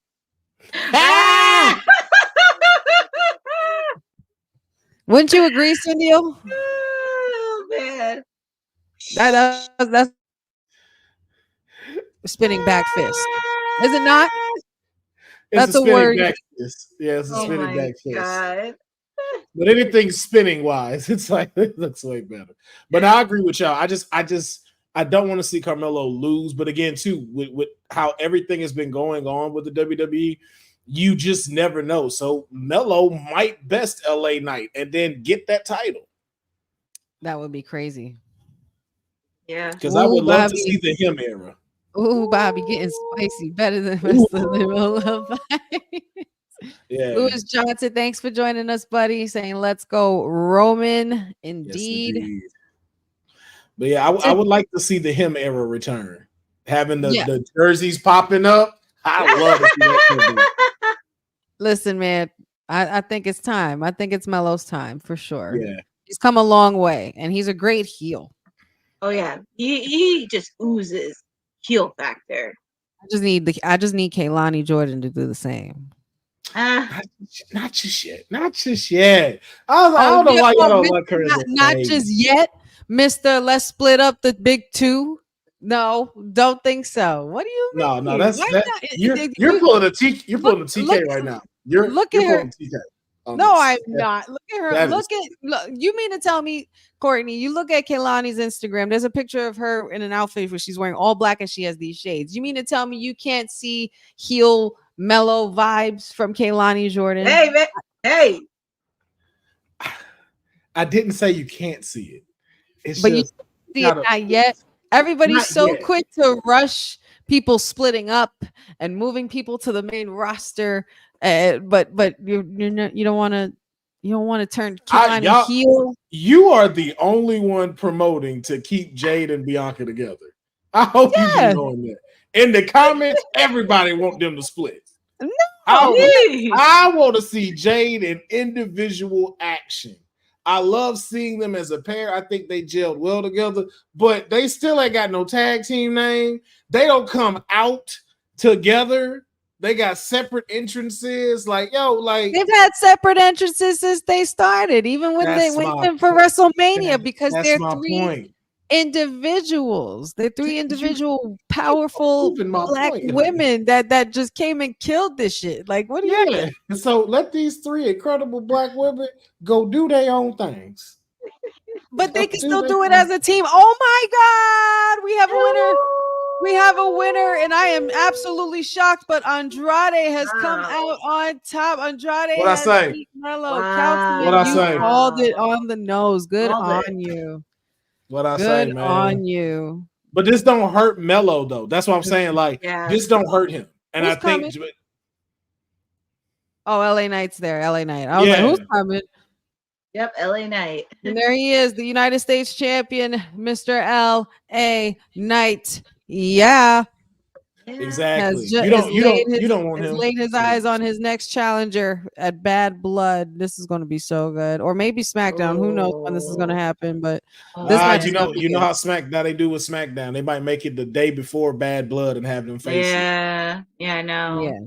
Wouldn't you agree, Cindy? Oh man. That's spinning back fist. Is it not? That's a word. Back fist. Yeah, it's a spinning back fist. God. But anything spinning wise, it's like it looks way better. But I agree with y'all. I don't want to see Carmelo lose. But again, too, with how everything has been going on with the WWE, you just never know. So Melo might best LA Knight and then get that title. That would be crazy. Yeah, because I would love to see the him era. Ooh, Bobby getting spicy better than the rest of the Yeah. Lewis Johnson, thanks for joining us, buddy. Saying let's go Roman. Indeed. Yes, indeed. But yeah, I would like to see the him era return. Having the jerseys popping up. I love to see that. Listen, man, I think it's time. I think it's Melo's time for sure. Yeah. He's come a long way and he's a great heel. Oh yeah. He just oozes heel factor. I just need Kehlani Jordan to do the same. Not just yet. Not just yet. I don't know why y'all don't like her. Not just yet, Mr. Let's split up the big two. No, don't think so. What do you mean? No, that's you're pulling a TK. You're pulling a TK right now. Look at her. No, I'm not. Look at her. Look, you mean to tell me, Courtney, you look at Kehlani's Instagram, there's a picture of her in an outfit where she's wearing all black and she has these shades. You mean to tell me you can't see heel mellow vibes from Kehlani Jordan? Hey, man. Hey. I didn't say you can't see it. It's but just, you see it not yet. Everybody's so quick to rush people splitting up and moving people to the main roster. But you don't want to turn Kehlani heel. You are the only one promoting to keep Jade and Bianca together. I hope you be doing that. In the comments, everybody want them to split. No, I want to see Jade in individual action. I love seeing them as a pair. I think they gelled well together, but they still ain't got no tag team name. They don't come out together. They got separate entrances. Like, they've had separate entrances since they started, even when they went in for WrestleMania, because they're three individuals. They're three individual powerful black women that just came and killed this shit. Like, what do you mean? And so let these three incredible black women go do their own things. But they can still do it as a team. Oh my God, we have a winner. We have a winner, and I am absolutely shocked. But Andrade has come out on top. Andrade what has I say? beat Melo. Wow. What I say? Called it on the nose. Good on you. What I say, man? Good on you. But this don't hurt Melo though. That's what I'm saying. Like this don't hurt him. And who's I think. Coming? Oh, LA Knight's there. LA Knight. I was like, who's coming? Yep, LA Knight. And there he is, the United States champion, Mr. LA Knight. Yeah. Exactly. Has You don't want him. laid his eyes on his next challenger at Bad Blood. This is going to be so good, or maybe SmackDown. Who knows when this is going to happen? But this match is gonna be you know good. how SmackDown they do with SmackDown. They might make it the day before Bad Blood and have them face it. Yeah, I know. Yeah,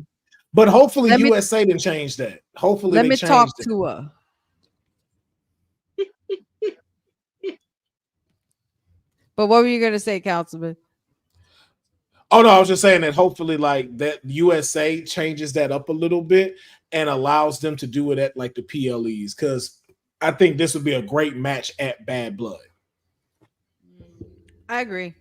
but hopefully USA didn't change that. Hopefully let they me talk changed it. to her. But what were you going to say, Councilman? Oh no, I was just saying that hopefully like that USA changes that up a little bit and allows them to do it at like the PLEs, because I think this would be a great match at Bad Blood. I agree.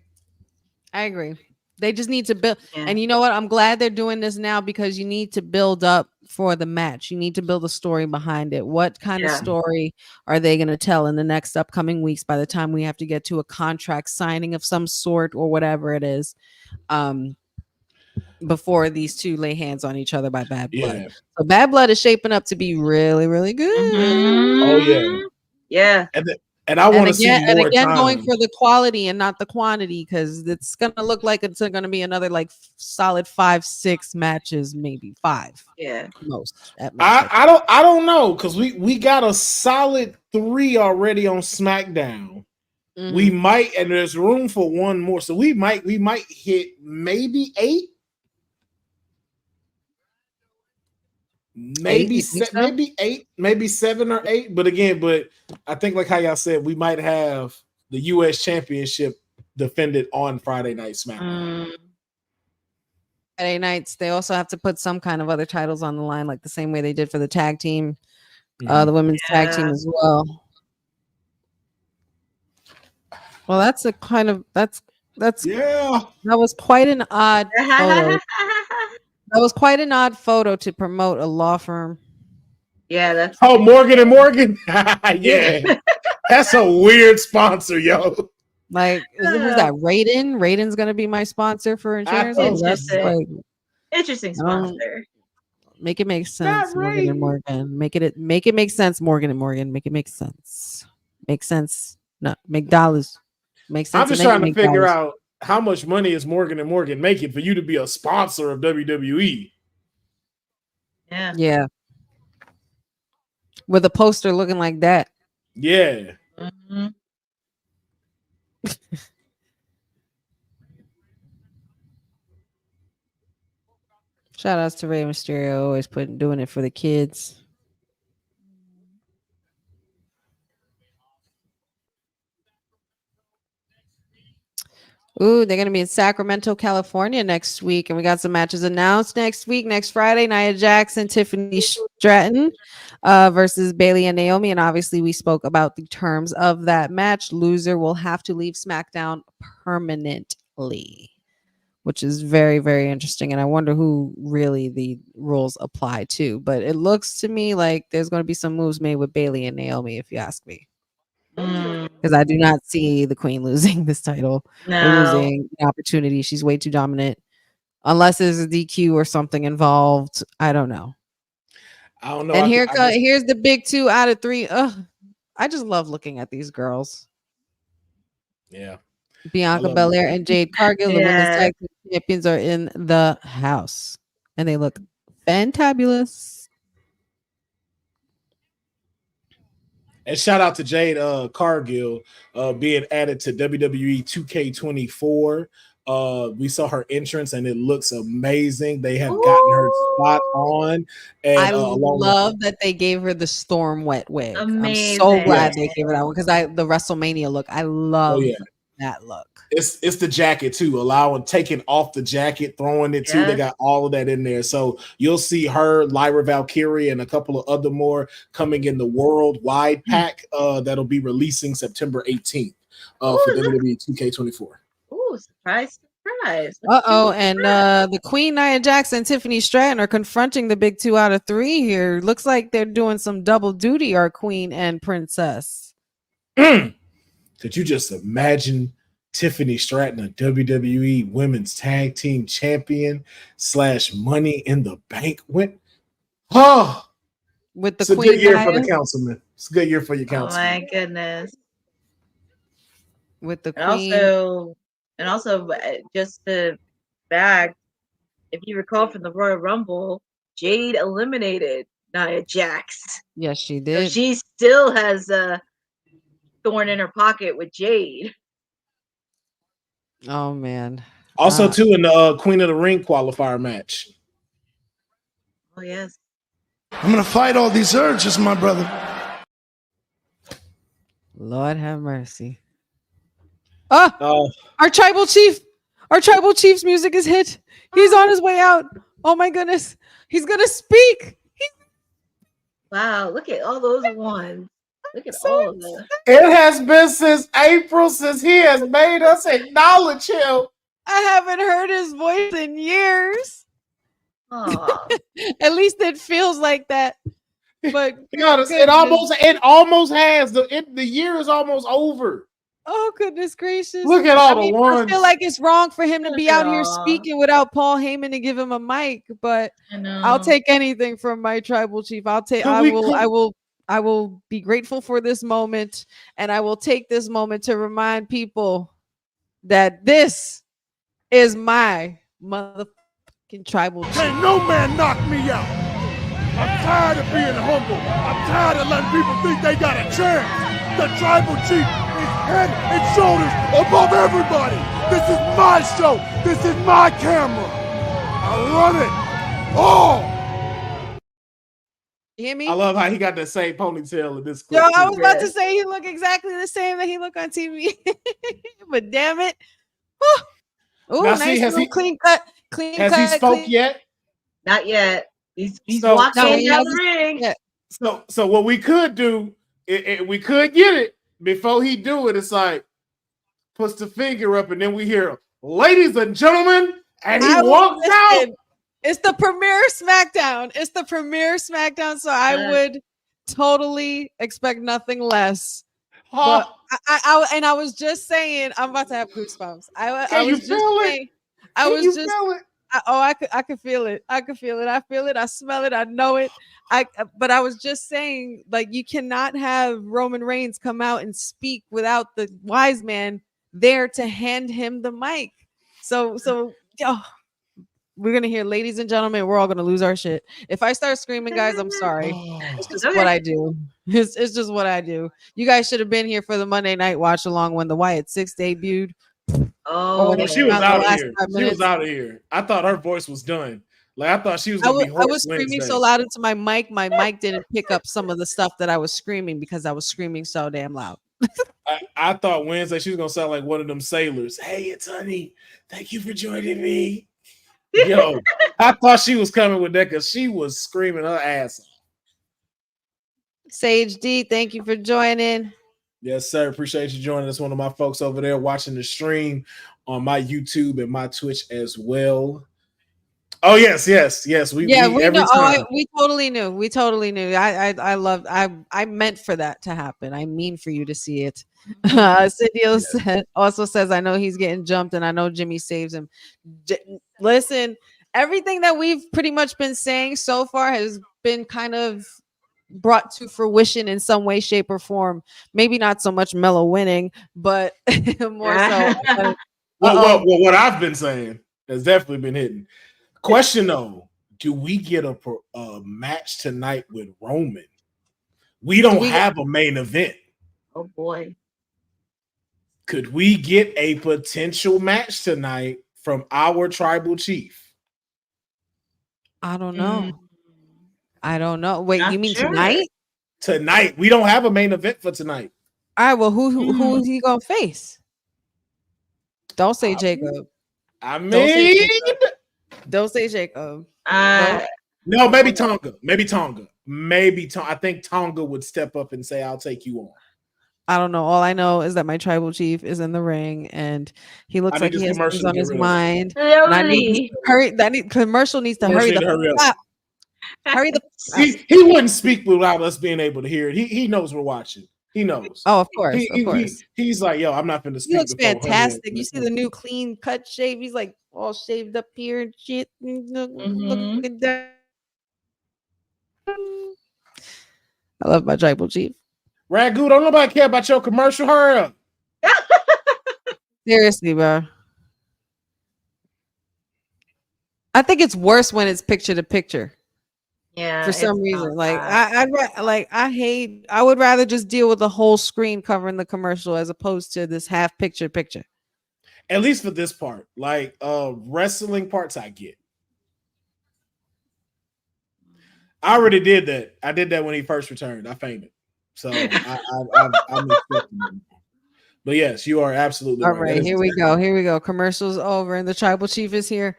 They just need to build. Yeah. And you know what? I'm glad they're doing this now, because you need to build up for the match. You need to build a story behind it. What kind of story are they going to tell in the next upcoming weeks by the time we have to get to a contract signing of some sort or whatever it is, before these two lay hands on each other by Bad Blood. So Bad Blood is shaping up to be really, really good. Mm-hmm. Oh yeah. Yeah. And I want to see more again, time. going for the quality and not the quantity, because it's gonna look like it's gonna be another like solid 5-6 matches, maybe 5. Yeah, most. I don't know, because we got a solid 3 already on SmackDown. Mm-hmm. We might, and there's room for one more, so we might hit maybe 8. Maybe 8, maybe 7 or 8. But I think like how y'all said, we might have the US Championship defended on Friday Night SmackDown. Friday nights, they also have to put some kind of other titles on the line, like the same way they did for the tag team, the women's tag team as well. Well, that's a kind of that was quite an odd photo. That was quite an odd photo to promote a law firm. Yeah, that's Morgan and Morgan. Yeah, that's a weird sponsor, yo. Like, who's that? Raiden. Raiden's gonna be my sponsor for insurance. Interesting sponsor. Make it make sense, Morgan and Morgan. Make it make sense, Morgan and Morgan. Make it make sense. Make sense. No, make dollars. Make sense. I'm just trying to figure out how much money is Morgan and Morgan making for you to be a sponsor of WWE? Yeah. Yeah. With a poster looking like that. Yeah. Mm-hmm. Shout outs to Rey Mysterio, always doing it for the kids. Ooh, they're going to be in Sacramento, California next week. And we got some matches announced next week. Next Friday, Nia Jackson, Tiffany Stratton versus Bayley and Naomi. And obviously, we spoke about the terms of that match. Loser will have to leave SmackDown permanently, which is very, very interesting. And I wonder who really the rules apply to. But it looks to me like there's going to be some moves made with Bayley and Naomi, if you ask me. Because I do not see the Queen losing this title or losing the opportunity. She's way too dominant. Unless there's a DQ or something involved. I don't know. And here's the big 2 out of 3. I just love looking at these girls. Yeah. Bianca Belair and Jade Cargill, the women's tag team champions, are in the house. And they look fantabulous. And shout out to Jade Cargill being added to WWE 2K24. We saw her entrance and it looks amazing. They have gotten her spot on. And I love that they gave her the Storm Wet wig. Amazing. I'm so glad they gave her that one, because the WrestleMania look. I love that look. It's the jacket too, taking off the jacket, throwing it too. They got all of that in there. So you'll see her, Lyra Valkyrie, and a couple of other more coming in the worldwide pack that'll be releasing September 18th for WWE 2K24. Ooh, surprise. And the Queen, Nia Jackson, and Tiffany Stratton are confronting the big 2 out of 3 here. Looks like they're doing some double duty, our Queen and Princess. Could you just imagine Tiffany Stratton, a WWE Women's Tag Team Champion / Money in the Bank win? With the it's Queen, a good year for the councilman. It's a good year for your councilman. Oh my goodness! With the Queen, and also just to back, if you recall from the Royal Rumble, Jade eliminated Nia Jax. Yes, she So did. she still has a thorn in her pocket with Jade. Oh man. Also, too, in the Queen of the Ring qualifier match. Oh yes. I'm gonna fight all these urges, my brother. Lord have mercy. Our tribal chief's music is hit. He's on his way out. Oh my goodness. He's gonna speak. Wow, look at all those ones. Look at all of them. It has been since April since he has made us acknowledge him. I haven't heard his voice in years. At least it feels like that. But be honest, it almost has. The year is almost over. Oh, goodness gracious. Look at all the ones. I feel like it's wrong for him to be out here speaking without Paul Heyman to give him a mic, but I'll take anything from my tribal chief. I will be grateful for this moment, and I will take this moment to remind people that this is my motherfucking tribal chief. Can't no man knock me out. I'm tired of being humble. I'm tired of letting people think they got a chance. The tribal chief is head and shoulders above everybody. This is my show. This is my camera. I run it all. You hear me? I love how he got the same ponytail in this clip. Yo, I was about to say he look exactly the same that he look on TV. But damn it. Oh, nice little clean cut. Has he spoke yet? Not yet. He's walking down the ring. So what we could do, we could get it before he do it. It's like puts the finger up, and then we hear, "Ladies and gentlemen," and he walks out. It's the premiere Smackdown. It's the premiere Smackdown, so I would totally expect nothing less. But I was just saying, I'm about to have goosebumps. I was just saying, I could feel it. I could feel it. I feel it. I smell it. I know it. But I was just saying, like, you cannot have Roman Reigns come out and speak without the wise man there to hand him the mic. So we're gonna hear, ladies and gentlemen, we're all gonna lose our shit. If I start screaming, guys, I'm sorry. It's just what I do. It's just what I do. You guys should have been here for the Monday night watch along when the Wyatt 6 debuted. She was out of here. She was out of here. I thought her voice was done. Like I thought she was gonna be hoarse. I was screaming so loud into my mic. My mic didn't pick up some of the stuff that I was screaming because I was screaming so damn loud. I thought Wednesday she was gonna sound like one of them sailors. Hey, it's Honey. Thank you for joining me. Yo, I thought she was coming with that because she was screaming her ass off. Sage D, thank you for joining. Yes, sir. Appreciate you joining us. One of my folks over there watching the stream on my YouTube and my Twitch as well. Oh, yes. We totally knew. We totally knew. I meant for that to happen. I mean for you to see it. Cindy also says, I know he's getting jumped and I know Jimmy saves him. Listen, everything that we've pretty much been saying so far has been kind of brought to fruition in some way, shape, or form. Maybe not so much Mello winning, but more so. What I've been saying has definitely been hidden. Question though, do we get a match tonight with Roman? We don't have a main event. Oh boy. Could we get a potential match tonight from our tribal chief? I don't know. I don't know. Wait, you mean tonight? Tonight. We don't have a main event for tonight. All right, well, who is he gonna face? Don't say Jacob. I mean, don't say Jacob. No, maybe Tonga. I think Tonga would step up and say, I'll take you on. I don't know. All I know is that my tribal chief is in the ring and he looks like he has things on his mind. Commercial needs to hurry up. Hurry the he wouldn't speak without us being able to hear it. He knows we're watching. He knows. Oh, of course. He's like, yo, I'm not going to speak. He looks fantastic. You see the new clean cut shave. He's like all shaved up here and shit. Look at that. I love my tribal chief. Ragu, don't nobody care about your commercial. Hurry up. Seriously, bro. I think it's worse when it's picture to picture. Yeah, For some it's reason, not like bad. I would rather just deal with the whole screen covering the commercial as opposed to this half picture. At least for this part, like wrestling parts, I get. I already did that. I did that when he first returned. I fainted, so I'm expecting it. But yes, you are absolutely All right. right, here we go. Here we go. Commercials over, and the tribal chief is here.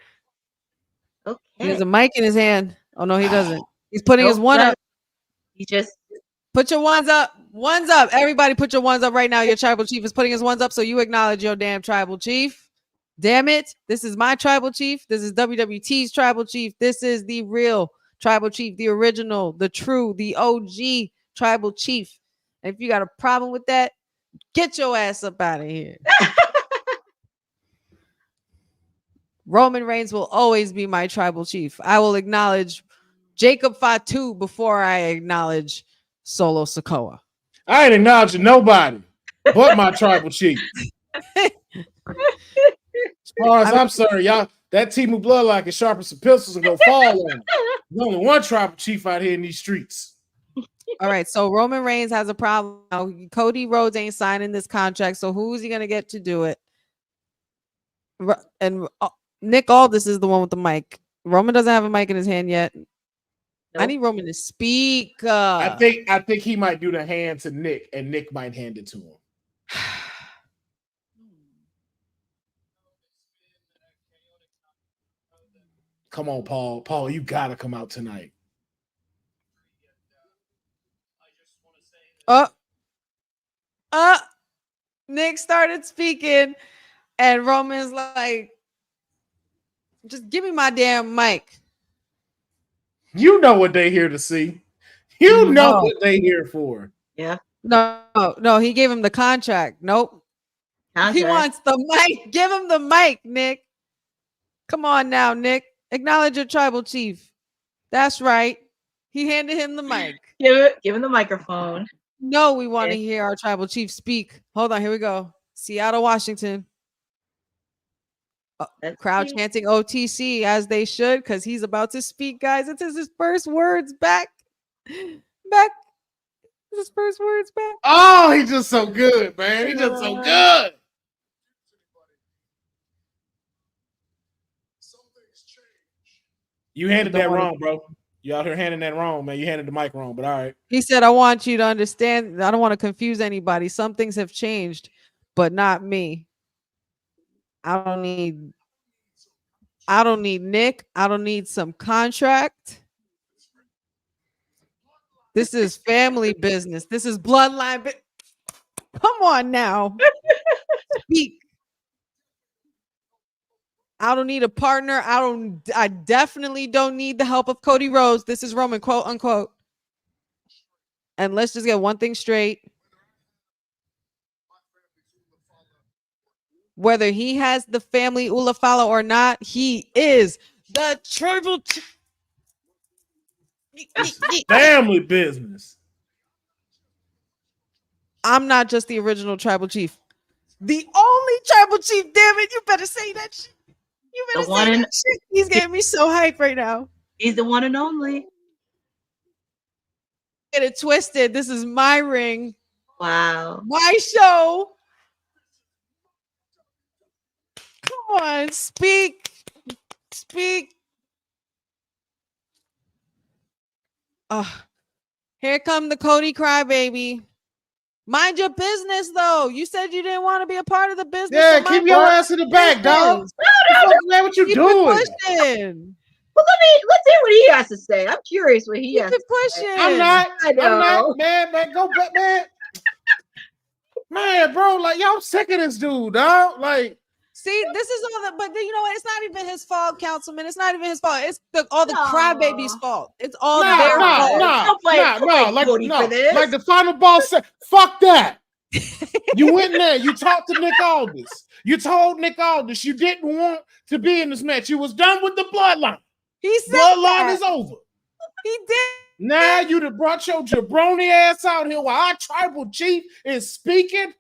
He has Okay. a mic in his hand. Oh no, he doesn't. He's putting his Nope, one no. up. He just Put your ones up. Ones up. Everybody put your ones up right now. Your tribal chief is putting his ones up, so you acknowledge your damn tribal chief. Damn it. This is my tribal chief. This is WWT's tribal chief. This is the real tribal chief, the original, the true, the OG tribal chief. And if you got a problem with that, get your ass up out of here. Roman Reigns will always be my tribal chief. I will acknowledge Jacob Fatu before I acknowledge Solo Sikoa. I ain't acknowledging nobody but my tribal chief. As far as I'm sorry, y'all, that Timu bloodline can sharpen some pistols and go fall on them. There's only one tribal chief out here in these streets. All right, so Roman Reigns has a problem now. Cody Rhodes ain't signing this contract, so who's he gonna get to do it? And Nick Aldis is the one with the mic. Roman doesn't have a mic in his hand yet. Nope. I need Roman to speak. I think he might do the hand to Nick, and Nick might hand it to him. Come on, Paul. Paul, you gotta come out tonight. Nick started speaking, and Roman's like, just give me my damn mic. You know what they here to see. You know what they here for. Yeah. No, he gave him the contract. Nope. He wants the mic. Give him the mic, Nick. Come on now, Nick. Acknowledge your tribal chief. That's right. He handed him the mic. Give him the microphone. No, we want to hear our tribal chief speak. Hold on, here we go. Seattle, Washington. Crowd chanting OTC as they should, because he's about to speak, guys. It's his first words back. His first words back. Oh, he's just so good, man. He's just so good. You handed that wrong, bro. You out here handing that wrong, man. You handed the mic wrong, but all right. He said, I want you to understand. I don't want to confuse anybody. Some things have changed, but not me. I don't need Nick. I don't need some contract. This is family business. This is bloodline. Come on now. Speak. I don't need a partner. I definitely don't need the help of Cody Rhodes. This is Roman, quote unquote. And let's just get one thing straight. Whether he has the family Ulafala or not, he is the tribal family business. I'm not just the original tribal chief. The only tribal chief, damn it. You better say that shit. You better say that shit. He's getting me so hyped right now. He's the one and only. Get it twisted. This is my ring. Wow. My show. Come on, speak. Here come the Cody crybaby. Mind your business, though. You said you didn't want to be a part of the business. Yeah, keep your ass in the back, dog. No, man, what you doing? Well, let's hear what he has to say. I'm curious what he has to say. I'm not, man, go back, man. Man, bro, like, y'all sick of this dude, dog. Like, see, this is all that, but you know what? It's not even his fault, Councilman. It's not even his fault. It's all the crybabies' fault. It's all their fault. Like the final boss said, fuck that. You went in there, you talked to Nick Aldis. You told Nick Aldis you didn't want to be in this match. You was done with the bloodline. He said bloodline is over. He did. Now you'd have brought your jabroni ass out here while our tribal chief is speaking.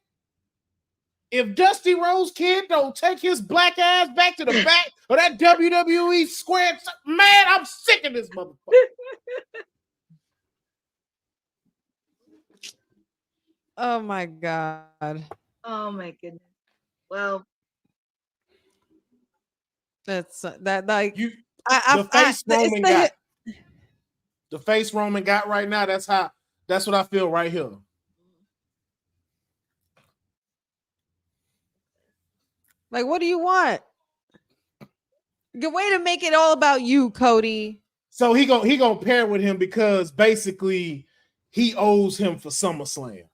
if Dusty Rose Kid don't take his black ass back to the back of that WWE square, man, I'm sick of this motherfucker. Oh my god. Oh my goodness. Well, That's that like You the face Roman got. The face Roman got right now. That's what I feel right here. Like, what do you want? Good way to make it all about you, Cody. So he gonna pair with him because basically he owes him for SummerSlam.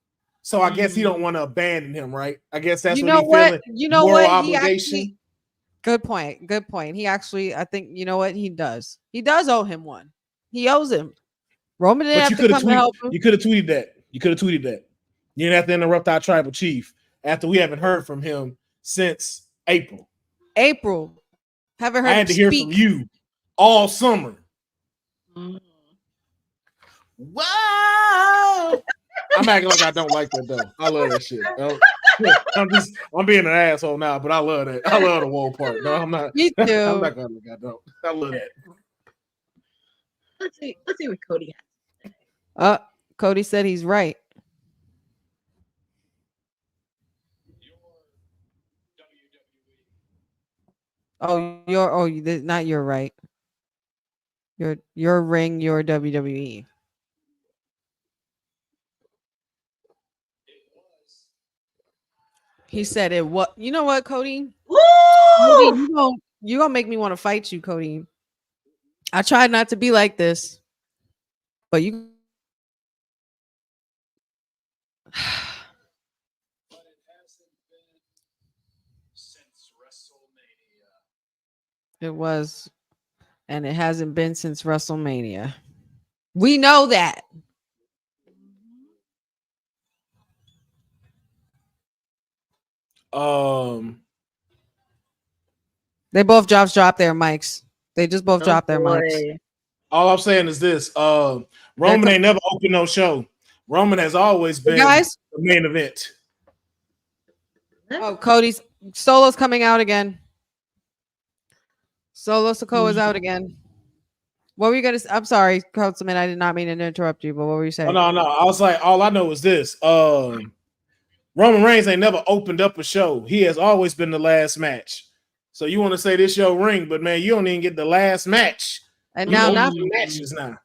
So I guess he don't want to abandon him, right? I guess that's what he's feeling. You know moral what? Obligation. Good point. Good point. He actually, I think, you know what? He does. He does owe him one. He owes him. Roman didn't have to come to help him. You could have tweeted that. You didn't have to interrupt our tribal chief after we haven't heard from him since April. Haven't heard. I had to hear from you all summer. Whoa! I'm acting like I don't like that though. I love that shit. I'm being an asshole now, but I love that. I love the whoa part. No, I'm not. Me too. I'm not gonna look. I don't. I love that. Let's see what Cody has. Cody said he's right. Not you're right. Your ring, your WWE. He said it. What? You know what, Cody? Cody, you gonna make me want to fight you, Cody. I tried not to be like this, but you. It was, and it hasn't been since WrestleMania. We know that. They both dropped their mics. They just both dropped their mics. All I'm saying is this: Roman ain't never opened no show. Roman has always been the main event. Oh, Cody's Solo's coming out again. Solo Sikoa is out again. What were you gonna say? I'm sorry, Councilman. I did not mean to interrupt you, but what were you saying? Oh, no. I was like, all I know is this: Roman Reigns ain't never opened up a show. He has always been the last match. So you want to say this your ring, but man, you don't even get the last match. And now not matches now.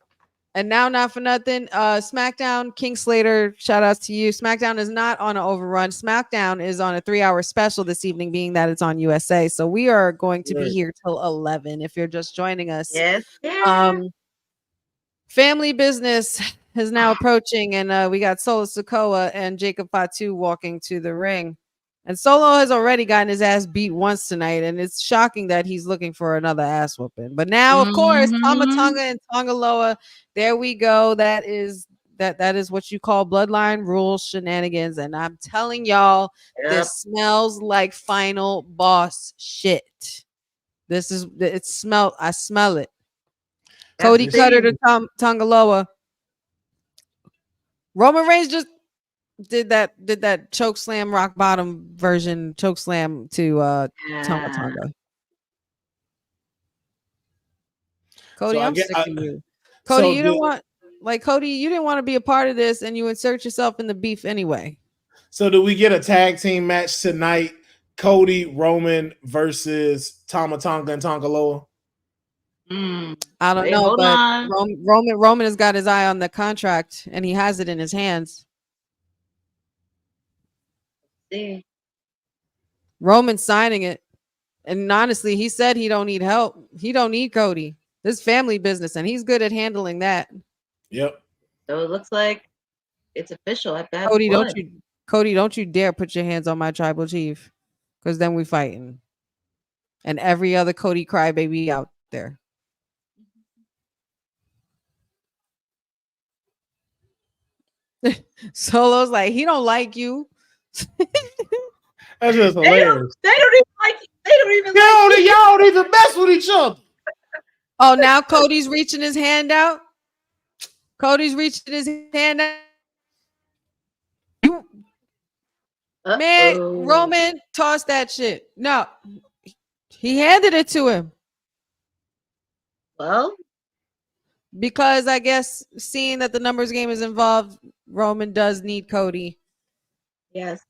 And now, not for nothing, SmackDown, King Slater, shout outs to you. SmackDown is not on an overrun. SmackDown is on a 3-hour special this evening, being that it's on USA. So we are going to be here till 11 if you're just joining us. Yes. Family Business is now approaching, and we got Solo Sikoa and Jacob Fatu walking to the ring. And Solo has already gotten his ass beat once tonight, and it's shocking that he's looking for another ass whooping. But now, of course, Tama Tonga and Tongaloa, there we go. That is what you call bloodline rules shenanigans. And I'm telling y'all, this smells like final boss shit. I smell it. Cody Cutter to Tongaloa. Roman Reigns just did that choke slam rock bottom version choke slam to Tama Tonga. Cody, I'm sick of you. Cody, you didn't want to be a part of this, and you insert yourself in the beef anyway. So do we get a tag team match tonight? Cody Roman versus Tama Tonga and Tongaloa? I don't know, but Roman has got his eye on the contract, and he has it in his hands. Roman's signing it, and honestly, he said he don't need help. He don't need Cody. This family business, and he's good at handling that. Yep. So it looks like it's official at that Cody, point. don't you dare put your hands on my tribal chief, because then we fighting. And every other Cody crybaby out there. Solo's like, he don't like you. That's just hilarious. They don't even like you. Y'all don't even mess with each other. Oh, now Cody's reaching his hand out. Cody's reaching his hand out. Man, Uh-oh. Roman tossed that shit. No, he handed it to him Well, because I guess seeing that the numbers game is involved, Roman does need Cody. yes.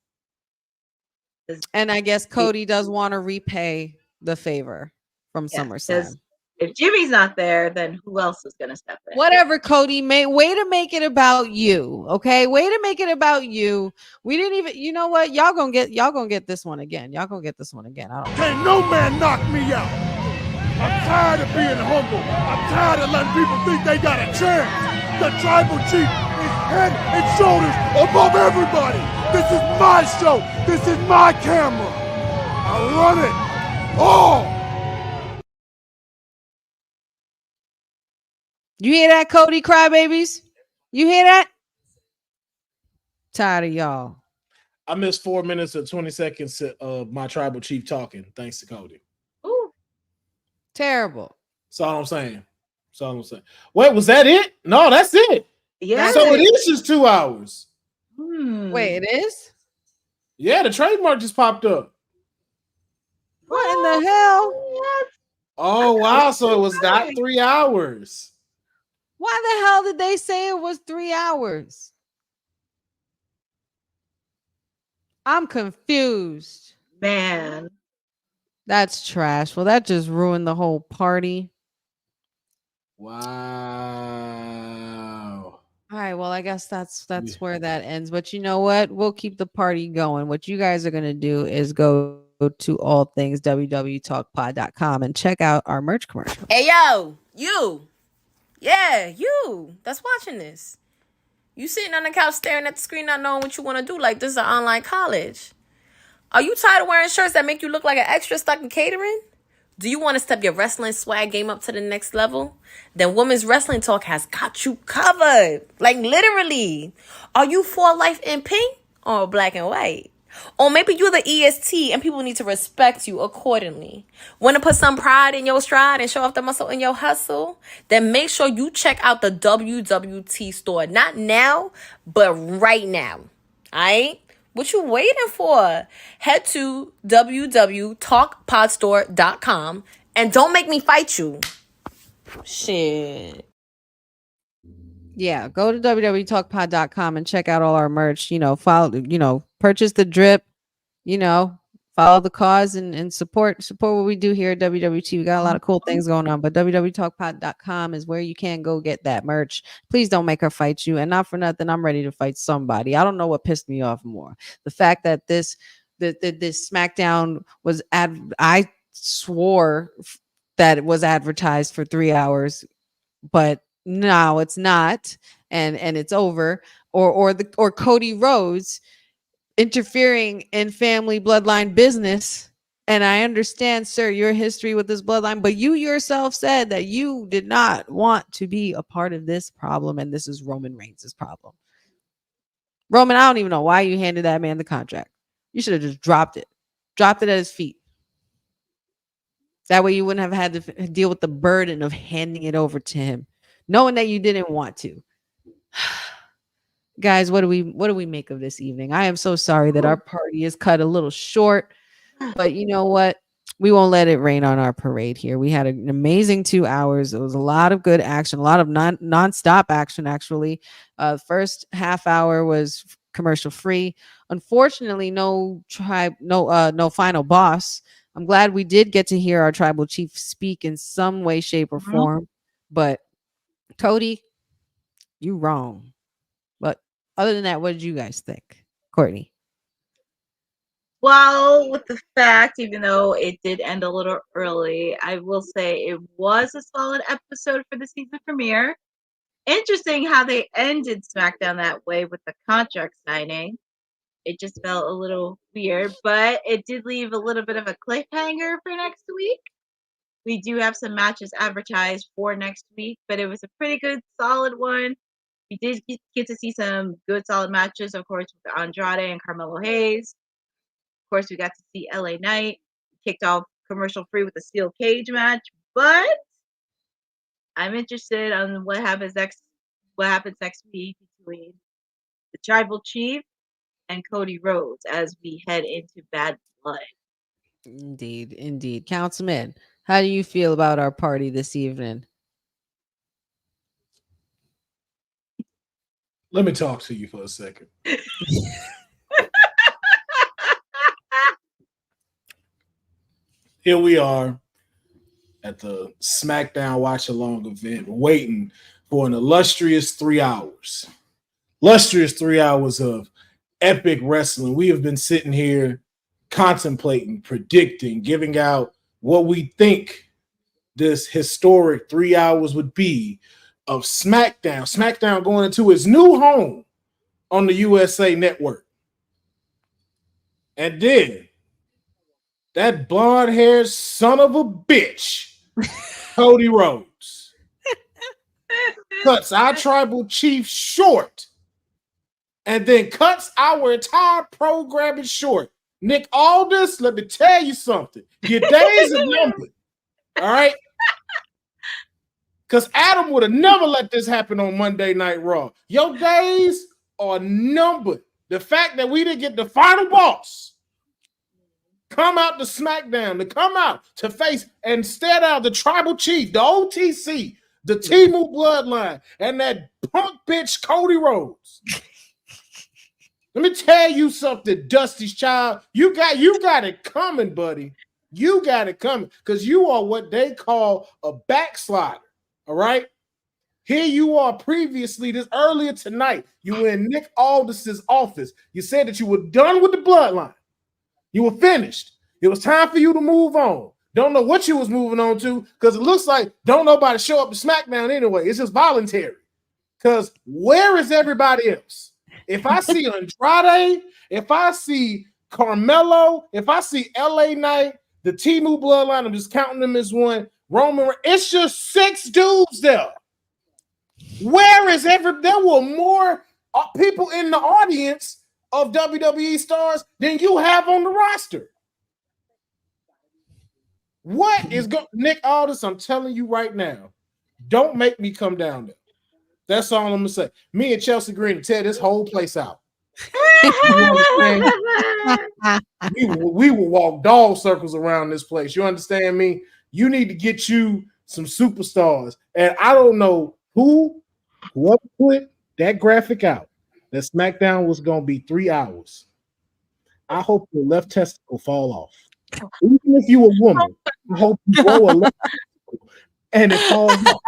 And I guess Cody does want to repay the favor from Because SummerSlam. if Jimmy's not there, then who else is going to step in? Whatever, Cody. Way to make it about you. Okay, way to make it about you. We didn't even. You know what? Y'all gonna get this one again. Y'all gonna get this one again. I don't. Can't no man knock me out. I'm tired of being humble. I'm tired of letting people think they got a chance. The tribal chief is head and shoulders above everybody. This is my show. This is my camera. I run it all. You hear that, Cody crybabies? You hear that? Tired of y'all. I missed 4 minutes and 20 seconds of my tribal chief talking, thanks to Cody. Ooh. Terrible. That's all I'm saying. That's all I'm saying. Wait, was that it? No, that's it. Yeah. So it is just 2 hours. Wait, it is? Yeah, the trademark just popped up. What in the hell? Oh, wow. So it was not 3 hours. Why the hell did they say it was 3 hours? I'm confused. Man. That's trash. Well, that just ruined the whole party. Wow. All right, well, I guess that's where that ends. But you know what? We'll keep the party going. What you guys are going to do is go to all things wwtalkpod.com and check out our merch commercial. Hey, yo, you. Yeah, you that's watching this. You sitting on the couch staring at the screen not knowing what you want to do like this is an online college. Are you tired of wearing shirts that make you look like an extra stuck in catering? Do you want to step your wrestling swag game up to the next level? Then Women's Wrestling Talk has got you covered. Like literally. Are you for life in pink or black and white? Or maybe you're the EST and people need to respect you accordingly. Want to put some pride in your stride and show off the muscle in your hustle? Then make sure you check out the WWT store. Not now, but right now. Alright? What you waiting for? Head to wwtalkpodstore.com and don't make me fight you. Shit. Yeah, go to www.talkpod.com and check out all our merch. Purchase the drip, follow the cause and support what we do here at WWT. We got a lot of cool things going on, but www.talkpod.com is where you can go get that merch. Please don't make her fight you. And not for nothing, I'm ready to fight somebody. I don't know what pissed me off more. The fact that this Smackdown was I swore that it was advertised for 3 hours, but no, it's not, and it's over. Or Cody Rhodes interfering in family bloodline business. And I understand, sir, your history with this bloodline, but you yourself said that you did not want to be a part of this problem, and this is Roman Reigns' problem. Roman, I don't even know why you handed that man the contract. You should have just dropped it at his feet. That way you wouldn't have had to deal with the burden of handing it over to him, knowing that you didn't want to. Guys, what do we make of this evening? I am so sorry that our party is cut a little short, but you know what? We won't let it rain on our parade here. We had an amazing 2 hours. It was a lot of good action, a lot of non-stop action, actually. First half hour was commercial free. Unfortunately, no final boss. I'm glad we did get to hear our tribal chief speak in some way, shape, or form. But Cody, you wrong. But other than that, what did you guys think? Courtney? Well, with the fact, even though it did end a little early, I will say it was a solid episode for the season premiere. Interesting how they ended SmackDown that way with the contract signing. It just felt a little weird, but it did leave a little bit of a cliffhanger for next week. We do have some matches advertised for next week, but it was a pretty good, solid one. We did get to see some good, solid matches, of course, with Andrade and Carmelo Hayes. Of course, we got to see LA Knight kicked off commercial free with a steel cage match, but I'm interested on what happens next week between the Tribal Chief and Cody Rhodes as we head into Bad Blood. Indeed. Councilman, how do you feel about our party this evening? Let me talk to you for a second. Here we are at the Smackdown Watch Along event, waiting for an illustrious 3 hours. Illustrious 3 hours of epic wrestling. We have been sitting here contemplating, predicting, giving out what we think this historic 3 hours would be of SmackDown. SmackDown going into its new home on the USA Network. And then that blonde-haired son of a bitch, Cody Rhodes, cuts our tribal chief short and then cuts our entire programming short. Nick Aldis, let me tell you something. Your days are numbered. All right? Because Adam would have never let this happen on Monday Night Raw. Your days are numbered. The fact that we didn't get the final boss come out to SmackDown, to come out to face and stare down the tribal chief, the OTC, the Timu bloodline, and that punk bitch Cody Rhodes. Let me tell you something, Dusty's child. You got it coming, buddy. You got it coming because you are what they call a backslider. All right. Here you are previously, this earlier tonight. You were in Nick Aldis's office. You said that you were done with the bloodline. You were finished. It was time for you to move on. Don't know what you was moving on to because it looks like don't nobody show up to SmackDown anyway. It's just voluntary. Because where is everybody else? If I see Andrade, if I see Carmelo, if I see LA Knight, the Timu bloodline, I'm just counting them as one. Roman, it's just 6 dudes there. Where is there were more people in the audience of WWE stars than you have on the roster. What is going Nick Aldis? I'm telling you right now, don't make me come down there. That's all I'm gonna say. Me and Chelsea Green tear this whole place out. we will walk dog circles around this place. You understand me? You need to get you some superstars. And I don't know whoever put that graphic out that SmackDown was going to be 3 hours. I hope your left testicle fall off. Even if you a woman, I hope you grow a left testicle and it falls off.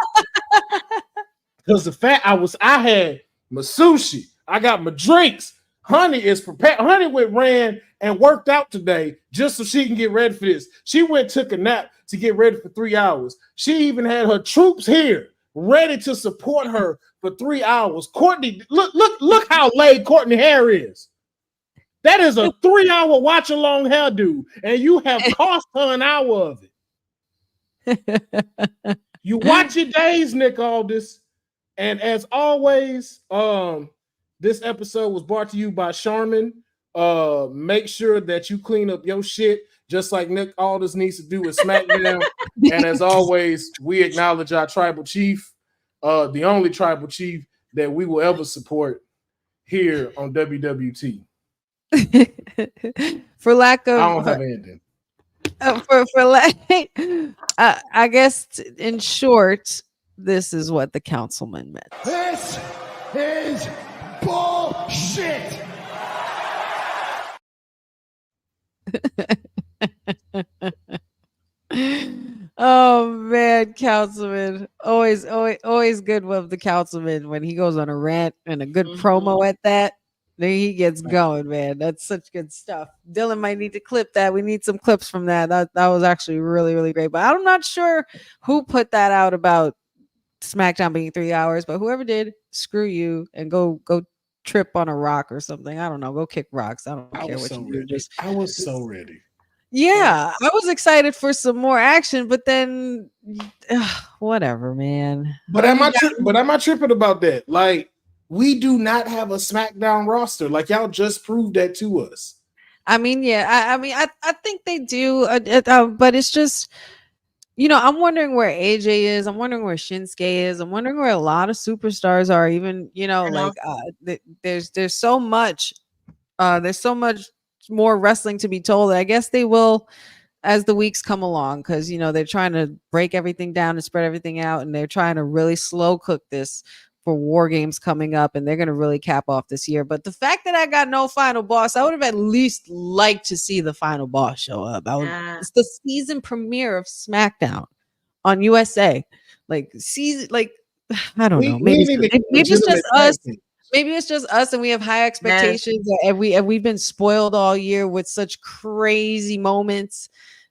Because the fact I had my sushi, I got my drinks. Honey is prepared. Honey ran and worked out today just so she can get ready for this. She took a nap to get ready for 3 hours. She even had her troops here ready to support her for 3 hours. Courtney, look how laid Courtney hair is. That is a 3 hour watch along hairdo, and you have cost her an hour of it. You watch your days, Nick Aldis. And as always, this episode was brought to you by Charmin. Make sure that you clean up your shit, just like Nick Aldis needs to do with SmackDown. And as always, we acknowledge our tribal chief, the only tribal chief that we will ever support here on WWT. For lack of, I don't have anything. For lack, I guess in short, this is what the councilman meant. This is bullshit. Oh man, councilman, always good with the councilman when he goes on a rant and a good promo at that. Then he gets going, man. That's such good stuff. Dylan might need to clip that. We need some clips from that. That was actually really, really great. But I'm not sure who put that out about SmackDown being 3 hours, but whoever did, screw you and go trip on a rock or something. I don't know. Go kick rocks. I don't care what you do. I was so ready. Yeah, I was excited for some more action, but then whatever, man. But am I tripping about that? Like, we do not have a SmackDown roster. Like, y'all just proved that to us. I mean, yeah. I think they do, but it's just, I'm wondering where AJ is. I'm wondering where Shinsuke is. I'm wondering where a lot of superstars are. Even, there's so much There's so much more wrestling to be told. I guess they will as the weeks come along, because they're trying to break everything down and spread everything out, and they're trying to really slow cook this for War Games coming up, and they're going to really cap off this year. But the fact that I got no final boss, I would have at least liked to see the final boss show up. It's the season premiere of SmackDown on USA. Like season, like I don't know. Maybe it's just us. Maybe it's just us, and we have high expectations, and we've been spoiled all year with such crazy moments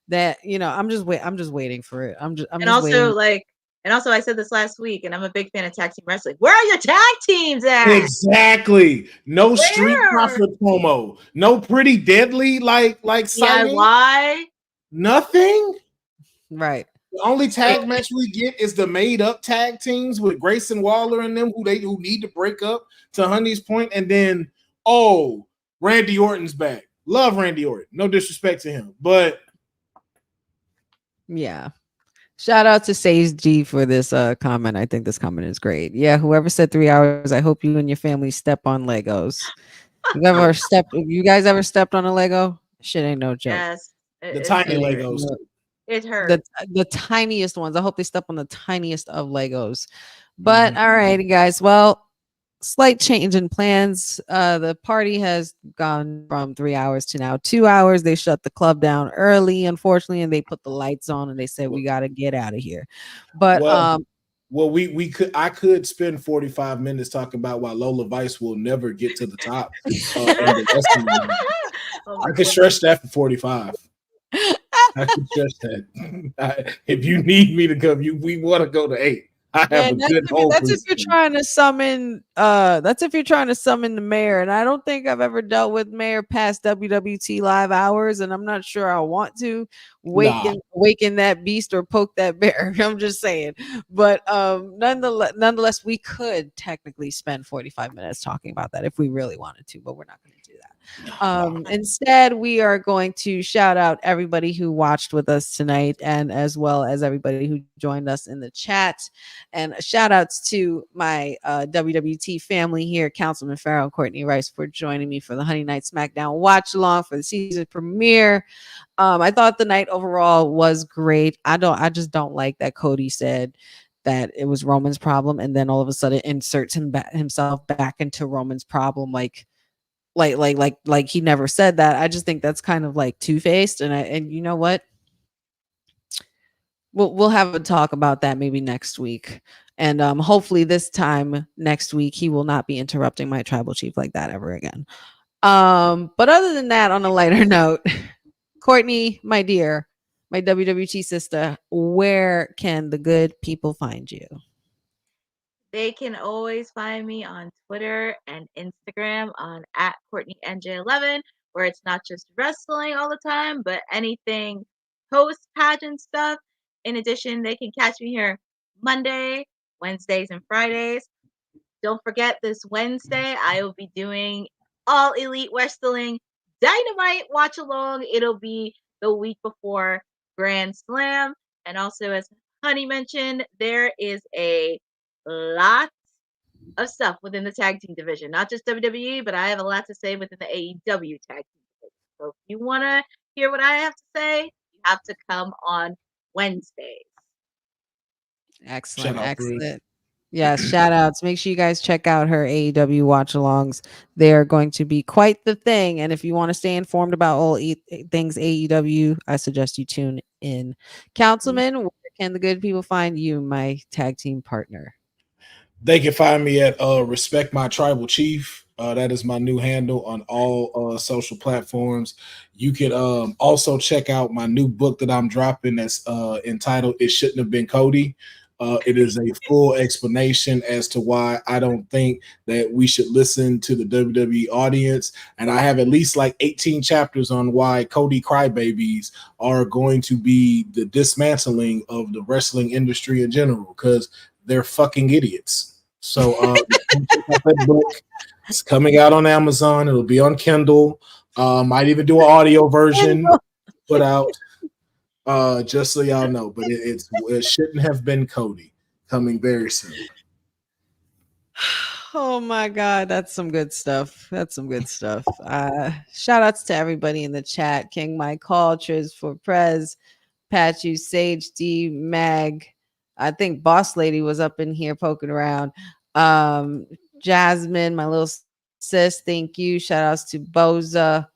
that I'm just waiting for it. I'm just waiting. And also, I said this last week, and I'm a big fan of tag team wrestling. Where are your tag teams at? Exactly. No Street Profit promo. No Pretty Deadly like DIY. Nothing. Right. The only tag match we get is the made up tag teams with Grayson Waller and them who need to break up, to Honey's point. And then Randy Orton's back. Love Randy Orton. No disrespect to him, but yeah. Shout out to Sage G for this comment. I think this comment is great. Yeah, whoever said 3 hours, I hope you and your family step on Legos. You guys ever stepped on a Lego? Shit ain't no joke. Yes. The tiny Legos. It hurts. The tiniest ones. I hope they step on the tiniest of Legos. But all right, guys. Well, slight change in plans. The party has gone from 3 hours to now 2 hours. They shut the club down early, unfortunately, and they put the lights on and they said we got to get out of here. But I could spend 45 minutes talking about why Lola Vice will never get to the top. I could stretch that for 45. I could stretch that. If you need me to come, we want to go to 8. That's if you're trying to summon the mayor, and I don't think I've ever dealt with mayor past WWT live hours, and I'm not sure I want to waken that beast or poke that bear. I'm just saying. But nonetheless, we could technically spend 45 minutes talking about that if we really wanted to, but we're not going to do that. Instead, we are going to shout out everybody who watched with us tonight, and as well as everybody who joined us in the chat. And shout outs to my WWT family here, Councilman Farrell and Courtney Rice, for joining me for the Honeynight Smackdown watch along for the season premiere. I thought the night overall was great. I just don't like that Cody said that it was Roman's problem, and then all of a sudden inserts himself back into Roman's problem, like he never said that. I just think that's kind of like two-faced, and you know what? We'll have a talk about that maybe next week, and hopefully this time next week he will not be interrupting my tribal chief like that ever again. But other than that, on a lighter note, Courtney, my dear, my WWT sister, where can the good people find you? They can always find me on Twitter and Instagram on @CourtneyNJ11, where it's not just wrestling all the time, but anything post-pageant stuff. In addition, they can catch me here Monday, Wednesdays, and Fridays. Don't forget, this Wednesday, I will be doing All Elite Wrestling Dynamite Watch Along. It'll be the week before Grand Slam. And also, as Honey mentioned, there is a lot of stuff within the tag team division, not just WWE, but I have a lot to say within the AEW tag team division. So if you want to hear what I have to say, you have to come on Wednesdays. Excellent. Yes, shout outs. Make sure you guys check out her AEW watch alongs. They're going to be quite the thing. And if you want to stay informed about all things AEW, I suggest you tune in. Councilman, where can the good people find you, my tag team partner? They can find me at Respect My Tribal Chief. That is my new handle on all social platforms. You can also check out my new book that I'm dropping that's entitled It Shouldn't Have Been Cody. It is a full explanation as to why I don't think that we should listen to the WWE audience. And I have at least like 18 chapters on why Cody crybabies are going to be the dismantling of the wrestling industry in general, because they're fucking idiots. So that book is coming out on Amazon. It'll be on Kindle. Might even do an audio version put out. Just so y'all know, but it shouldn't have been Cody, coming very soon. Oh my God, that's some good stuff. That's some good stuff. Shout outs to everybody in the chat. King Mike Hall, Triz for Prez, Patchu, Sage D, Mag. I think Boss Lady was up in here poking around. Jasmine, my little sis, thank you. Shout outs to Boza,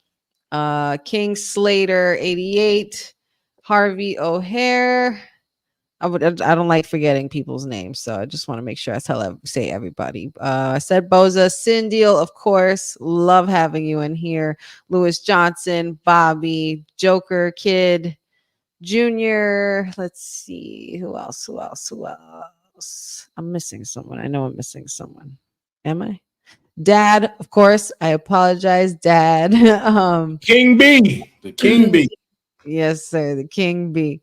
King Slater, 88, Harvey O'Hare. I don't like forgetting people's names, so I just want to make sure I say everybody. I said Boza, Cindeal, of course. Love having you in here. Lewis Johnson, Bobby, Joker, Kid, Junior. Let's see who else. I'm missing someone. I know I'm missing someone. Am I? Dad, of course. I apologize, Dad. King B, the King B. Yes, sir, the King B.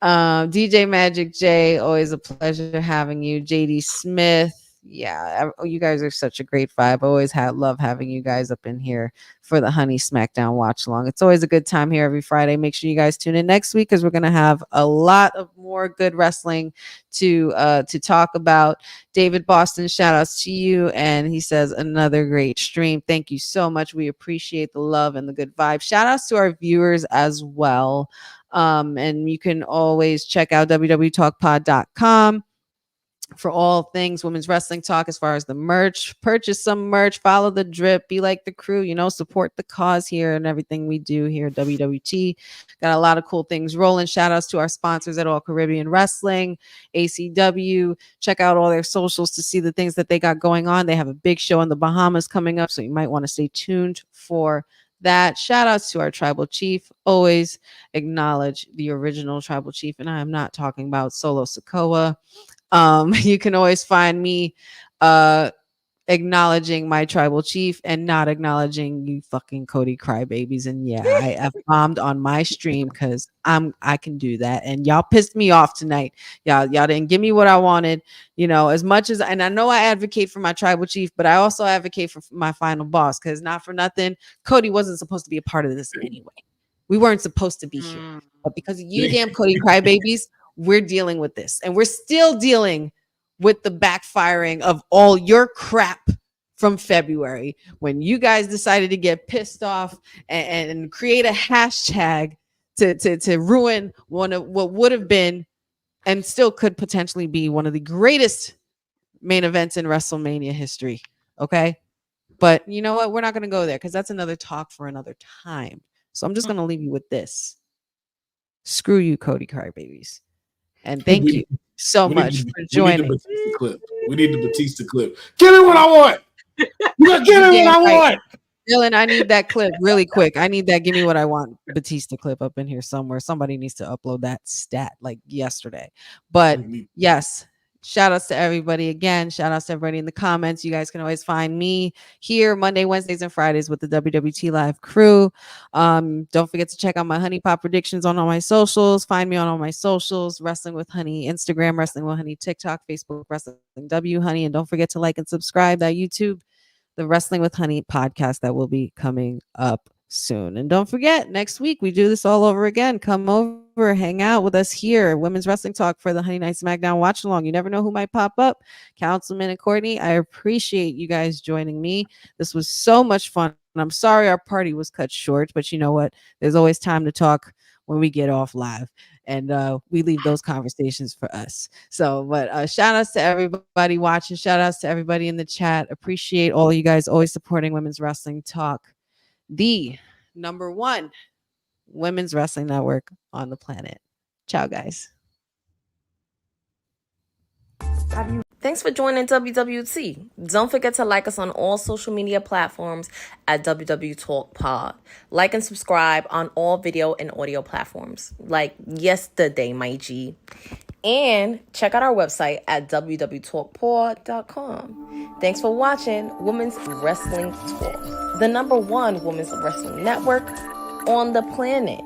DJ Magic J, always a pleasure having you. JD Smith, yeah, you guys are such a great vibe. I always love having you guys up in here for the Honey Smackdown watch along. It's always a good time here every Friday. Make sure you guys tune in next week because we're gonna have a lot of more good wrestling to talk about. David Boston, shout outs to you, and he says another great stream. Thank you so much. We appreciate the love and the good vibe. Shout outs to our viewers as well. And you can always check out wwtalkpod.com for all things women's wrestling talk as far as the merch. Purchase some merch, follow the drip, be like the crew, support the cause here and everything we do here at WWT. Got a lot of cool things rolling. Shout outs to our sponsors at All Caribbean Wrestling, ACW. Check out all their socials to see the things that they got going on. They have a big show in the Bahamas coming up, so you might want to stay tuned for that. Shout outs to our tribal chief. Always acknowledge the original tribal chief, and I am not talking about Solo Sokoa. You can always find me acknowledging my tribal chief and not acknowledging you fucking Cody crybabies. And yeah, I F-bombed on my stream because I can do that. And y'all pissed me off tonight. Y'all didn't give me what I wanted, as much as, and I know I advocate for my tribal chief, but I also advocate for my final boss, because not for nothing, Cody wasn't supposed to be a part of this anyway. We weren't supposed to be here. But because of you damn Cody crybabies, we're dealing with this. And we're still dealing with the backfiring of all your crap from February, when you guys decided to get pissed off and create a hashtag to ruin one of what would have been and still could potentially be one of the greatest main events in WrestleMania history. Okay. But you know what? We're not going to go there because that's another talk for another time. So I'm just going to leave you with this. Screw you, Cody Crybabies. And thank you so much for joining. We need the Batista clip. Give me what I want. Give me what I want. Dylan, I need that clip really quick. I need that give me what I want Batista clip up in here somewhere. Somebody needs to upload that stat like yesterday. But yes, shout outs to everybody again. Shout outs to everybody in the comments. You guys can always find me here Monday, Wednesdays, and Fridays with the WWT Live crew. Don't forget to check out my Honey Pop predictions on all my socials. Find me on all my socials: Wrestling with Honey, Instagram, Wrestling with Honey, TikTok, Facebook, Wrestling W Honey. And don't forget to like and subscribe that YouTube, the Wrestling with Honey podcast that will be coming up soon. And don't forget, next week we do this all over again. Come over, hang out with us here, Women's Wrestling Talk for the Honeynight Smackdown watch along. You never know who might pop up. Councilman and Courtney, I appreciate you guys joining me. This was so much fun. And I'm sorry our party was cut short, but you know what? There's always time to talk when we get off live. And we leave those conversations for us. So, but shout outs to everybody watching. Shout outs to everybody in the chat. Appreciate all of you guys always supporting Women's Wrestling Talk, the #1 women's wrestling network on the planet. Ciao, guys. Thanks for joining WWT. Don't forget to like us on all social media platforms at wwtalkpod. Like and subscribe on all video and audio platforms like yesterday, my G. And check out our website at wwtalkpod.com. Thanks for watching Women's Wrestling Talk, the #1 women's wrestling network on the planet.